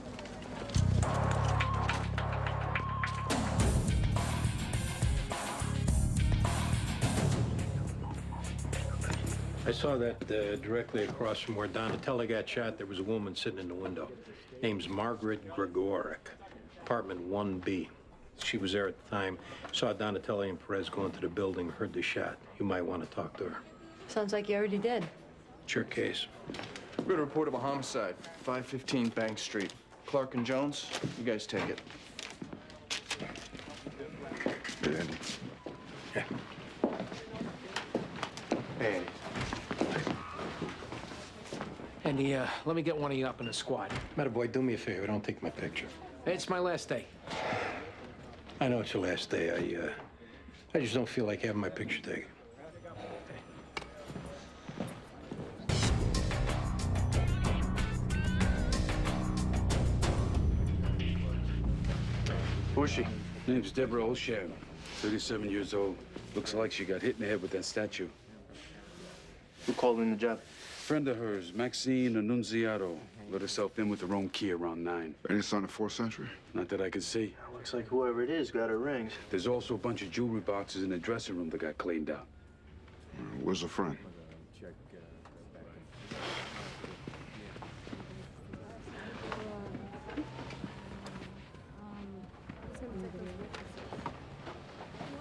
I saw that directly across from where Donatelli got shot, there was a woman sitting in the window. Name's Margaret Gregoric, apartment 1B. She was there at the time, saw Donatelli and Perez go into the building, heard the shot. You might want to talk to her. Sounds like you already did. It's your case. We got a report of a homicide, 515 Bank Street. Clark and Jones, you guys take it. Hey, Andy. Yeah. Hey, Andy. Andy, let me get one of you up in the squad. Matterboy, do me a favor, don't take my picture. It's my last day. I know it's your last day. I just don't feel like having my picture taken. Who is she? Name's Deborah Olsham, 37 years old. Looks like she got hit in the head with that statue. Who called in the job? Friend of hers, Maxine Annunziato, let herself in with her own key around 9. Any sign of 4th century? Not that I could see. Looks like whoever it is got her rings. There's also a bunch of jewelry boxes in the dressing room that got cleaned out. Where's a friend?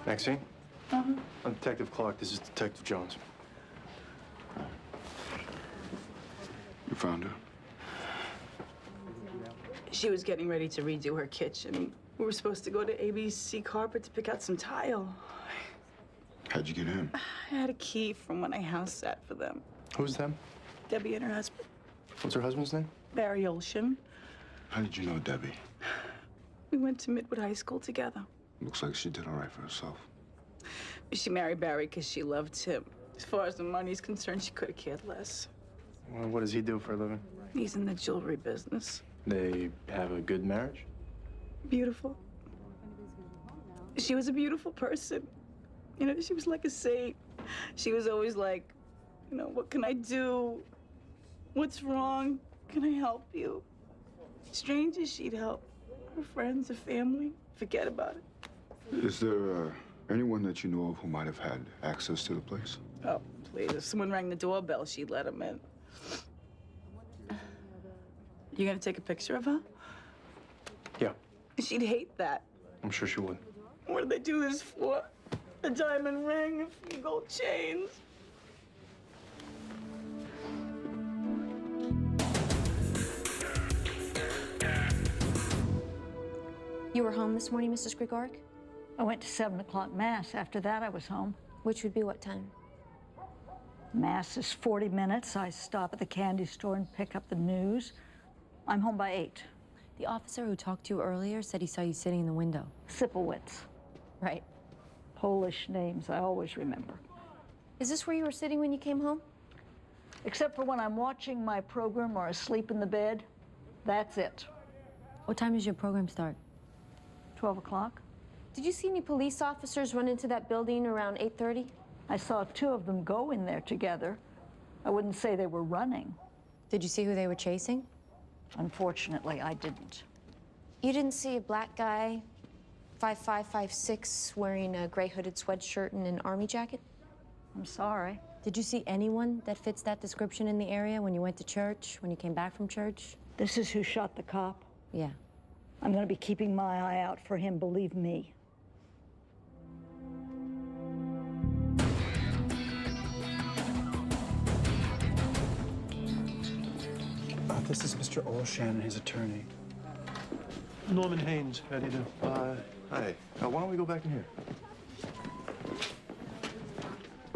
Maxine? I'm Detective Clark. This is Detective Jones. You found her? She was getting ready to redo her kitchen. We were supposed to go to ABC Carpet to pick out some tile. How'd you get in? I had a key from when I house sat for them. Who's them? Debbie and her husband, What's her husband's name? Barry Olsham. How did you know Debbie? We went to Midwood High School together. Looks like she did all right for herself. She married Barry because she loved him. As far as the money's concerned, she could have cared less. Well, what does he do for a living? He's in the jewelry business. They have a good marriage? Beautiful. She was a beautiful person. You know, she was like a saint. She was always like, you know, what can I do? What's wrong? Can I help you? Strangers she'd help. Her friends, her family, forget about it. Is there anyone that you know of who might have had access to the place? Oh, please. If someone rang the doorbell, she'd let him in. You gonna take a picture of her? Yeah, She'd hate that. I'm sure she would. What did they do this for? A diamond ring, a few gold chains. You were home this morning, Mrs. Grigoric? I went to 7 o'clock Mass. After that, I was home. Which would be what time? Mass is 40 minutes. I stop at the candy store and pick up the news. I'm home by 8. The officer who talked to you earlier said he saw you sitting in the window. Sipowicz. Right. Polish names I always remember. Is this where you were sitting when you came home? Except for when I'm watching my program or asleep in the bed, that's it. What time does your program start? 12 o'clock. Did you see any police officers run into that building around 8:30? I saw 2 of them go in there together. I wouldn't say they were running. Did you see who they were chasing? Unfortunately, I didn't. You didn't see a black guy, 5'5", 5'6", wearing a gray hooded sweatshirt and an army jacket? I'm sorry. Did you see anyone that fits that description in the area when you went to church, when you came back from church? This is who shot the cop? Yeah. I'm going to be keeping my eye out for him, believe me. This is Mr. Olshan, his attorney. Norman Haynes, how do you do? Hi. Why don't we go back in here?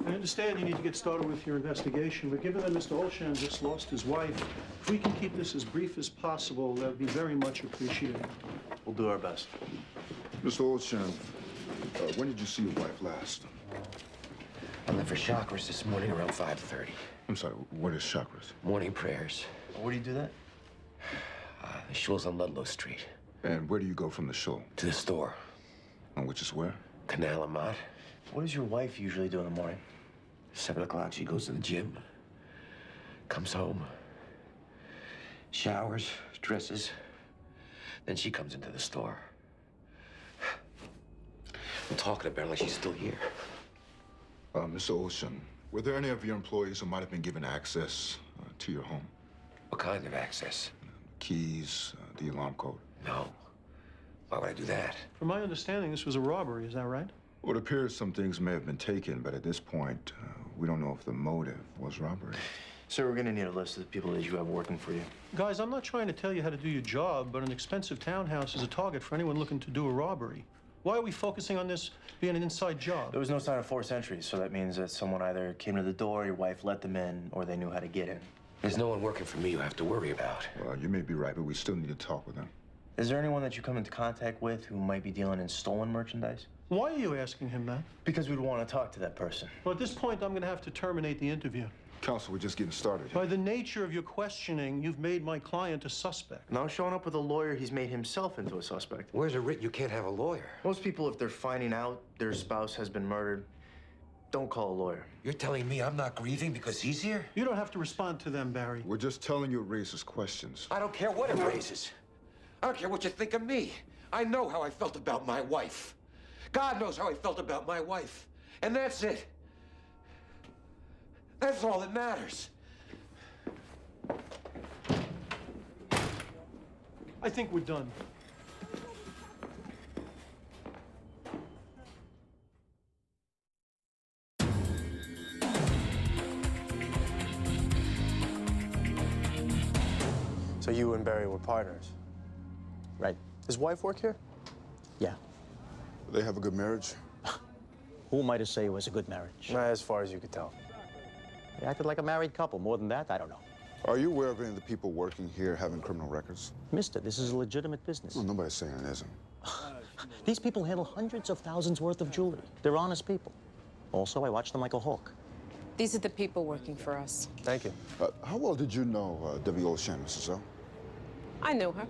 I understand you need to get started with your investigation, but given that Mr. Olshan just lost his wife, if we can keep this as brief as possible, that would be very much appreciated. We'll do our best. Mr. Olshan, when did you see your wife last? I left for chakras this morning around 5:30. I'm sorry, what is chakras? Morning prayers. Where do you do that? The shul's on Ludlow Street. And where do you go from the shul? To the store. And which is where? Canal Amat. What does your wife usually do in the morning? 7 o'clock, she goes to the gym. Comes home. Showers, dresses. Then she comes into the store. I'm talking about her like she's still here. Mr. Olshan, were there any of your employees who might have been given access to your home? What kind of access? Keys, the alarm code? No. Why would I do that? From my understanding, this was a robbery, is that right? Well, it appears some things may have been taken, but at this point, we don't know if the motive was robbery. Sir, we're gonna need a list of the people that you have working for you. Guys, I'm not trying to tell you how to do your job, but an expensive townhouse is a target for anyone looking to do a robbery. Why are we focusing on this being an inside job? There was no sign of forced entry, so that means that someone either came to the door, your wife let them in, or they knew how to get in. There's no one working for me you have to worry about. Well, you may be right, but we still need to talk with them. Is there anyone that you come into contact with who might be dealing in stolen merchandise? Why are you asking him that? Because we'd want to talk to that person. Well, at this point, I'm going to have to terminate the interview. Counsel, we're just getting started. By the nature of your questioning, you've made my client a suspect. Now, showing up with a lawyer, he's made himself into a suspect. Where's it written you can't have a lawyer? Most people, if they're finding out their spouse has been murdered, don't call a lawyer. You're telling me I'm not grieving because he's here? You don't have to respond to them, Barry. We're just telling you it raises questions. I don't care what it raises. I don't care what you think of me. I know how I felt about my wife. God knows how I felt about my wife. And that's it. That's all that matters. I think we're done. So you and Barry were partners? Right. His wife work here? Yeah. They have a good marriage? Who am I to say it was a good marriage? As far as you could tell. They acted like a married couple. More than that, I don't know. Are you aware of any of the people working here having criminal records? Mister, this is a legitimate business. Well, nobody's saying it isn't. These people handle hundreds of thousands worth of jewelry. They're honest people. Also, I watch them like a hawk. These are the people working for us. Thank you. How well did you know Debbie Olshan, Mrs. Zell? I knew her.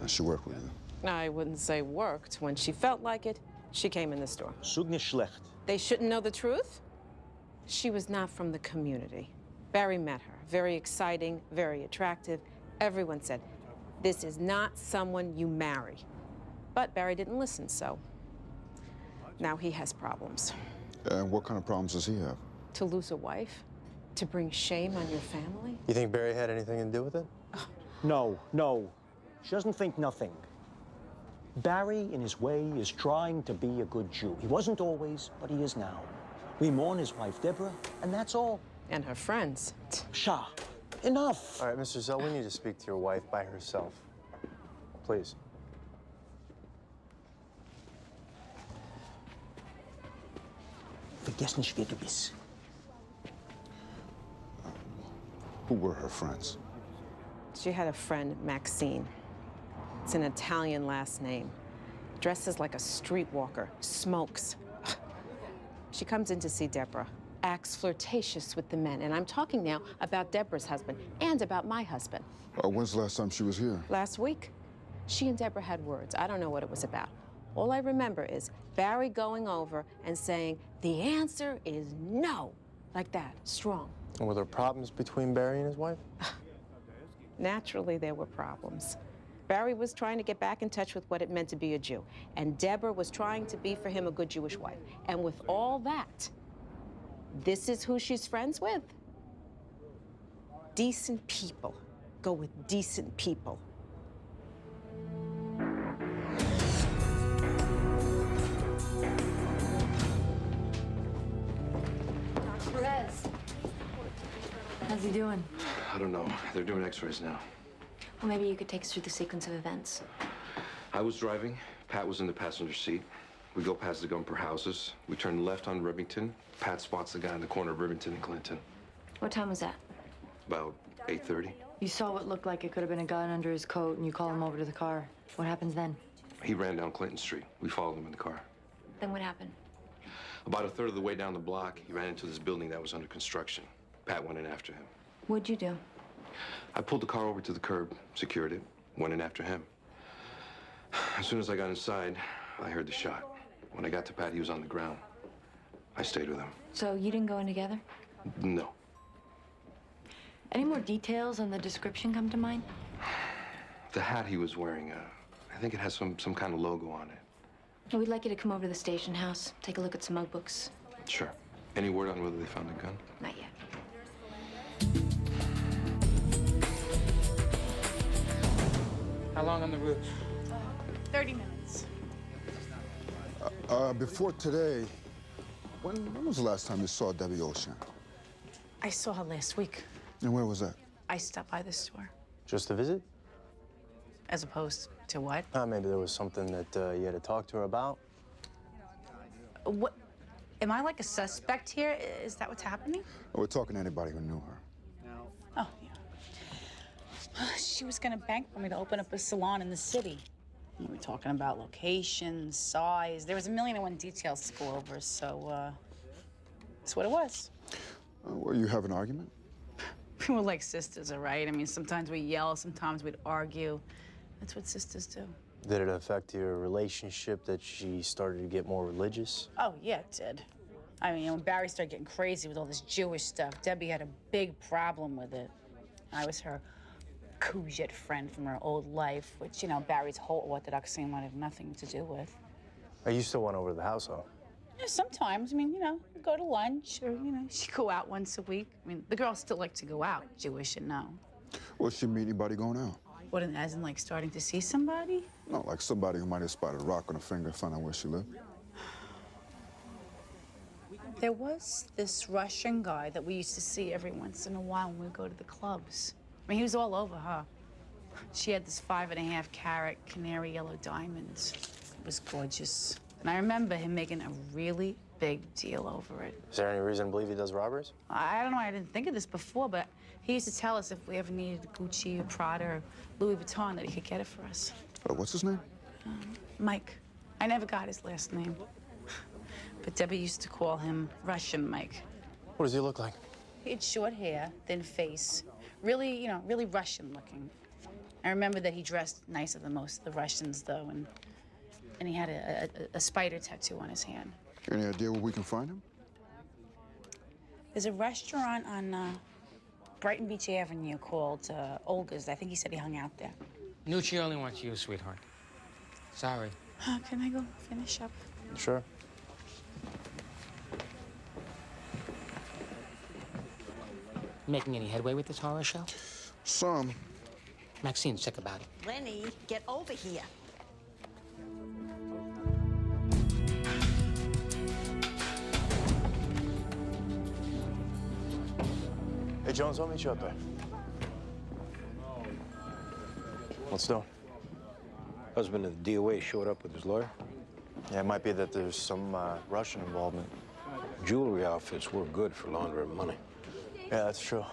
She worked with you. I wouldn't say worked. When she felt like it, she came in the store. Sugni schlecht. They shouldn't know the truth? She was not from the community. Barry met her. Very exciting, very attractive. Everyone said, this is not someone you marry. But Barry didn't listen, so now he has problems. And what kind of problems does he have? To lose a wife? To bring shame on your family? You think Barry had anything to do with it? No, no. She doesn't think nothing. Barry, in his way, is trying to be a good Jew. He wasn't always, but he is now. We mourn his wife, Deborah, and that's all. And her friends. Shah, enough. All right, Mr. Zell, we need to speak to your wife by herself. Please. Vergiss nicht, wer du bist. Who were her friends? She had a friend, Maxine. It's an Italian last name. Dresses like a streetwalker, smokes. She comes in to see Deborah, acts flirtatious with the men. And I'm talking now about Deborah's husband and about my husband. When's the last time she was here? Last week, she and Deborah had words. I don't know what it was about. All I remember is Barry going over and saying, the answer is no. Like that, strong. And were there problems between Barry and his wife? Naturally, there were problems. Barry was trying to get back in touch with what it meant to be a Jew, and Deborah was trying to be for him a good Jewish wife. And with all that, this is who she's friends with. Decent people go with decent people. Perez. How's he doing? I don't know. They're doing x-rays now. Well, maybe you could take us through the sequence of events. I was driving. Pat was in the passenger seat. We go past the Gumper houses. We turn left on Rivington. Pat spots the guy in the corner of Rivington and Clinton. What time was that? About 8:30. You saw what looked like it could have been a gun under his coat, and you call him over to the car. What happens then? He ran down Clinton Street. We followed him in the car. Then what happened? About a third of the way down the block, he ran into this building that was under construction. Pat went in after him. What'd you do? I pulled the car over to the curb, secured it, went in after him. As soon as I got inside, I heard the shot. When I got to Pat, he was on the ground. I stayed with him. So you didn't go in together? No. Any more details on the description come to mind? The hat he was wearing, I think it has some kind of logo on it. We'd like you to come over to the station house, take a look at some notebooks. Sure. Any word on whether they found the gun? Not yet. How long on the route? 30 minutes. Before today, when was the last time you saw Debbie Olshan? I saw her last week. And where was that? I stopped by the store. Just a visit? As opposed to what? Maybe there was something that you had to talk to her about. What? Am I like a suspect here? Is that what's happening? We're talking to anybody who knew her. Oh, yeah. She was gonna bankroll me to open up a salon in the city. We were talking about location, size. There was a million and one details to go over, so, that's what it was. Well, you have an argument? We were like sisters, all right? I mean, sometimes we yell, sometimes we'd argue. That's what sisters do. Did it affect your relationship that she started to get more religious? Oh, yeah, it did. I mean, when Barry started getting crazy with all this Jewish stuff, Debbie had a big problem with it. I was her Cougette friend from her old life, which, you know, Barry's whole orthodoxy wanted nothing to do with. You still went over to the house, though? Yeah, sometimes, I mean, you know, go to lunch or, you know, she'd go out once a week. I mean, the girls still like to go out, Jewish and no. Well, she meet anybody going out? What, as in, like, starting to see somebody? No, like somebody who might have spotted a rock on her finger and found out where she lived. There was this Russian guy that we used to see every once in a while when we would go to the clubs. I mean, he was all over her. She had this 5.5 carat canary yellow diamonds. It was gorgeous. And I remember him making a really big deal over it. Is there any reason to believe he does robberies? I don't know, I didn't think of this before, but he used to tell us if we ever needed Gucci or Prada or Louis Vuitton that he could get it for us. What's his name? Mike. I never got his last name. But Debbie used to call him Russian Mike. What does he look like? He had short hair, thin face. Really, you know, really Russian looking. I remember that he dressed nicer than most of the Russians, though, and he had a spider tattoo on his hand. Any idea where we can find him? There's a restaurant on Brighton Beach Avenue called Olga's. I think he said he hung out there. Nucci only wants you, sweetheart. Sorry. Can I go finish up? Sure. Making any headway with this horror show? Some. Maxine's sick about it. Lenny, get over here. Hey, Jones, I'll meet you up there. What's doing? Husband of the DOA showed up with his lawyer. Yeah, it might be that there's some Russian involvement. Jewelry outfits were good for laundering money. Yeah, that's true.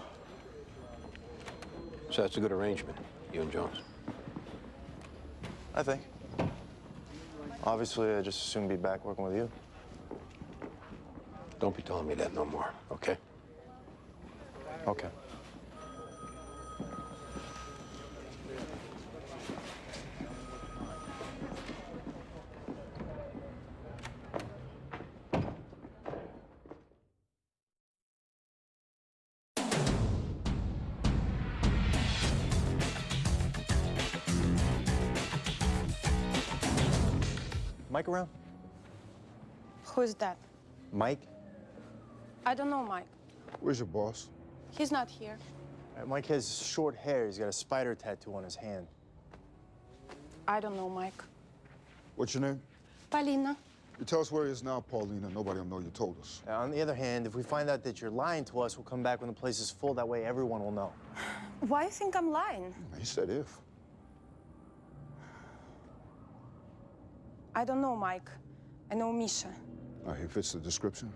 So that's a good arrangement, you and Jones. I think. Obviously, I just as soon be back working with you. Don't be telling me that no more, okay? Okay. Mike around? Who's that? Mike? I don't know Mike. Where's your boss? He's not here. Mike has short hair. He's got a spider tattoo on his hand. I don't know Mike. What's your name? Paulina. You tell us where he is now, Paulina. Nobody will know you told us. On the other hand, if we find out that you're lying to us, we'll come back when the place is full. That way everyone will know. Why you think I'm lying? He said if. I don't know Mike. I know Misha. He fits the description.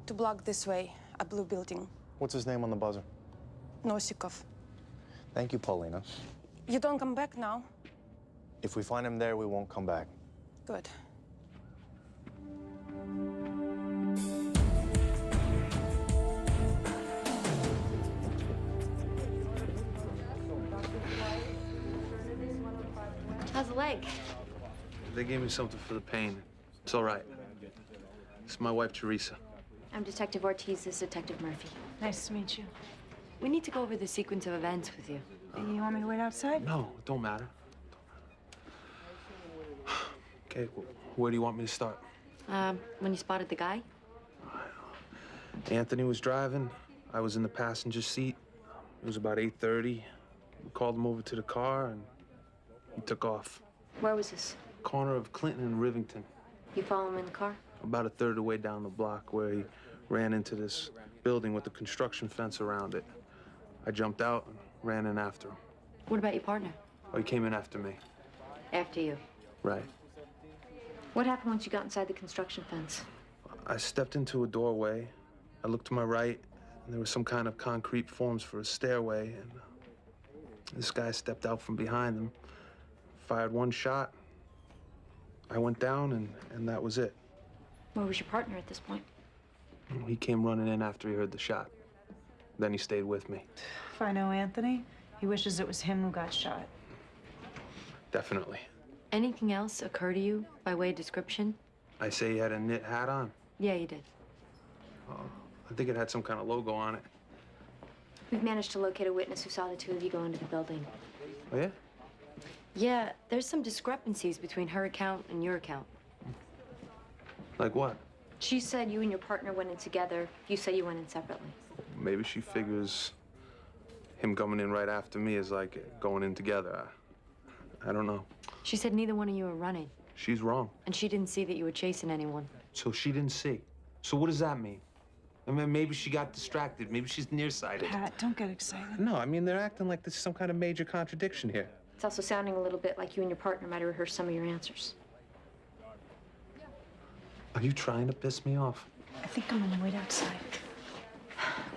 2 blocks this way, a blue building. What's his name on the buzzer? Nosikov. Thank you, Paulina. You don't come back now? If we find him there, we won't come back. Good. How's the leg? They gave me something for the pain. It's all right. This is my wife, Teresa. I'm Detective Ortiz. This is Detective Murphy. Nice to meet you. We need to go over the sequence of events with you. You want me to wait outside? No, it don't matter. Okay, where do you want me to start? When you spotted the guy? Anthony was driving. I was in the passenger seat. It was about 8:30. We called him over to the car, and he took off. Where was this? Corner of Clinton and Rivington. You follow him in the car? About a third of the way down the block, where he ran into this building with a construction fence around it. I jumped out and ran in after him. What about your partner? Oh, he came in after me. After you. Right. What happened once you got inside the construction fence? I stepped into a doorway. I looked to my right, and there was some kind of concrete forms for a stairway, and this guy stepped out from behind them, fired one shot. I went down, and that was it. Where was your partner at this point? He came running in after he heard the shot. Then he stayed with me. If I know Anthony, he wishes it was him who got shot. Definitely. Anything else occur to you by way of description? I say he had a knit hat on. Yeah, you did. I think it had some kind of logo on it. We've managed to locate a witness who saw the two of you go into the building. Oh, yeah? Yeah, there's some discrepancies between her account and your account. Like what? She said you and your partner went in together. You said you went in separately. Maybe she figures him coming in right after me is like going in together. I don't know. She said neither one of you were running. She's wrong. And she didn't see that you were chasing anyone. So she didn't see. So what does that mean? I mean, maybe she got distracted. Maybe she's nearsighted. Pat, don't get excited. No, I mean, they're acting like there's some kind of major contradiction here. It's also sounding a little bit like you and your partner might have rehearsed some of your answers. Are you trying to piss me off? I think I'm gonna wait outside.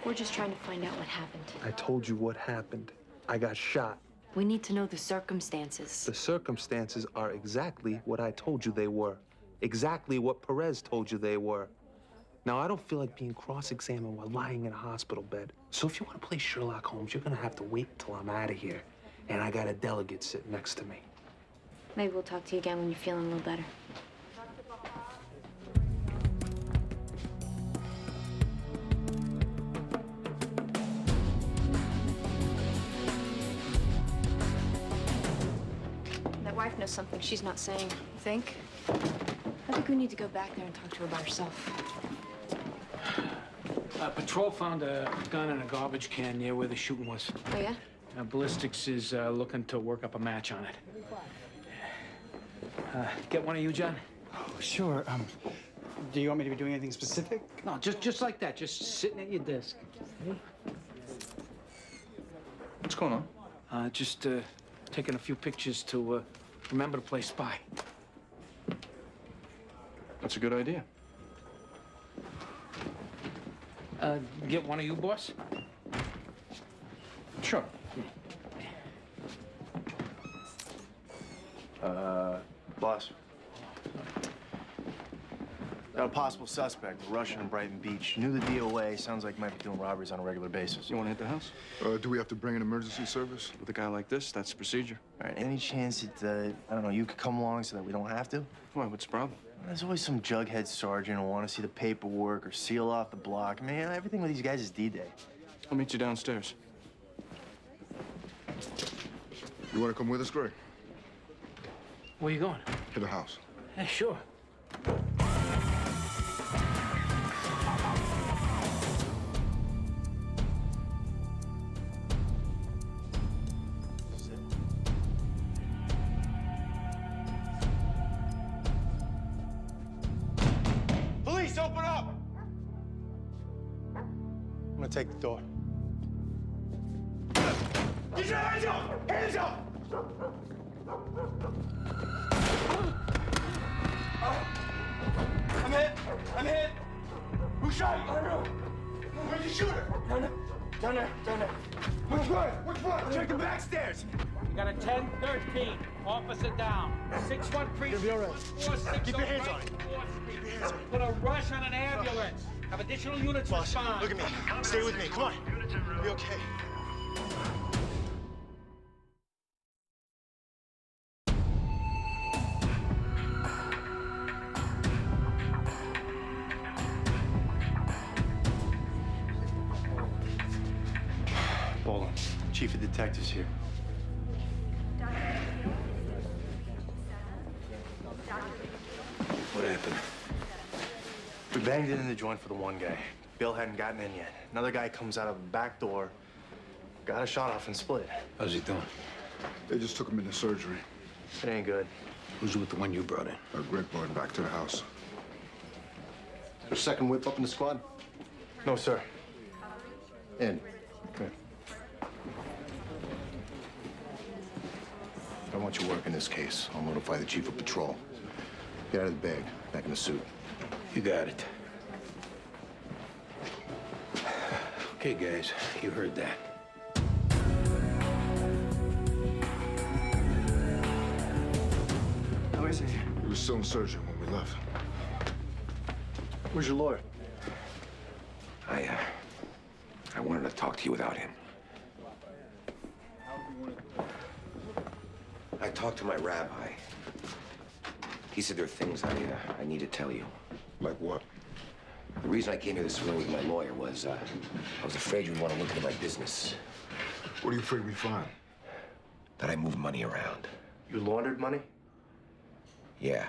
We're just trying to find out what happened. I told you what happened. I got shot. We need to know the circumstances. The circumstances are exactly what I told you they were. Exactly what Perez told you they were. Now, I don't feel like being cross-examined while lying in a hospital bed. So if you want to play Sherlock Holmes, you're gonna have to wait till I'm out of here. And I got a delegate sitting next to me. Maybe we'll talk to you again when you're feeling a little better. That wife knows something she's not saying. You think? I think we need to go back there and talk to her by herself. Patrol found a gun in a garbage can near where the shooting was. Oh, yeah? Ballistics is looking to work up a match on it. Get one of you, John? Oh, sure. Do you want me to be doing anything specific? No, just like that. Just sitting at your desk. What's going on? Just taking a few pictures to remember to play spy. That's a good idea. Get one of you, boss? Sure. Boss. Got a possible suspect, a Russian in Brighton Beach. Knew the DOA. Sounds like he might be doing robberies on a regular basis. You want to hit the house? Do we have to bring an emergency service? With a guy like this, that's the procedure. All right, any chance that, I don't know, you could come along so that we don't have to? Why, what's the problem? There's always some jughead sergeant who want to see the paperwork or seal off the block. Man, everything with these guys is D-Day. I'll meet you downstairs. You want to come with us, Greg? Where you going? To the house. Yeah, sure. Police, open up! I'm gonna take the door. Get your hands up! Hands up! I'm hit! I'm hit! Who shot you? I don't know. Where'd you shoot her? Down there. Which way? Which way? Take him backstairs. You got a 10-13. Officer down. 6-1 precinct. You'll be all right. Keep your hands on it. Keep your hands on it. Put a rush on an ambulance. Have additional units Boss, respond. look at me. Stay with me. Come on. You'll be okay. Boland, Chief of Detectives here. What happened? We banged it in the joint for the one guy. Bill hadn't gotten in yet. Another guy comes out of the back door, got a shot off and split. How's he doing? They just took him into surgery. It ain't good. Who's with the one you brought in? Greg brought him back to the house. There's a second whip up in the squad? No, sir. In. Okay. I want you working this case. I'll notify the chief of patrol. Get out of the bag, back in the suit. You got it. Okay, guys, you heard that. How is he? He was still in surgery when we left. Where's your lawyer? I wanted to talk to you without him. I talked to my rabbi. He said there are things I need to tell you. Like what? The reason I came here this morning with my lawyer was, I was afraid you'd want to look into my business. What are you afraid we find? That I move money around. You laundered money? Yeah.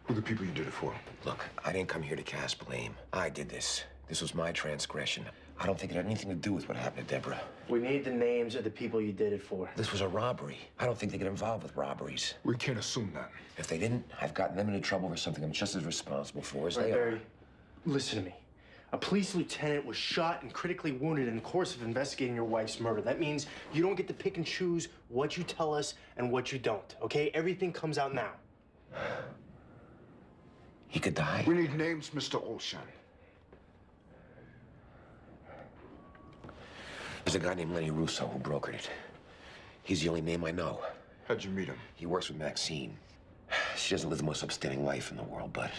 Who are the people you did it for? Look, I didn't come here to cast blame. I did this. This was my transgression. I don't think it had anything to do with what happened to Deborah. We need the names of the people you did it for. This was a robbery. I don't think they get involved with robberies. We can't assume that. If they didn't, I've gotten them into trouble for something I'm just as responsible for as they Barry, are. listen to me. A police lieutenant was shot and critically wounded in the course of investigating your wife's murder. That means you don't get to pick and choose what you tell us and what you don't, okay? Everything comes out now. He could die. We need names, Mr. Olshan. There's a guy named Lenny Russo who brokered it. He's the only name I know. How'd you meet him? He works with Maxine. She doesn't live the most upstanding life in the world, but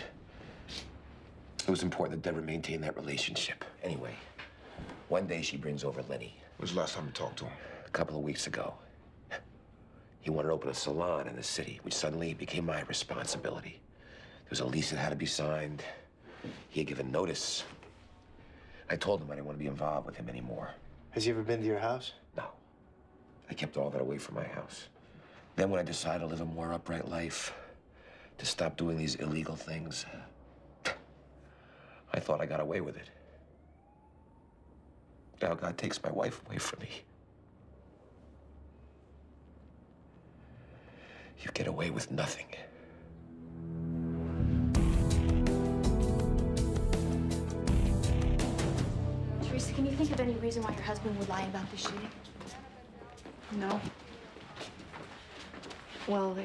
it was important that Deborah maintain that relationship. Anyway, one day she brings over Lenny. When was the last time you talked to him? A couple of weeks ago. He wanted to open a salon in the city, which suddenly became my responsibility. There was a lease that had to be signed. He had given notice. I told him I didn't want to be involved with him anymore. Has he ever been to your house? No. I kept all that away from my house. Then when I decided to live a more upright life, to stop doing these illegal things, I thought I got away with it. Now God takes my wife away from me. You get away with nothing. Teresa, can you think of any reason why your husband would lie about the shooting? No. Well,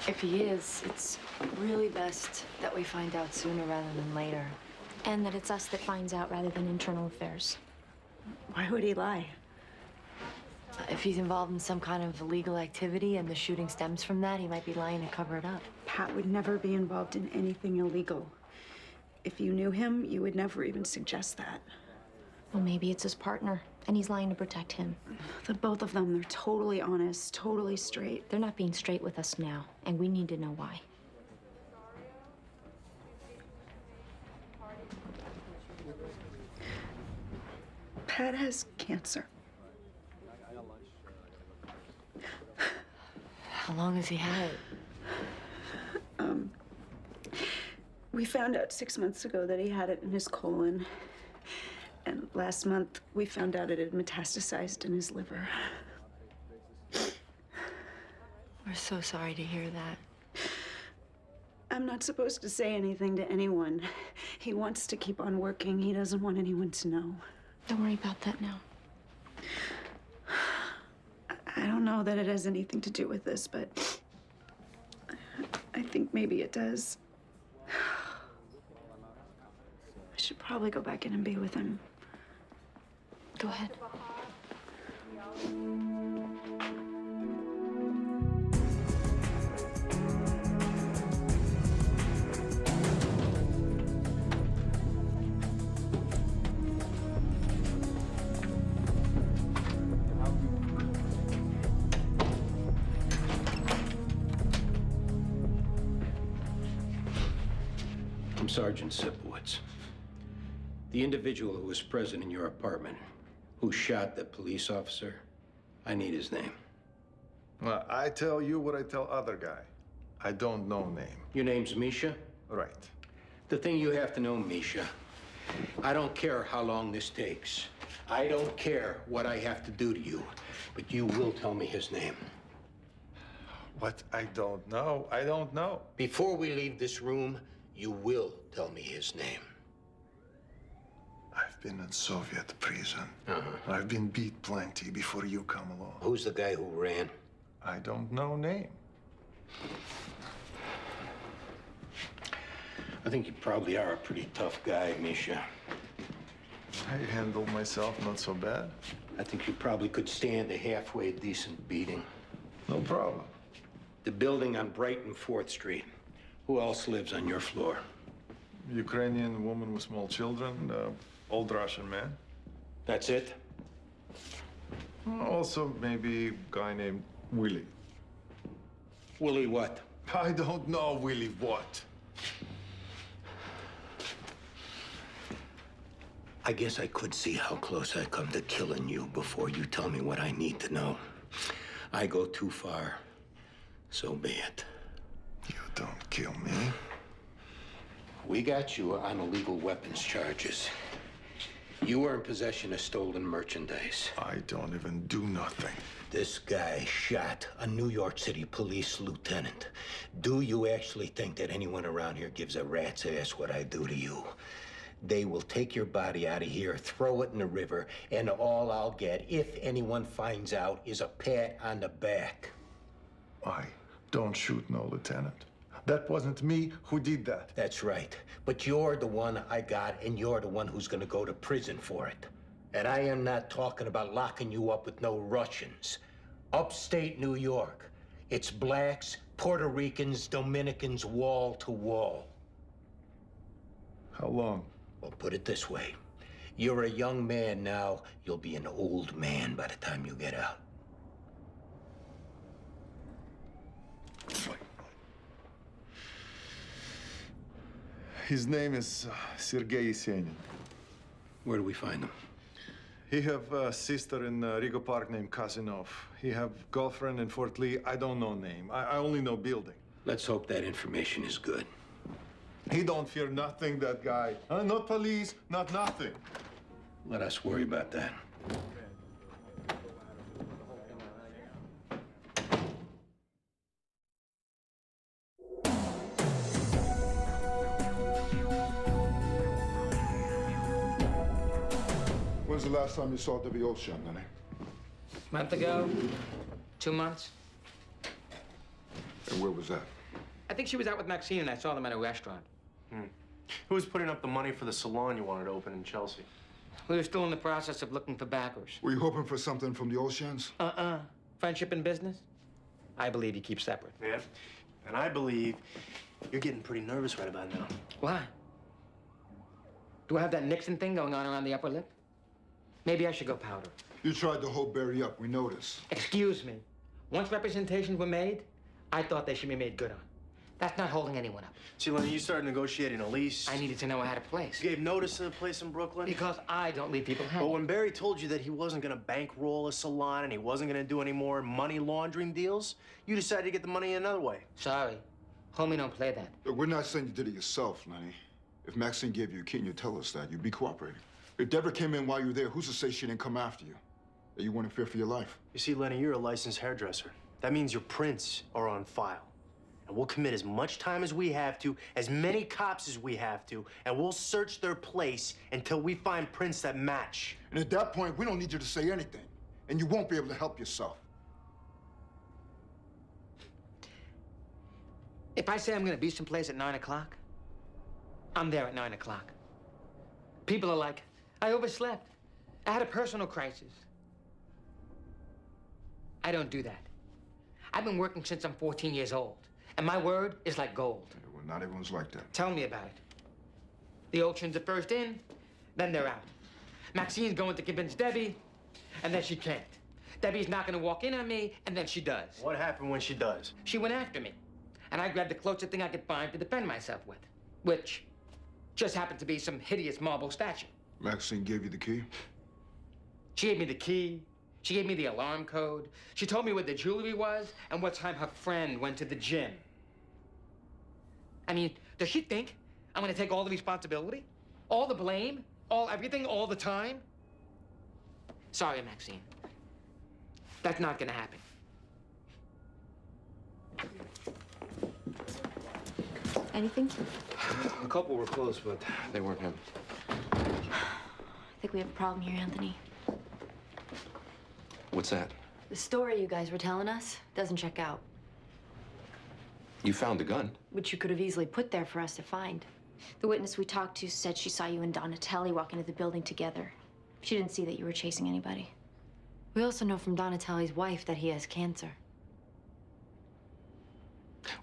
if he is, it's really best that we find out sooner rather than later. And that it's us that finds out rather than internal affairs. Why would he lie? If he's involved in some kind of illegal activity and the shooting stems from that, he might be lying to cover it up. Pat would never be involved in anything illegal. If you knew him, you would never even suggest that. Well, maybe it's his partner, and he's lying to protect him. The both of them, they're totally honest, totally straight. They're not being straight with us now, and we need to know why. Pat has cancer. How long has he had it? We found out 6 months ago that he had it in his colon. And last month, we found out it had metastasized in his liver. We're so sorry to hear that. I'm not supposed to say anything to anyone. He wants to keep on working. He doesn't want anyone to know. Don't worry about that now. I don't know that it has anything to do with this, but I think maybe it does. I should probably go back in and be with him. Go ahead. I'm Sergeant Sipowicz. The individual who was present in your apartment, who shot the police officer, I need his name. Well, I tell you what I tell other guy. I don't know name. Your name's Misha? Right. The thing you have to know, Misha, I don't care how long this takes. I don't care what I have to do to you, but you will tell me his name. What? I don't know. I don't know. Before we leave this room, you will tell me his name. I've been in Soviet prison. I've been beat plenty before you come along. Who's the guy who ran? I don't know name. I think you probably are a pretty tough guy, Misha. I handled myself not so bad. I think you probably could stand a halfway decent beating. No problem. The building on Brighton 4th Street. Who else lives on your floor? Ukrainian woman with small children, old Russian man. That's it? Also, maybe a guy named Willie. Willie what? I don't know Willie what. I guess I could see how close I come to killing you before you tell me what I need to know. I go too far, so be it. You don't kill me. We got you on illegal weapons charges. You were in possession of stolen merchandise. I don't even do nothing. This guy shot a New York City police lieutenant. Do you actually think that anyone around here gives a rat's ass what I do to you? They will take your body out of here, throw it in the river, and all I'll get, if anyone finds out, is a pat on the back. I don't shoot no lieutenant. That wasn't me who did that. That's right. But you're the one I got, and you're the one who's gonna go to prison for it. And I am not talking about locking you up with no Russians. Upstate New York, it's blacks, Puerto Ricans, Dominicans, wall to wall. How long? Well, put it this way. You're a young man now. You'll be an old man by the time you get out. His name is Sergei Yesenin. Where do we find him? He have a sister in Rigo Park named Kazinov. He have girlfriend in Fort Lee. I don't know name. I only know building. Let's hope that information is good. He don't fear nothing, that guy. Not police, not nothing. Let us worry about that. When's the last time you saw Debbie Olshan, Lenny? Month ago, 2 months. And where was that? I think she was out with Maxine and I saw them at a restaurant. Who was putting up the money for the salon you wanted to open in Chelsea? We were still in the process of looking for backers. Were you hoping for something from the Olshans? Friendship and business? I believe you keep separate. Yeah. And I believe you're getting pretty nervous right about now. Why? Do I have that Nixon thing going on around the upper lip? Maybe I should go powder. You tried to hold Barry up, we noticed. Excuse me. Once representations were made, I thought they should be made good on. That's not holding anyone up. See, Lenny, you started negotiating a lease. I needed to know I had a place. You gave notice to the place in Brooklyn? Because I don't leave people hanging. But when Barry told you that he wasn't gonna bankroll a salon and he wasn't gonna do any more money laundering deals, you decided to get the money another way. Sorry. Homie don't play that. Look, we're not saying you did it yourself, Lenny. If Maxine gave you a key and you tell us that, you'd be cooperating. If Deborah came in while you were there, who's to say she didn't come after you? That you weren't in fear for your life? You see, Lenny, you're a licensed hairdresser. That means your prints are on file. And we'll commit as much time as we have to, as many cops as we have to, and we'll search their place until we find prints that match. And at that point, we don't need you to say anything. And you won't be able to help yourself. If I say I'm gonna be someplace at 9 o'clock, I'm there at 9 o'clock. People are like, I overslept. I had a personal crisis. I don't do that. I've been working since I'm 14 years old. And my word is like gold. Yeah, well, not everyone's like that. Tell me about it. The Olshans are first in, then they're out. Maxine's going to convince Debbie, and then she can't. Debbie's not gonna walk in on me, and then she does. What happened when she does? She went after me, and I grabbed the closest thing I could find to defend myself with, which just happened to be some hideous marble statue. Maxine gave you the key? She gave me the key. She gave me the alarm code. She told me where the jewelry was and what time her friend went to the gym. I mean, does she think I'm gonna take all the responsibility? All the blame? All everything, all the time? Sorry, Maxine. That's not gonna happen. Anything? A couple were close, but they weren't him. I think we have a problem here, Anthony. What's that? The story you guys were telling us doesn't check out. You found the gun. Which you could have easily put there for us to find. The witness we talked to said she saw you and Donatelli walk into the building together. She didn't see that you were chasing anybody. We also know from Donatelli's wife that he has cancer.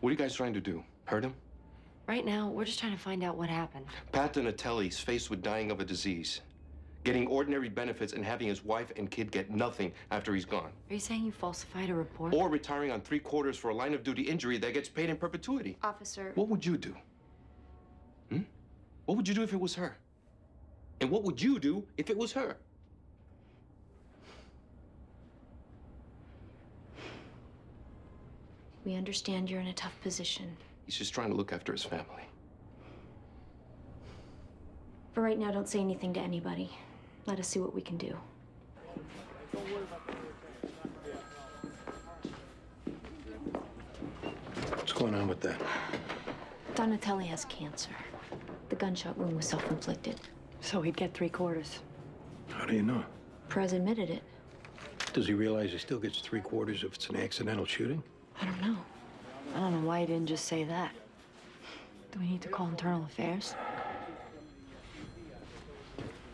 What are you guys trying to do? Hurt him? Right now, we're just trying to find out what happened. Pat Donatelli's faced with dying of a disease, getting ordinary benefits and having his wife and kid get nothing after he's gone. Are you saying you falsified a report? Or retiring on 3/4 for a line of duty injury that gets paid in perpetuity. Officer. What would you do? What would you do if it was her? And what would you do if it was her? We understand you're in a tough position. He's just trying to look after his family. For right now, don't say anything to anybody. Let us see what we can do. What's going on with that? Donatelli has cancer. The gunshot wound was self-inflicted. So he'd get 3/4. How do you know? Perez admitted it. Does he realize he still gets 3/4 if it's an accidental shooting? I don't know. I don't know why he didn't just say that. Do we need to call internal affairs?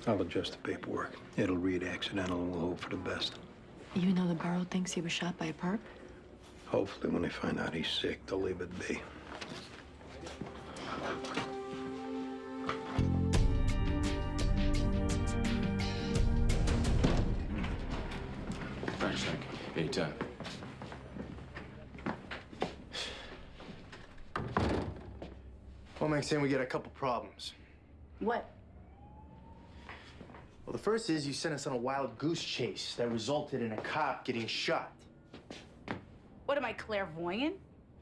I'll adjust the paperwork. It'll read accidental and we'll hope for the best. Even though the borough thinks he was shot by a perp? Hopefully when they find out he's sick, they'll leave it be. Thanks, Hank. Anytime. Well, Maxine, we got a couple problems. What? Well, the first is you sent us on a wild goose chase that resulted in a cop getting shot. What am I, clairvoyant?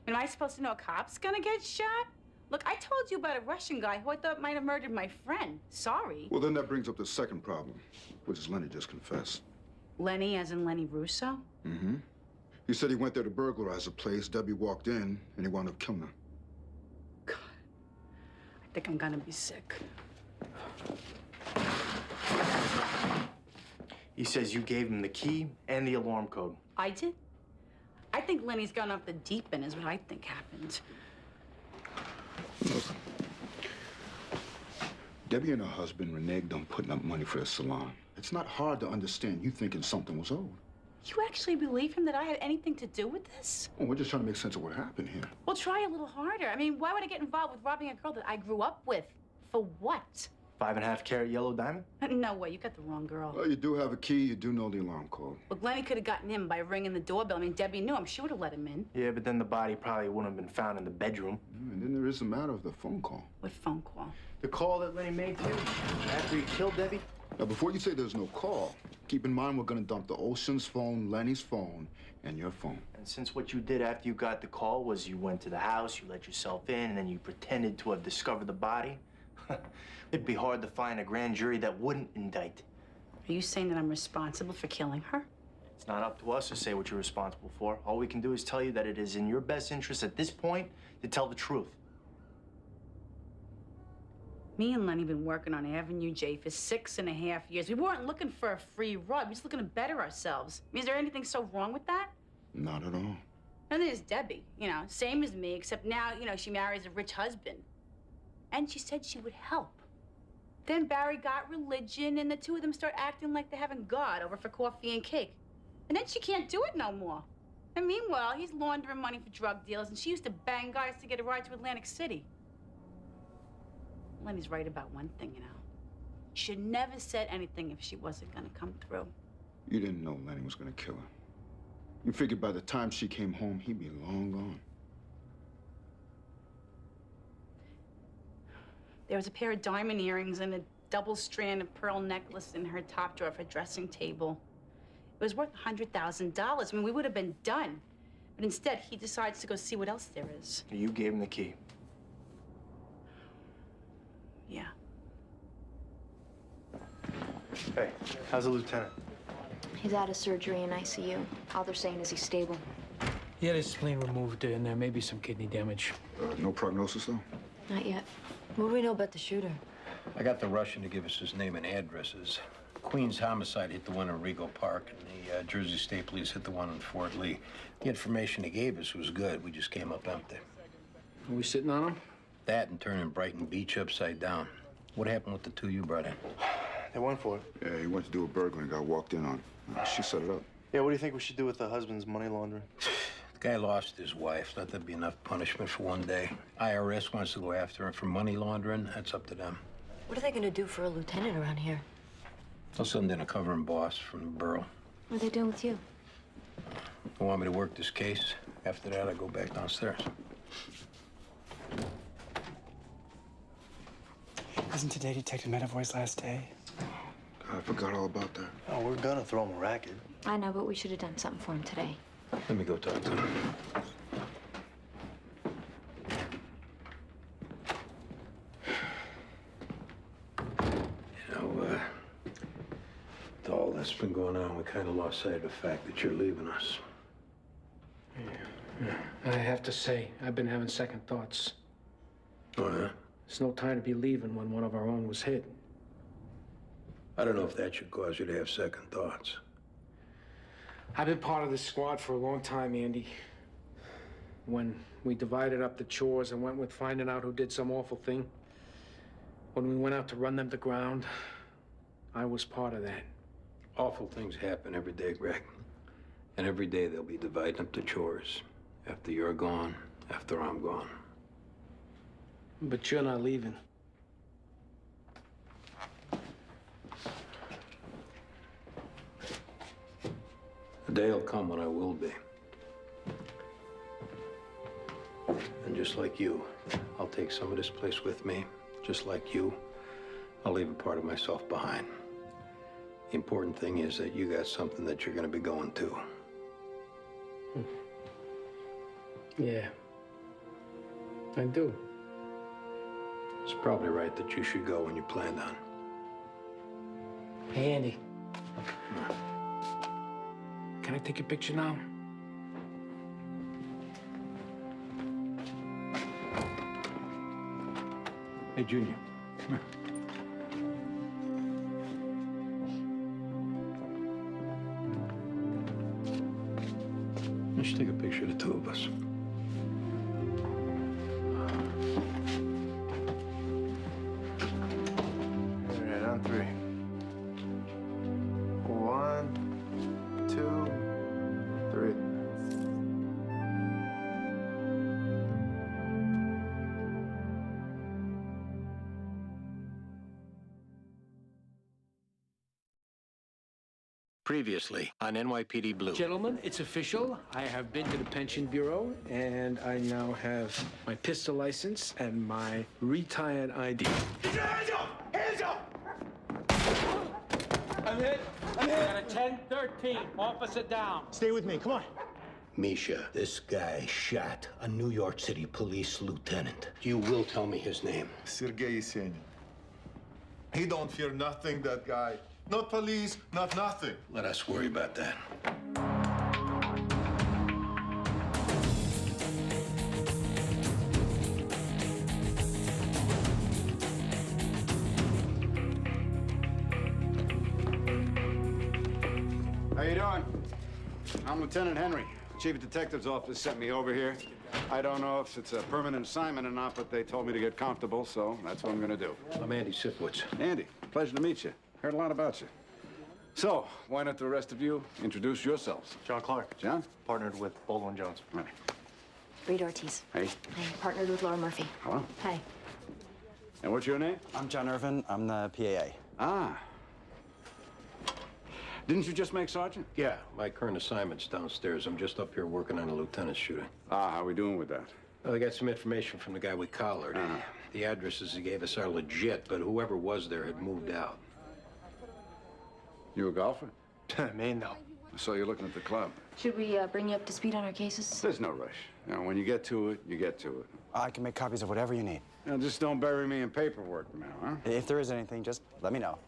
Am I supposed to know a cop's gonna get shot? Look, I told you about a Russian guy who I thought might have murdered my friend. Sorry. Well, then that brings up the second problem, which is Lenny just confessed. Lenny, as in Lenny Russo? Mm-hmm. He said he went there to burglarize a place. Debbie walked in, and he wound up killing her. I think I'm gonna be sick. He says you gave him the key and the alarm code. I did? I think Lenny's gone off the deep end is what I think happened. Look, Debbie and her husband reneged on putting up money for the salon. It's not hard to understand you thinking something was owed. You actually believe him that I had anything to do with this? Well, we're just trying to make sense of what happened here. Well, try a little harder. I mean, why would I get involved with robbing a girl that I grew up with? For what? 5.5 carat yellow diamond? No way, you got the wrong girl. Well, you do have a key. You do know the alarm code. Look, Lenny could have gotten in by ringing the doorbell. I mean, Debbie knew him. She would have let him in. Yeah, but then the body probably wouldn't have been found in the bedroom. And then there is the matter of the phone call. What phone call? The call that Lenny made to you after he killed Debbie? Now, before you say there's no call, keep in mind we're gonna dump the Ocean's phone, Lenny's phone, and your phone. And since what you did after you got the call was you went to the house, you let yourself in, and then you pretended to have discovered the body, it'd be hard to find a grand jury that wouldn't indict. Are you saying that I'm responsible for killing her? It's not up to us to say what you're responsible for. All we can do is tell you that it is in your best interest at this point to tell the truth. Me and Lenny been working on Avenue J for 6.5 years. We weren't looking for a free ride. We were just looking to better ourselves. I mean, is there anything so wrong with that? Not at all. And there's Debbie, you know, same as me, except now, you know, she marries a rich husband. And she said she would help. Then Barry got religion, and the two of them start acting like they're having God over for coffee and cake. And then she can't do it no more. And meanwhile, he's laundering money for drug dealers, and she used to bang guys to get a ride to Atlantic City. Lenny's right about one thing, you know. She should never said anything if she wasn't gonna come through. You didn't know Lenny was gonna kill her. You figured by the time she came home, he'd be long gone. There was a pair of diamond earrings and a double strand of pearl necklace in her top drawer of her dressing table. It was worth $100,000. I mean, we would have been done. But instead, he decides to go see what else there is. You gave him the key. Yeah. Hey, how's the lieutenant? He's out of surgery in ICU. All they're saying is he's stable. He had his spleen removed and there may be some kidney damage. No prognosis, though? Not yet. What do we know about the shooter? I got the Russian to give us his name and addresses. Queens Homicide hit the one in Rego Park, and the Jersey State Police hit the one in Fort Lee. The information he gave us was good. We just came up empty. Are we sitting on him? That and turning Brighton Beach upside down. What happened with the two you brought in? They went for it. Yeah, he went to do a burglary and got walked in on. She set it up. Yeah, what do you think we should do with the husband's money laundering? The guy lost his wife. Let that be enough punishment for one day. IRS wants to go after him for money laundering. That's up to them. What are they gonna do for a lieutenant around here? They'll send in a covering boss from the borough. What are they doing with you? They want me to work this case. After that, I go back downstairs. Wasn't today Detective Medavoy's last day? I forgot all about that. Oh, we're gonna throw him a racket. I know, but we should have done something for him today. Let me go talk to him. You know, with all that's been going on, we kind of lost sight of the fact that you're leaving us. Yeah. I have to say, I've been having second thoughts. Oh, yeah? There's no time to be leaving when one of our own was hit. I don't know if that should cause you to have second thoughts. I've been part of this squad for a long time, Andy. When we divided up the chores and went with finding out who did some awful thing, when we went out to run them to ground, I was part of that. Awful things happen every day, Greg. And every day they'll be dividing up the chores. After you're gone, after I'm gone. But you're not leaving. The day will come when I will be. And just like you, I'll take some of this place with me. Just like you, I'll leave a part of myself behind. The important thing is that you got something that you're gonna be going to. Yeah. I do. It's probably right that you should go when you planned on. Hey, Andy. Can I take a picture now? Hey, Junior. Come here. Let's take a picture of the two of us. All right, on three. 1, 2, 3. Previously on NYPD Blue. Gentlemen, it's official. I have been to the pension bureau, and I now have my pistol license and my retired ID. Get your hands up! Hands up! I'm hit. I'm hit. At a 10-13, officer down. Stay with me, come on. Misha, this guy shot a New York City police lieutenant. You will tell me his name. Sergei Yesenin. He don't fear nothing, that guy. Not police, not nothing. Let us worry about that. How you doing? I'm Lieutenant Henry. Chief Detective's office sent me over here. I don't know if it's a permanent assignment or not, but they told me to get comfortable, so that's what I'm gonna do. I'm Andy Sipowicz. Andy, pleasure to meet you. Heard a lot about you. So, why not the rest of you introduce yourselves? John Clark. John? Partnered with Baldwin Jones. Right. Reed Ortiz. Hey. Hey, partnered with Laura Murphy. Hello. Hey. And what's your name? I'm John Irvin. I'm the PAA. Ah. Didn't you just make sergeant? Yeah, my current assignment's downstairs. I'm just up here working on a lieutenant's shooting. Ah, how we doing with that? Well, I got some information from the guy we collared. The addresses he gave us are legit, but whoever was there had moved out. You a golfer? Me, no. I saw you looking at the club. Should we bring you up to speed on our cases? There's no rush. You know, when you get to it, you get to it. I can make copies of whatever you need. Now, just don't bury me in paperwork now, huh? If there is anything, just let me know.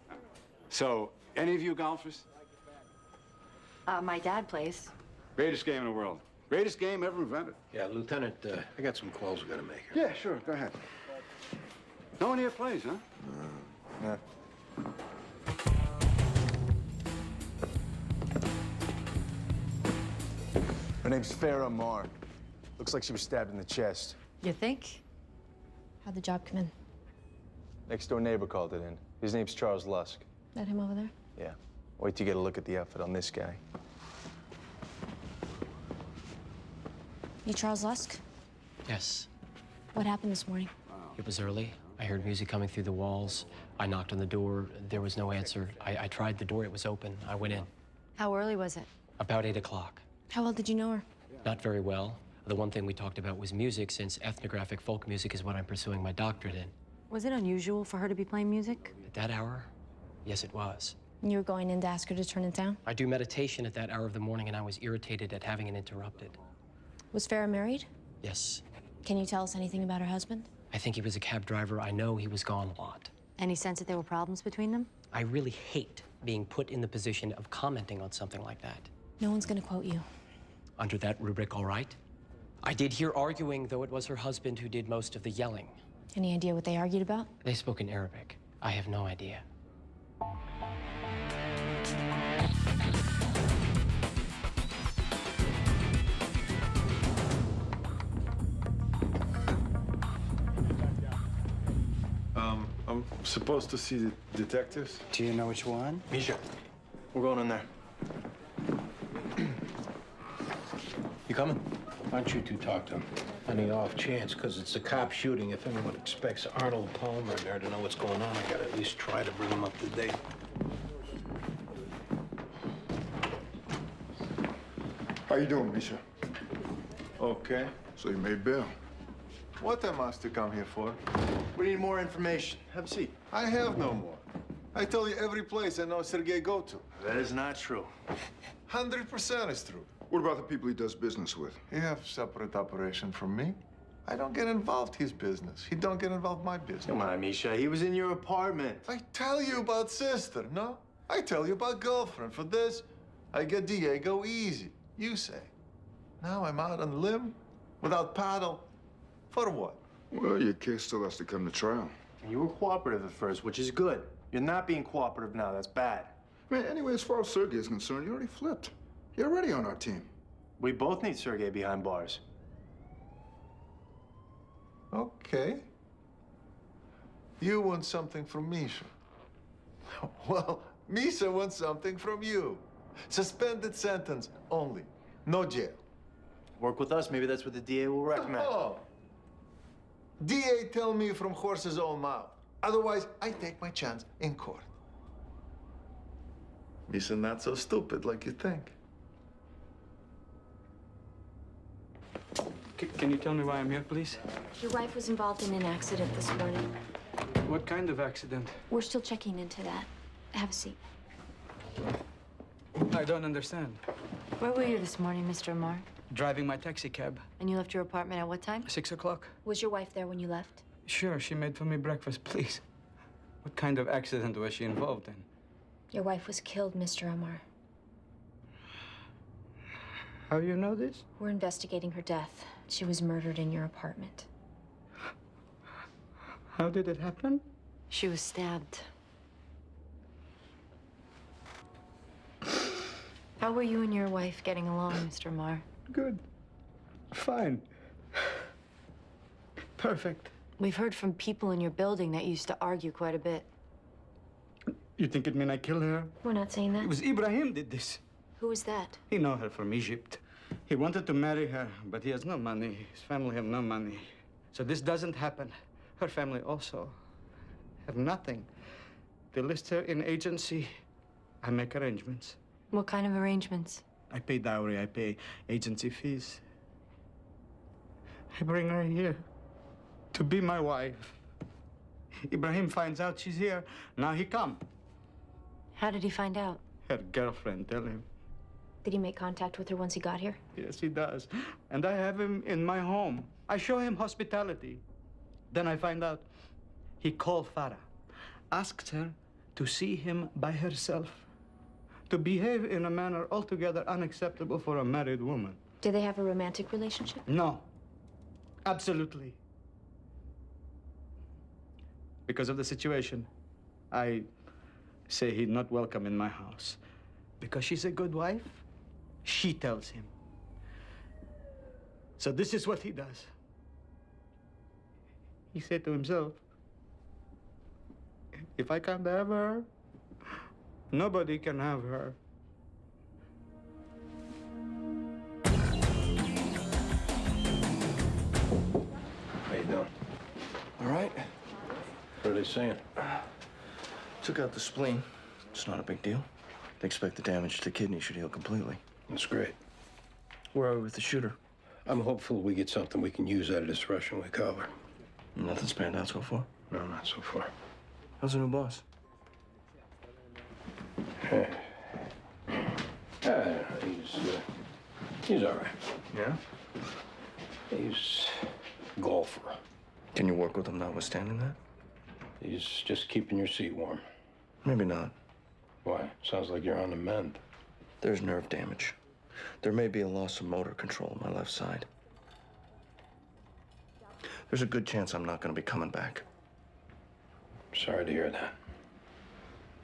So, any of you golfers? My dad plays. Greatest game in the world. Greatest game ever invented. Yeah, Lieutenant, I got some calls we gotta make here. Yeah, sure. Go ahead. No one here plays, huh? Yeah. Her name's Farrah Marr. Looks like she was stabbed in the chest. You think? How'd the job come in? Next door neighbor called it in. His name's Charles Lusk. That him over there? Yeah. Wait till you get a look at the outfit on this guy. You Charles Lusk? Yes. What happened this morning? It was early. I heard music coming through the walls. I knocked on the door. There was no answer. I tried the door. It was open. I went in. How early was it? About 8 o'clock. How well did you know her? Not very well. The one thing we talked about was music, since ethnographic folk music is what I'm pursuing my doctorate in. Was it unusual for her to be playing music? At that hour, yes, it was. You were going in to ask her to turn it down? I do meditation at that hour of the morning, and I was irritated at having it interrupted. Was Farah married? Yes. Can you tell us anything about her husband? I think he was a cab driver. I know he was gone a lot. Any sense that there were problems between them? I really hate being put in the position of commenting on something like that. No one's gonna quote you. Under that rubric, all right? I did hear arguing, though it was her husband who did most of the yelling. Any idea what they argued about? They spoke in Arabic. I have no idea. I'm supposed to see the detectives. Do you know which one? Misha, we're going in there. You coming? Why don't you two talk to him? Any off chance, because it's a cop shooting. If anyone expects Arnold Palmer there to know what's going on, I gotta at least try to bring him up to date. How you doing, Misha? Okay. So you made bail. What am I to come here for? We need more information. Have a seat. I have no more. I tell you every place I know Sergei go to. That is not true. 100% is true. What about the people he does business with? He have separate operation from me. I don't get involved his business. He don't get involved my business. Come on, Misha. He was in your apartment. I tell you about sister, no? I tell you about girlfriend. For this, I get Diego easy. You say. Now I'm out on limb, without paddle. For what? Well, your case still has to come to trial. You were cooperative at first, which is good. You're not being cooperative now. That's bad. Man, anyway, as far as Sergei is concerned, you already flipped. You're already on our team. We both need Sergei behind bars. Okay. You want something from Misha. Well, Misha wants something from you. Suspended sentence only. No jail. Work with us. Maybe that's what the DA will recommend. Oh. DA tell me from horse's own mouth. Otherwise, I take my chance in court. Misha not so stupid like you think. Can you tell me why I'm here, please? Your wife was involved in an accident this morning. What kind of accident? We're still checking into that. Have a seat. I don't understand. Where were you this morning, Mr. Amar? Driving my taxi cab. And you left your apartment at what time? 6 o'clock. Was your wife there when you left? Sure, she made for me breakfast, please. What kind of accident was she involved in? Your wife was killed, Mr. Amar. How you know this? We're investigating her death. She was murdered in your apartment. How did it happen? She was stabbed. How were you and your wife getting along, Mr. Amar? Good. Fine. Perfect. We've heard from people in your building that used to argue quite a bit. You think it mean I killed her? We're not saying that. It was Ibrahim did this. Who was that? He know her from Egypt. He wanted to marry her, but he has no money. His family have no money. So this doesn't happen. Her family also have nothing. They list her in agency. I make arrangements. What kind of arrangements? I pay dowry, I pay agency fees. I bring her here to be my wife. Ibrahim finds out she's here. Now he come. How did he find out? Her girlfriend tell him. Did he make contact with her once he got here? Yes, he does. And I have him in my home. I show him hospitality. Then I find out he called Farah, asked her to see him by herself, to behave in a manner altogether unacceptable for a married woman. Did they have a romantic relationship? No, absolutely. Because of the situation, I say he's not welcome in my house. Because she's a good wife, she tells him. So this is what he does. He said to himself, if I can't have her, nobody can have her. How you doing? All right. What are they saying? Took out the spleen. It's not a big deal. They expect the damage to the kidney should heal completely. That's great. Where are we with the shooter? I'm hopeful we get something we can use out of this Russian recover. Nothing's panned out so far? No, not so far. How's the new boss? He's all right. Yeah? He's a golfer. Can you work with him notwithstanding that? He's just keeping your seat warm. Maybe not. Why? Sounds like you're on the mend. There's nerve damage. There may be a loss of motor control on my left side. There's a good chance I'm not going to be coming back. Sorry to hear that.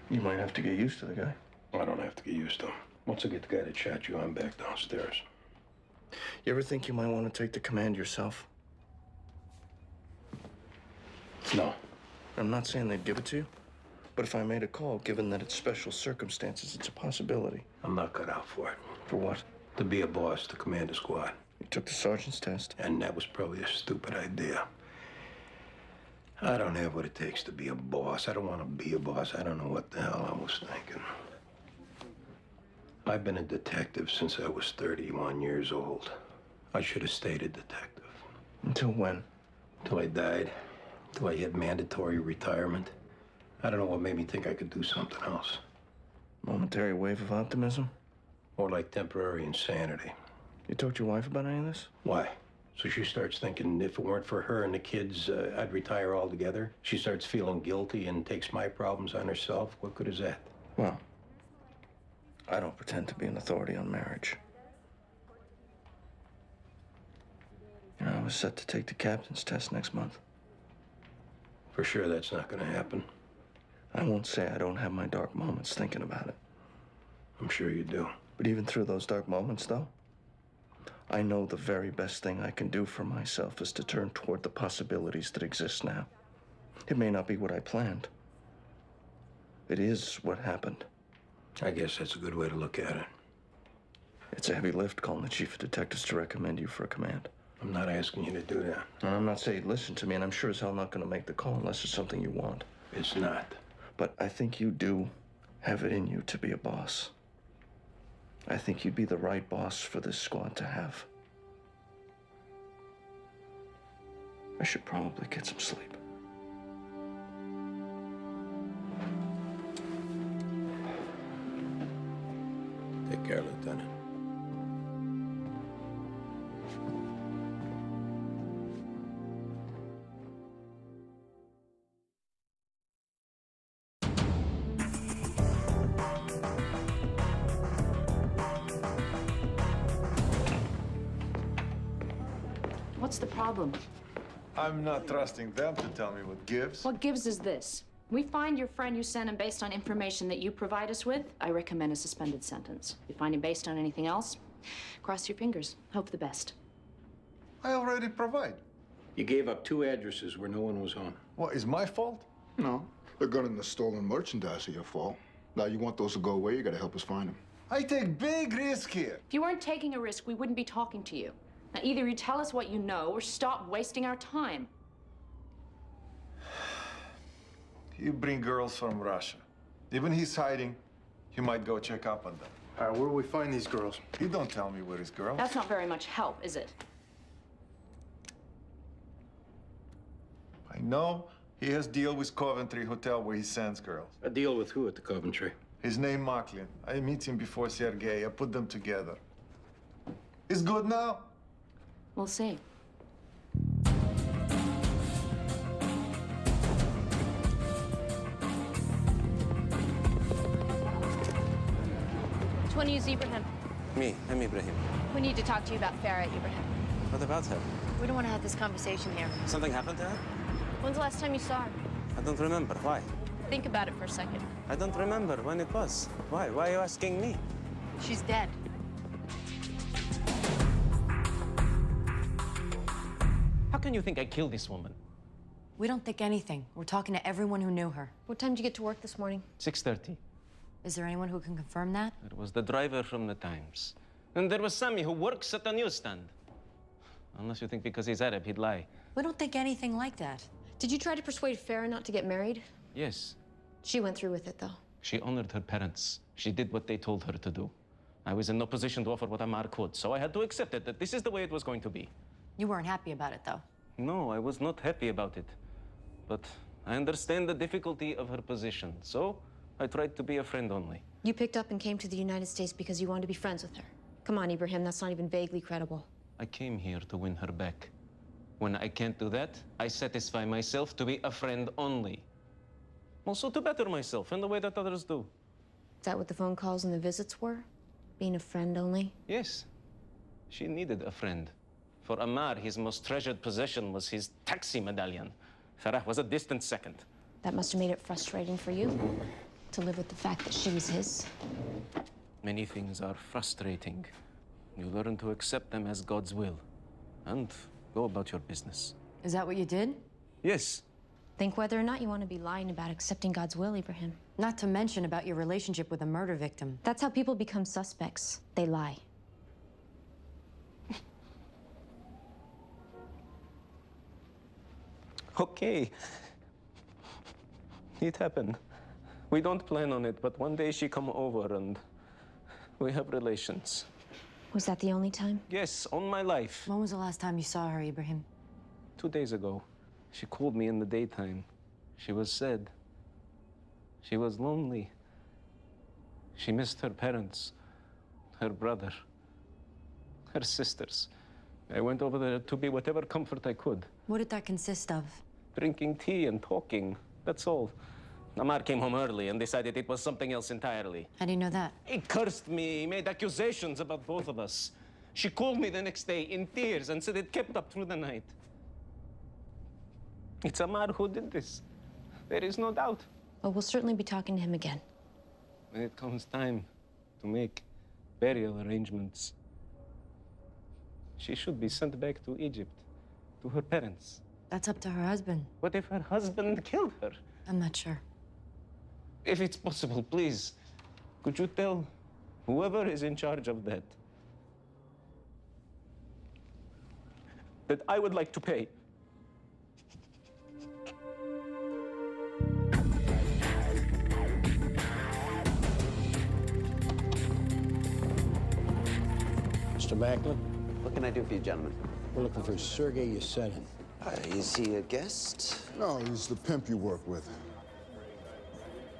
You might have to get used to the guy. I don't have to get used to him. Once I get the guy to chat you, I'm back downstairs. You ever think you might want to take the command yourself? No. I'm not saying they'd give it to you, but if I made a call, given that it's special circumstances, it's a possibility. I'm not cut out for it. For what? To be a boss, to command a squad. You took the sergeant's test. And that was probably a stupid idea. I don't have what it takes to be a boss. I don't want to be a boss. I don't know what the hell I was thinking. I've been a detective since I was 31 years old. I should have stayed a detective. Until when? Till I died. Till I hit mandatory retirement. I don't know what made me think I could do something else. Momentary wave of optimism? More like temporary insanity. You talked to your wife about any of this? Why? So she starts thinking if it weren't for her and the kids, I'd retire altogether. She starts feeling guilty and takes my problems on herself. What good is that? Well, I don't pretend to be an authority on marriage. You know, I was set to take the captain's test next month. For sure that's not going to happen. I won't say I don't have my dark moments thinking about it. I'm sure you do. But even through those dark moments, though, I know the very best thing I can do for myself is to turn toward the possibilities that exist now. It may not be what I planned. It is what happened. I guess that's a good way to look at it. It's a heavy lift calling the chief of detectives to recommend you for a command. I'm not asking you to do that. And I'm not saying listen to me, and I'm sure as hell not going to make the call unless it's something you want. It's not. But I think you do have it in you to be a boss. I think you'd be the right boss for this squad to have. I should probably get some sleep. Take care, Lieutenant. What's the problem? I'm not trusting them to tell me what gives. What gives is this. We find your friend, you send him based on information that you provide us with, I recommend a suspended sentence. If you find him based on anything else, cross your fingers. Hope for the best. I already provide. You gave up 2 addresses where no one was home. What, is my fault? No. The gun and the stolen merchandise are your fault. Now you want those to go away, you gotta help us find them. I take big risk here. If you weren't taking a risk, we wouldn't be talking to you. Now, either you tell us what you know or stop wasting our time. You bring girls from Russia. Even he's hiding, you might go check up on them. All right, where do we find these girls? He don't tell me where his girls. That's not very much help, is it? I know he has deal with Coventry Hotel where he sends girls. A deal with who at the Coventry? His name Maklin. I meet him before Sergei. I put them together. It's good now? We'll see. Which one is Ibrahim? Me, I'm Ibrahim. We need to talk to you about Farah, Ibrahim. What about her? We don't want to have this conversation here. Something happened to her? When's the last time you saw her? I don't remember. Why? Think about it for a second. I don't remember when it was. Why? Why are you asking me? She's dead. How can you think I killed this woman? We don't think anything. We're talking to everyone who knew her. What time did you get to work this morning? 6:30. Is there anyone who can confirm that? It was the driver from the Times. And there was Sammy who works at the newsstand. Unless you think because he's Arab, he'd lie. We don't think anything like that. Did you try to persuade Farah not to get married? Yes. She went through with it, though. She honored her parents. She did what they told her to do. I was in no position to offer what Amar could, so I had to accept it, that this is the way it was going to be. You weren't happy about it, though. No, I was not happy about it. But I understand the difficulty of her position, so I tried to be a friend only. You picked up and came to the United States because you wanted to be friends with her. Come on, Ibrahim, that's not even vaguely credible. I came here to win her back. When I can't do that, I satisfy myself to be a friend only. Also to better myself in the way that others do. Is that what the phone calls and the visits were? Being a friend only? Yes. She needed a friend. For Ammar, his most treasured possession was his taxi medallion. Farah was a distant second. That must have made it frustrating for you to live with the fact that she was his. Many things are frustrating. You learn to accept them as God's will and go about your business. Is that what you did? Yes. Think whether or not you want to be lying about accepting God's will, Ibrahim. Not to mention about your relationship with a murder victim. That's how people become suspects. They lie. Okay. It happened. We don't plan on it, but one day she come over and we have relations. Was that the only time? Yes, on my life. When was the last time you saw her, Ibrahim? 2 days ago. She called me in the daytime. She was sad. She was lonely. She missed her parents, her brother, her sisters. I went over there to be whatever comfort I could. What did that consist of? Drinking tea and talking, that's all. Ammar came home early and decided it was something else entirely. How do you know that? He cursed me, he made accusations about both of us. She called me the next day in tears and said it kept up through the night. It's Ammar who did this. There is no doubt. Well, we'll certainly be talking to him again. When it comes time to make burial arrangements, she should be sent back to Egypt, to her parents. That's up to her husband. What if her husband killed her? I'm not sure. If it's possible, please, could you tell whoever is in charge of that I would like to pay? Mr. Macklin? What can I do for you, gentlemen? We're looking for Sergei Yesenin. Is he a guest? No, he's the pimp you work with.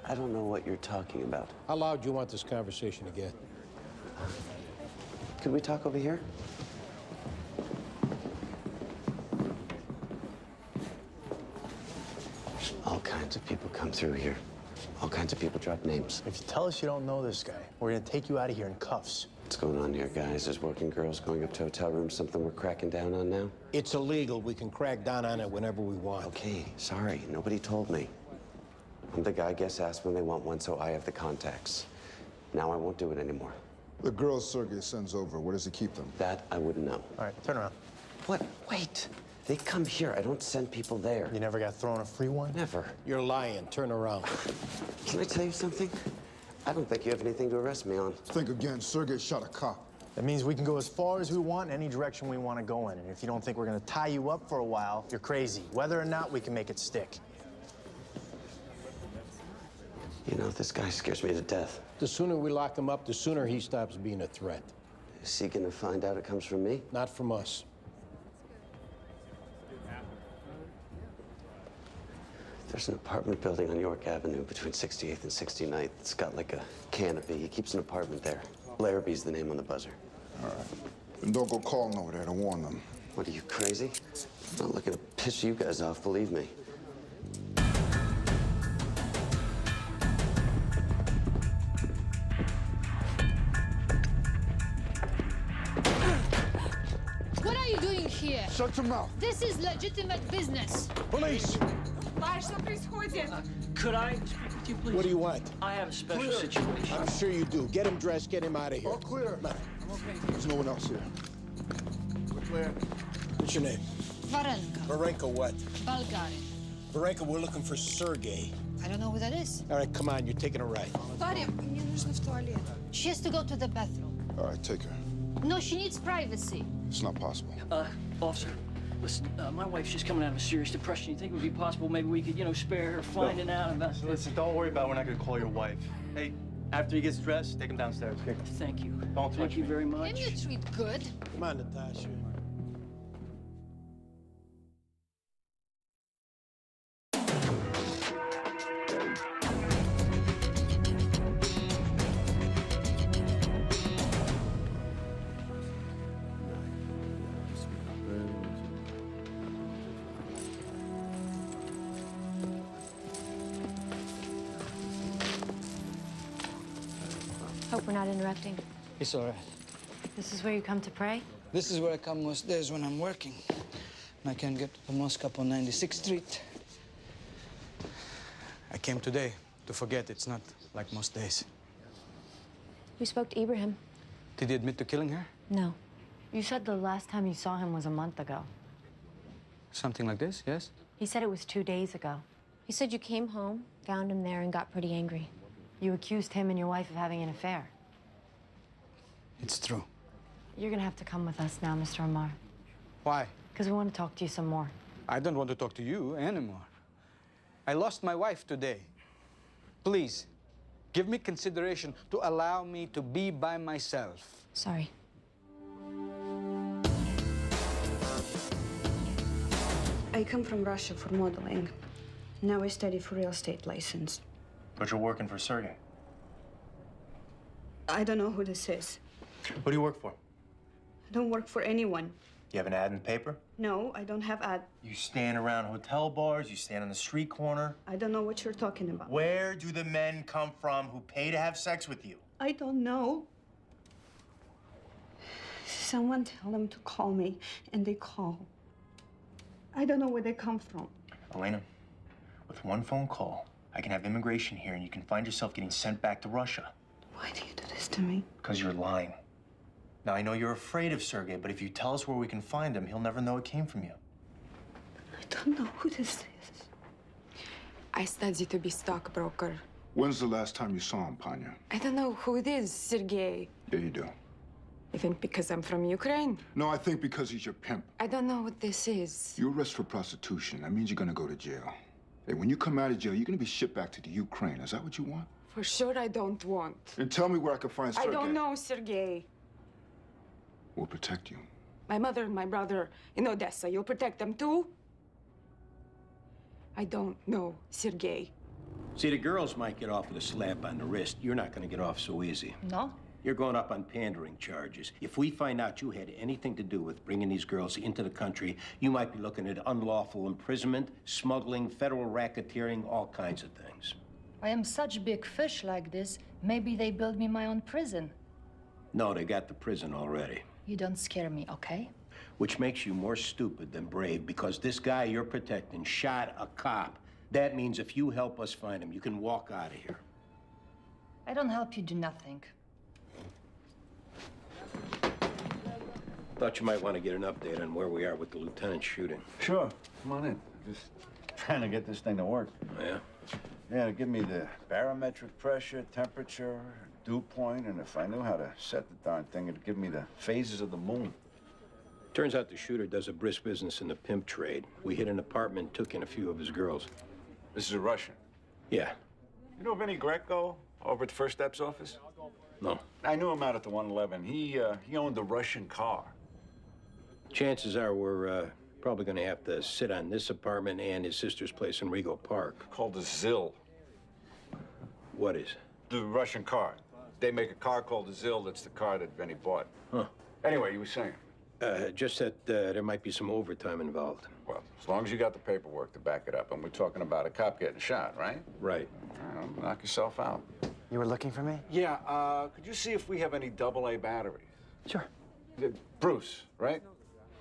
I don't know what you're talking about. How loud do you want this conversation to get? Could we talk over here? All kinds of people come through here. All kinds of people drop names. If you tell us you don't know this guy, we're gonna take you out of here in cuffs. What's going on here, guys? There's working girls going up to hotel rooms, something we're cracking down on now? It's illegal. We can crack down on it whenever we want. Okay, sorry. Nobody told me. I'm the guy guests ask when they want one, so I have the contacts. Now I won't do it anymore. The girls Sergey sends over, where does he keep them? That I wouldn't know. All right, turn around. What? Wait. They come here. I don't send people there. You never got thrown a free one? Never. You're lying. Turn around. Can I tell you something? I don't think you have anything to arrest me on. Think again. Sergey shot a cop. That means we can go as far as we want, any direction we want to go in. And if you don't think we're going to tie you up for a while, you're crazy. Whether or not we can make it stick. You know, this guy scares me to death. The sooner we lock him up, the sooner he stops being a threat. Is he gonna find out it comes from me? Not from us. There's an apartment building on York Avenue between 68th and 69th. It's got like a canopy. He keeps an apartment there. Larrabee's the name on the buzzer. All right. And don't go calling over there to warn them. What, are you crazy? I'm not looking to piss you guys off, believe me. What are you doing here? Shut your mouth. This is legitimate business. Police! Could I speak with you, please? What do you want? I have a special situation. I'm sure you do. Get him dressed, get him out of here. All clear. Come on. There's no one else here. We're clear. What's your name? Varenka. Varenka what? Bulgarian. Varenka, we're looking for Sergei. I don't know who that is. All right, come on, you're taking a ride. Varia, мне нужно в туалет. She has to go to the bathroom. All right, take her. No, she needs privacy. It's not possible. Officer, listen, my wife's just coming out of a serious depression. You think it would be possible maybe we could, spare her finding out about... Listen, don't worry about it. We're not gonna call your wife. Hey, after he gets dressed, take him downstairs. Okay? Thank you. Don't touch Thank you me. very much. Can you treat good? Come on, Natasha. we're not interrupting. It's all right. This is where you come to pray? This is where I come most days when I'm working. And I can't get to the mosque up on 96th Street. I came today to forget. It's not like most days. We spoke to Ibrahim. Did he admit to killing her? No. You said the last time you saw him was a month ago. Something like this, yes? He said it was 2 days ago. He said you came home, found him there, and got pretty angry. You accused him and your wife of having an affair. It's true. You're gonna have to come with us now, Mr. Amar. Why? Because we want to talk to you some more. I don't want to talk to you anymore. I lost my wife today. Please, give me consideration to allow me to be by myself. Sorry. I come from Russia for modeling. Now I study for real estate license. But you're working for Sergey. I don't know who this is. Who do you work for? I don't work for anyone. You have an ad in the paper? No, I don't have ad. You stand around hotel bars, you stand on the street corner. I don't know what you're talking about. Where do the men come from who pay to have sex with you? I don't know. Someone tell them to call me, and they call. I don't know where they come from. Elena, with one phone call, I can have immigration here and you can find yourself getting sent back to Russia. Why do you do this to me? Because you're lying. Now, I know you're afraid of Sergey, but if you tell us where we can find him, he'll never know it came from you. I don't know who this is. I study to be stockbroker. When's the last time you saw him, Panya? I don't know who it is, Sergey. Yeah, you do. You think because I'm from Ukraine? No, I think because he's your pimp. I don't know what this is. You arrest for prostitution. That means you're gonna go to jail. And when you come out of jail, you're gonna be shipped back to the Ukraine. Is that what you want? For sure I don't want. And tell me where I can find Sergey. I don't know, Sergey. We'll protect you. My mother and my brother in Odessa, you'll protect them too? I don't know, Sergey. See, the girls might get off with a slap on the wrist. You're not going to get off so easy. No? You're going up on pandering charges. If we find out you had anything to do with bringing these girls into the country, you might be looking at unlawful imprisonment, smuggling, federal racketeering, all kinds of things. I am such big fish like this. Maybe they build me my own prison. No, they got the prison already. You don't scare me, okay? Which makes you more stupid than brave, because this guy you're protecting shot a cop. That means if you help us find him, you can walk out of here. I don't help you do nothing. Thought you might want to get an update on where we are with the lieutenant's shooting. Sure. Come on in. Just trying to get this thing to work. Yeah? Yeah, give me the barometric pressure, temperature, dew point, and if I knew how to set the darn thing, it'd give me the phases of the moon. Turns out the shooter does a brisk business in the pimp trade. We hit an apartment, took in a few of his girls. This is a Russian. Yeah. You know Vinny Greco over at the First Steps office? No. I knew him out at the 111. He owned a Russian car. Chances are we're probably going to have to sit on this apartment and his sister's place in Rego Park. Called a ZIL. What is? The Russian car. They make a car called a ZIL. That's the car that Vinny bought. Huh. Anyway, you were saying? Just that there might be some overtime involved. Well, as long as you got the paperwork to back it up. And we're talking about a cop getting shot, right? Right. Well, knock yourself out. You were looking for me? Yeah, could you see if we have any AA batteries? Sure. Bruce, right?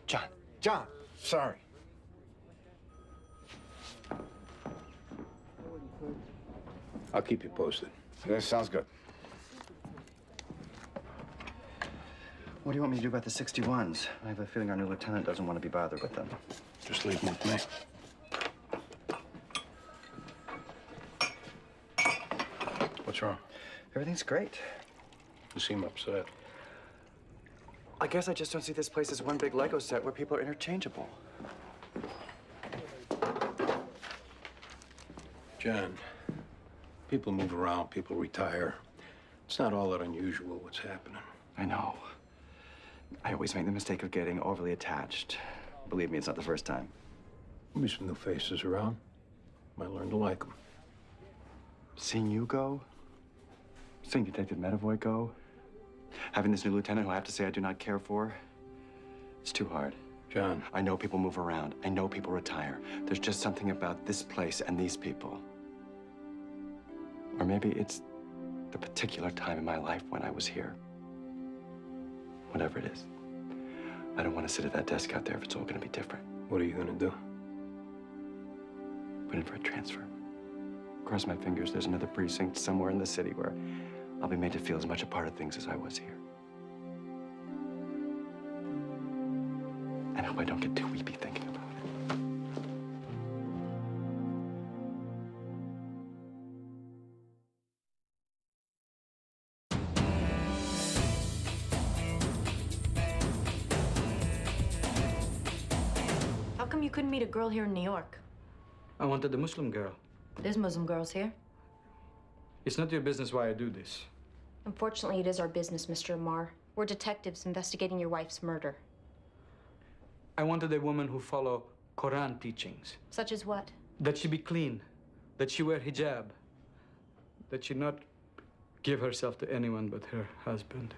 John. John, sorry. I'll keep you posted. Yeah, sounds good. What do you want me to do about the 61s? I have a feeling our new lieutenant doesn't want to be bothered with them. Just leave them with me. What's wrong? Everything's great. You seem upset. I guess I just don't see this place as one big Lego set where people are interchangeable. John, people move around, people retire. It's not all that unusual what's happening. I know. I always make the mistake of getting overly attached. Believe me, it's not the first time. There'll be some new faces around. Might learn to like them. Seeing you go, seeing Detective Medavoy go, having this new lieutenant who I have to say I do not care for, it's too hard. John. I know people move around. I know people retire. There's just something about this place and these people. Or maybe it's the particular time in my life when I was here. Whatever it is. I don't want to sit at that desk out there if it's all going to be different. What are you going to do? Put in for a transfer. Cross my fingers, there's another precinct somewhere in the city where I'll be made to feel as much a part of things as I was here. I hope I don't get too weepy thinking about it. How come you couldn't meet a girl here in New York? I wanted a Muslim girl. There's Muslim girls here. It's not your business why I do this. Unfortunately, it is our business, Mr. Amar. We're detectives investigating your wife's murder. I wanted a woman who follow Quran teachings. Such as what? That she be clean, that she wear hijab, that she not give herself to anyone but her husband.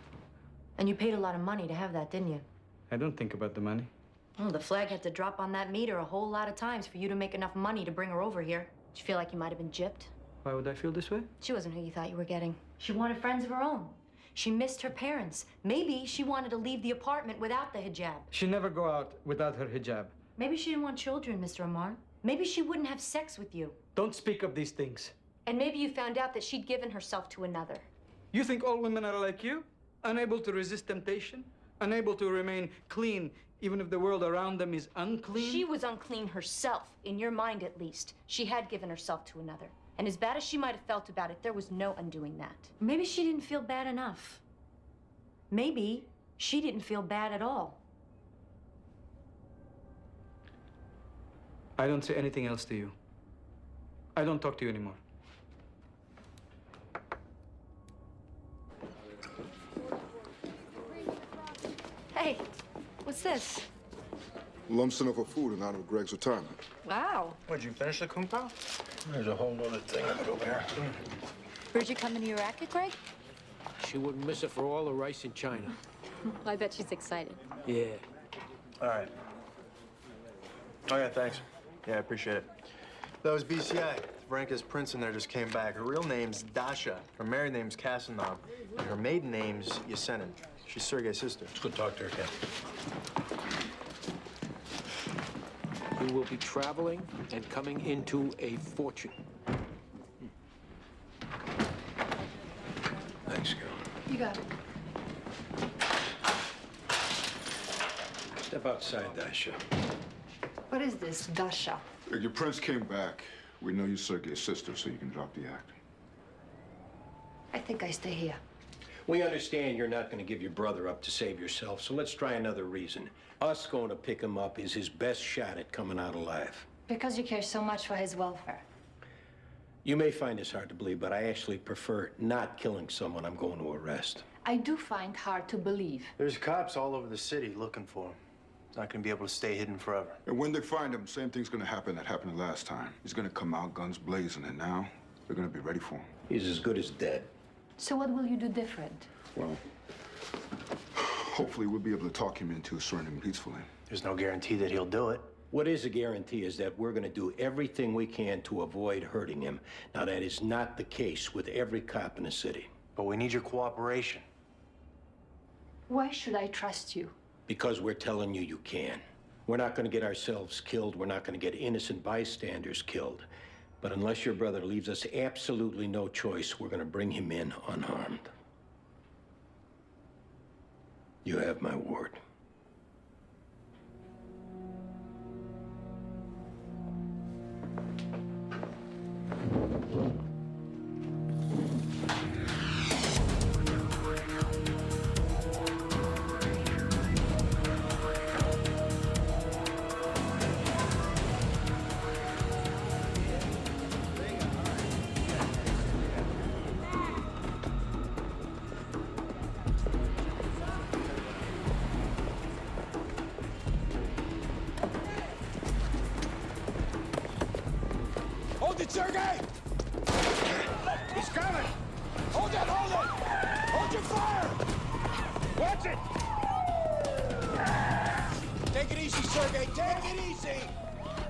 And you paid a lot of money to have that, didn't you? I don't think about the money. Well, the flag had to drop on that meter a whole lot of times for you to make enough money to bring her over here. Did you feel like you might have been gypped? Why would I feel this way? She wasn't who you thought you were getting. She wanted friends of her own. She missed her parents. Maybe she wanted to leave the apartment without the hijab. She never go out without her hijab. Maybe she didn't want children, Mr. Amar. Maybe she wouldn't have sex with you. Don't speak of these things. And maybe you found out that she'd given herself to another. You think all women are like you? Unable to resist temptation? Unable to remain clean even if the world around them is unclean? She was unclean herself, in your mind at least. She had given herself to another. And as bad as she might have felt about it, there was no undoing that. Maybe she didn't feel bad enough. Maybe she didn't feel bad at all. I don't say anything else to you. I don't talk to you anymore. Hey, what's this? Lump sum of food in honor of Greg's retirement. Wow. What'd you finish the kung pao? There's a whole other thing of it over here. Bridget coming to your racket, Greg? She wouldn't miss it for all the rice in China. I bet she's excited. Yeah. All right. Oh, yeah, thanks. Yeah, I appreciate it. That was BCI. Veranka's prince in there just came back. Her real name's Dasha. Her married name's Kasanov. And her maiden name's Yesenin. She's Sergei's sister. Let's go talk to her, Ken. You will be traveling and coming into a fortune. Thanks, girl. You got it. Step outside, Dasha. What is this, Dasha? If your prince came back, we know you're Sergei's sister, so you can drop the act. I think I stay here. We understand you're not going to give your brother up to save yourself, so let's try another reason. Us going to pick him up is his best shot at coming out alive. Because you care so much for his welfare. You may find this hard to believe, but I actually prefer not killing someone I'm going to arrest. I do find hard to believe. There's cops all over the city looking for him. He's not gonna be able to stay hidden forever. And when they find him, same thing's gonna happen that happened the last time. He's gonna come out guns blazing, and now they're gonna be ready for him. He's as good as dead. So what will you do different? Well, hopefully we'll be able to talk him into surrendering peacefully. There's no guarantee that he'll do it. What is a guarantee is that we're going to do everything we can to avoid hurting him. Now, that is not the case with every cop in the city. But we need your cooperation. Why should I trust you? Because we're telling you you can. We're not going to get ourselves killed. We're not going to get innocent bystanders killed. But unless your brother leaves us absolutely no choice, we're going to bring him in unharmed. You have my word. Hold it, Sergei! He's coming! Hold it, hold it! Hold your fire! Watch it! Take it easy, Sergei, take it easy!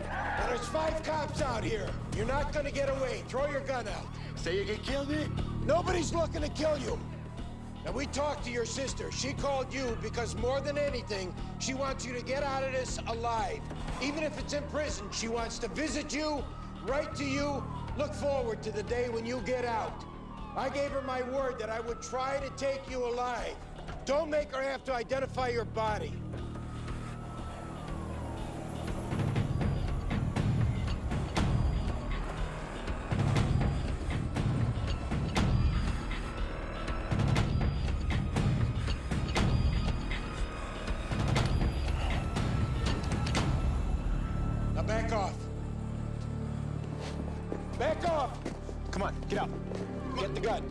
Now, there's 5 cops out here. You're not gonna get away. Throw your gun out. Say you can kill me? Nobody's looking to kill you. Now, we talked to your sister. She called you because more than anything, she wants you to get out of this alive. Even if it's in prison, she wants to visit you, write to you, look forward to the day when you get out. I gave her my word that I would try to take you alive. Don't make her have to identify your body. Now back off. Back off! Come on, get out. Get the gun.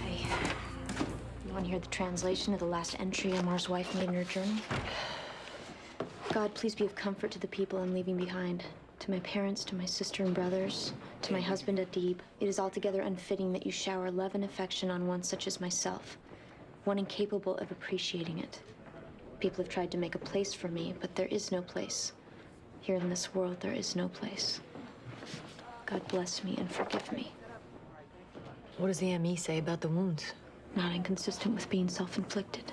Hey, you want to hear the translation of the last entry Amar's wife made in her journal? God, please be of comfort to the people I'm leaving behind. To my parents, to my sister and brothers, to my husband Adib. It is altogether unfitting that you shower love and affection on one such as myself, one incapable of appreciating it. People have tried to make a place for me, but there is no place. Here in this world, there is no place. God bless me and forgive me. What does the ME say about the wounds? Not inconsistent with being self-inflicted.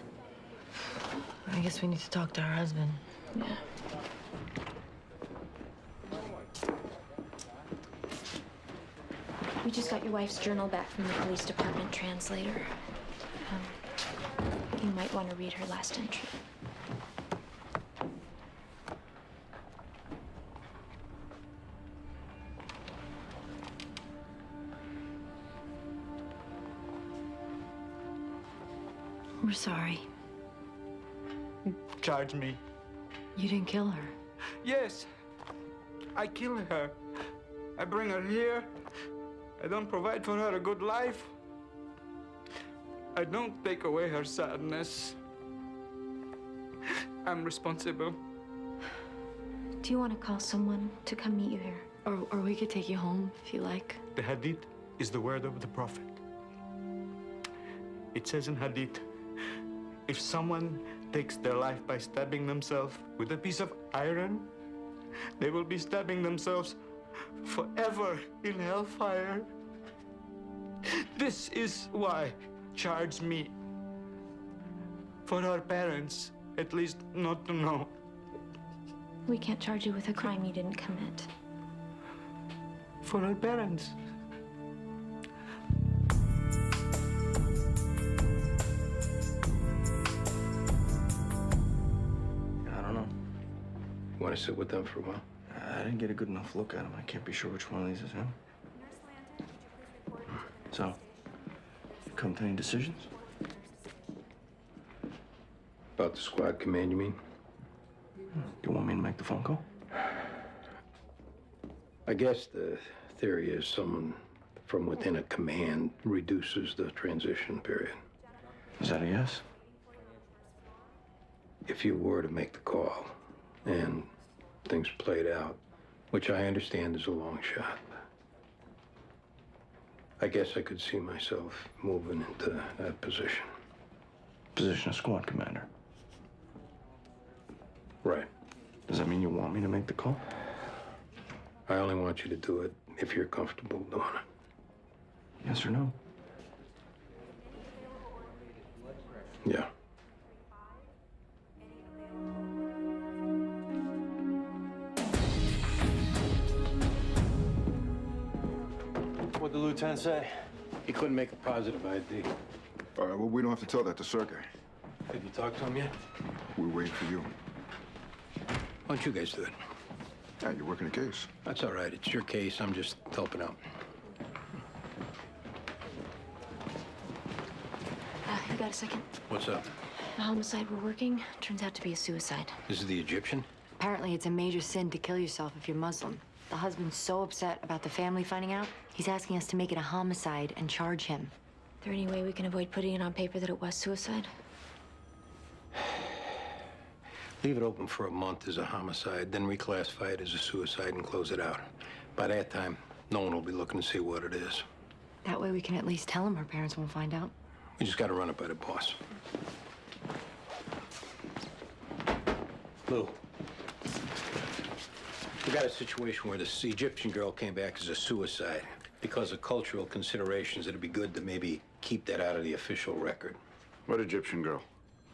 I guess we need to talk to her husband. Yeah. We just got your wife's journal back from the police department translator. You might want to read her last entry. We're sorry. Charge me. You didn't kill her. Yes, I kill her. I bring her here. I don't provide for her a good life. I don't take away her sadness. I'm responsible. Do you want to call someone to come meet you here? Or we could take you home if you like. The Hadith is the word of the Prophet. It says in Hadith, if someone takes their life by stabbing themselves with a piece of iron, they will be stabbing themselves forever in hellfire. This is why charge me. For our parents, at least not to know. We can't charge you with a crime you didn't commit. For our parents. I don't know. Want to sit with them for a while? I didn't get a good enough look at him. I can't be sure which one of these is him. So, you come to any decisions? About the squad command, you mean? You want me to make the phone call? I guess the theory is someone from within a command reduces the transition period. Is that a yes? If you were to make the call and things played out, which I understand is a long shot, I guess I could see myself moving into that position. Position of squad commander. Right. Does that mean you want me to make the call? I only want you to do it if you're comfortable doing it. Yes or no? Yeah. What'd the lieutenant say? He couldn't make a positive ID. All right, well, we don't have to tell that to Sergey. Have you talked to him yet? We're waiting for you. Why don't you guys do it? Yeah, you're working a case. That's all right. It's your case. I'm just helping out. You got a second? What's up? The homicide we're working turns out to be a suicide. This is the Egyptian? Apparently, it's a major sin to kill yourself if you're Muslim. The husband's so upset about the family finding out, he's asking us to make it a homicide and charge him. Is there any way we can avoid putting it on paper that it was suicide? Leave it open for a month as a homicide, then reclassify it as a suicide and close it out. By that time, no one will be looking to see what it is. That way we can at least tell them her parents won't find out. We just got to run it by the boss. Lou, we got a situation where this Egyptian girl came back as a suicide. Because of cultural considerations, it'd be good to maybe keep that out of the official record. What Egyptian girl?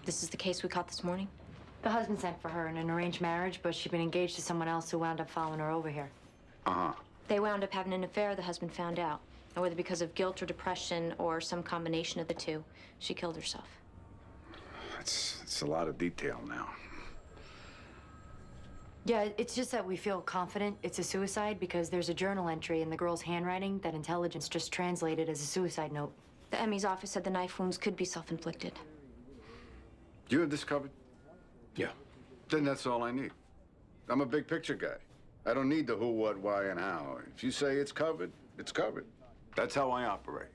This is the case we caught this morning? The husband sent for her in an arranged marriage, but she'd been engaged to someone else who wound up following her over here. Uh-huh. They wound up having an affair, the husband found out. And whether because of guilt or depression or some combination of the two, she killed herself. It's a lot of detail now. Yeah, it's just that we feel confident it's a suicide because there's a journal entry in the girl's handwriting that intelligence just translated as a suicide note. The ME's office said the knife wounds could be self-inflicted. You have this covered? Yeah. Then that's all I need. I'm a big picture guy. I don't need the who, what, why, and how. If you say it's covered, it's covered. That's how I operate.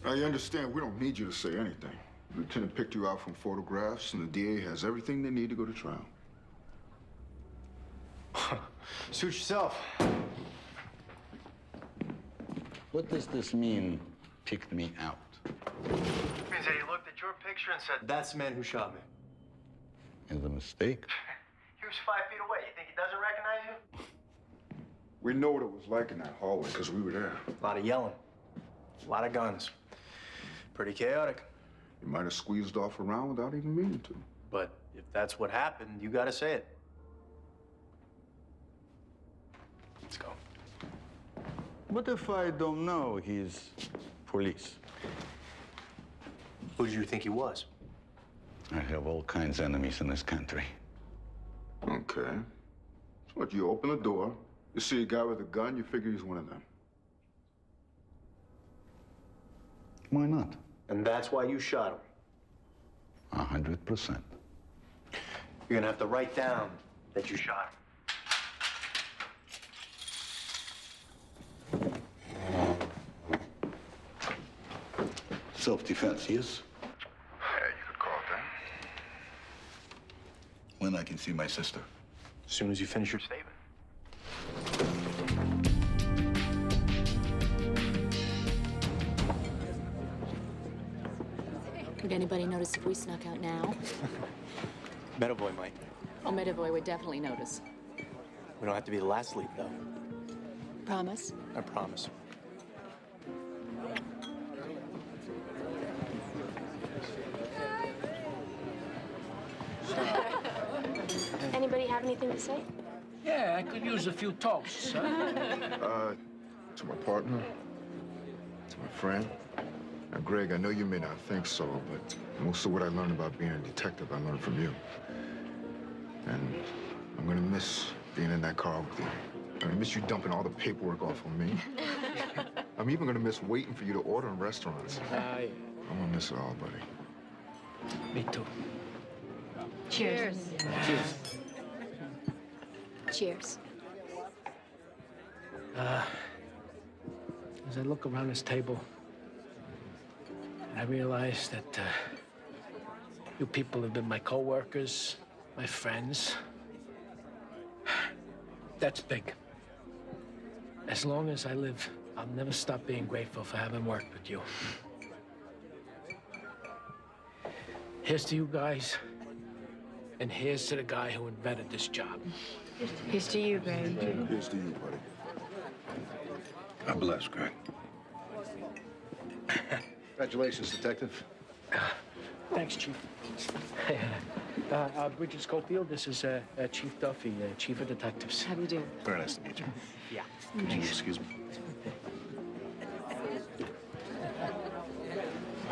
Now, you understand, we don't need you to say anything. The lieutenant picked you out from photographs, and the DA has everything they need to go to trial. Suit yourself. What does this mean, picked me out? It means that he looked at your picture and said, that's the man who shot me. Is a mistake? He was 5 feet away. You think he doesn't recognize you? We know what it was like in that hallway because we were there. A lot of yelling. A lot of guns. Pretty chaotic. You might have squeezed off around without even meaning to. But if that's what happened, you gotta say it. Let's go. What if I don't know he's police? Who did you think he was? I have all kinds of enemies in this country. Okay. So what, you open the door, you see a guy with a gun, you figure he's one of them. Why not? And that's why you shot him. 100%. You're gonna have to write down that you shot him. Self-defense, yes? Yeah, you could call it that. When I can see my sister? As soon as you finish your statement. Would anybody notice if we snuck out now? Metavoy might. Oh, Medavoy would definitely notice. We don't have to be the last lead, though. Promise? I promise. Anybody have anything to say? Yeah, I could use a few toasts, huh? To my partner, to my friend. Now, Greg, I know you may not think so, but most of what I learned about being a detective, I learned from you. And I'm gonna miss being in that car with you. I'm gonna miss you dumping all the paperwork off on me. I'm even gonna miss waiting for you to order in restaurants. I'm gonna miss it all, buddy. Me too. Cheers. Cheers. Cheers. As I look around this table, I realize that you people have been my co-workers, my friends. That's big. As long as I live, I'll never stop being grateful for having worked with you. Here's to you guys, and here's to the guy who invented this job. Here's to you, Greg. Here's to you, buddy. God bless, Greg. Congratulations, Detective. Thanks, Chief. Bridget Schofield, this is Chief Duffy, Chief of Detectives. How do you do? Very nice to meet you. Yeah. Could you excuse me?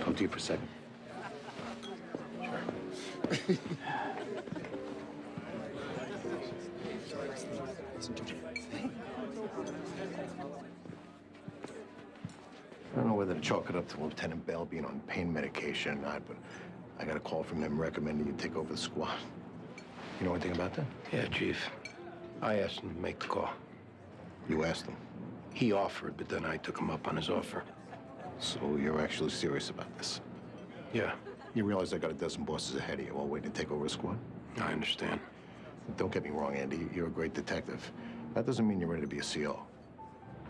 Come to you for a second. Sure. I don't know whether to chalk it up to Lieutenant Bell being on pain medication or not, but I got a call from him recommending you take over the squad. You know anything about that? Yeah, Chief. I asked him to make the call. You asked him? He offered, but then I took him up on his offer. So you're actually serious about this? Yeah, You realize I got a dozen bosses ahead of you all waiting to take over a squad? I understand. Don't get me wrong, Andy. You're a great detective. That doesn't mean you're ready to be a CO.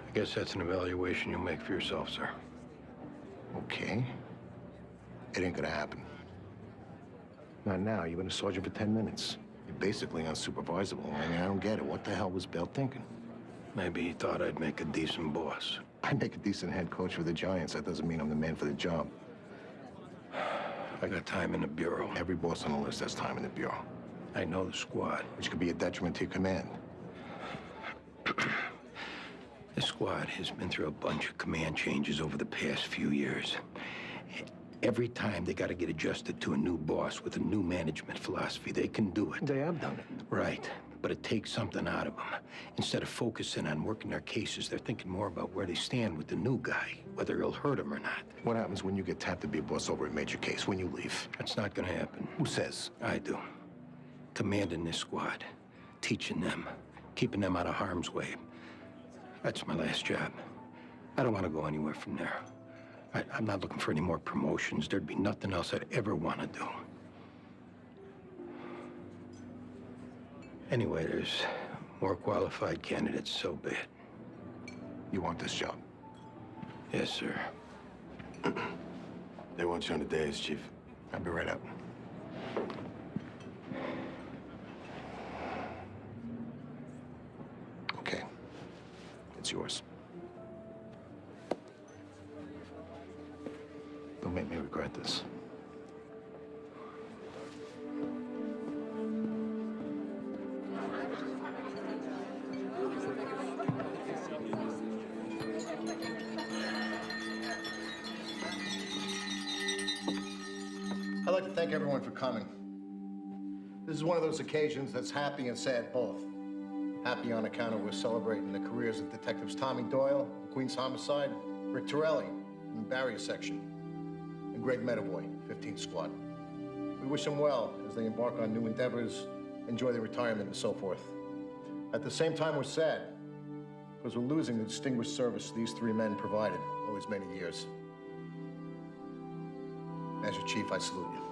I guess that's an evaluation you'll make for yourself, sir. Okay. It ain't gonna happen. Not now. You've been a sergeant for 10 minutes. You're basically unsupervisable. I mean, I don't get it. What the hell was Bell thinking? Maybe he thought I'd make a decent boss. I'd make a decent head coach for the Giants. That doesn't mean I'm the man for the job. I got time in the Bureau. Every boss on the list has time in the Bureau. I know the squad. Which could be a detriment to your command. This squad has been through a bunch of command changes over the past few years. Every time they got to get adjusted to a new boss with a new management philosophy. They can do it. They have done it. Right. But it takes something out of them. Instead of focusing on working their cases, they're thinking more about where they stand with the new guy, whether he'll hurt them or not. What happens when you get tapped to be a boss over a major case, when you leave? That's not going to happen. Who says? I do. Commanding this squad, teaching them, keeping them out of harm's way. That's my last job. I don't want to go anywhere from there. I'm not looking for any more promotions. There'd be nothing else I'd ever want to do. Anyway, there's more qualified candidates, so be it. You want this job? Yes, sir. They want you on the days, Chief. I'll be right up. Okay. It's yours. Don't make me regret this. I'd like to thank everyone for coming. This is one of those occasions that's happy and sad both. Happy on account of we're celebrating the careers of Detectives Tommy Doyle, Queens Homicide, Rick Torelli, in the Barrier Section, and Greg Medavoy, 15th Squad. We wish them well as they embark on new endeavors, enjoy their retirement, and so forth. At the same time, we're sad because we're losing the distinguished service these three men provided all these many years. As your chief, I salute you.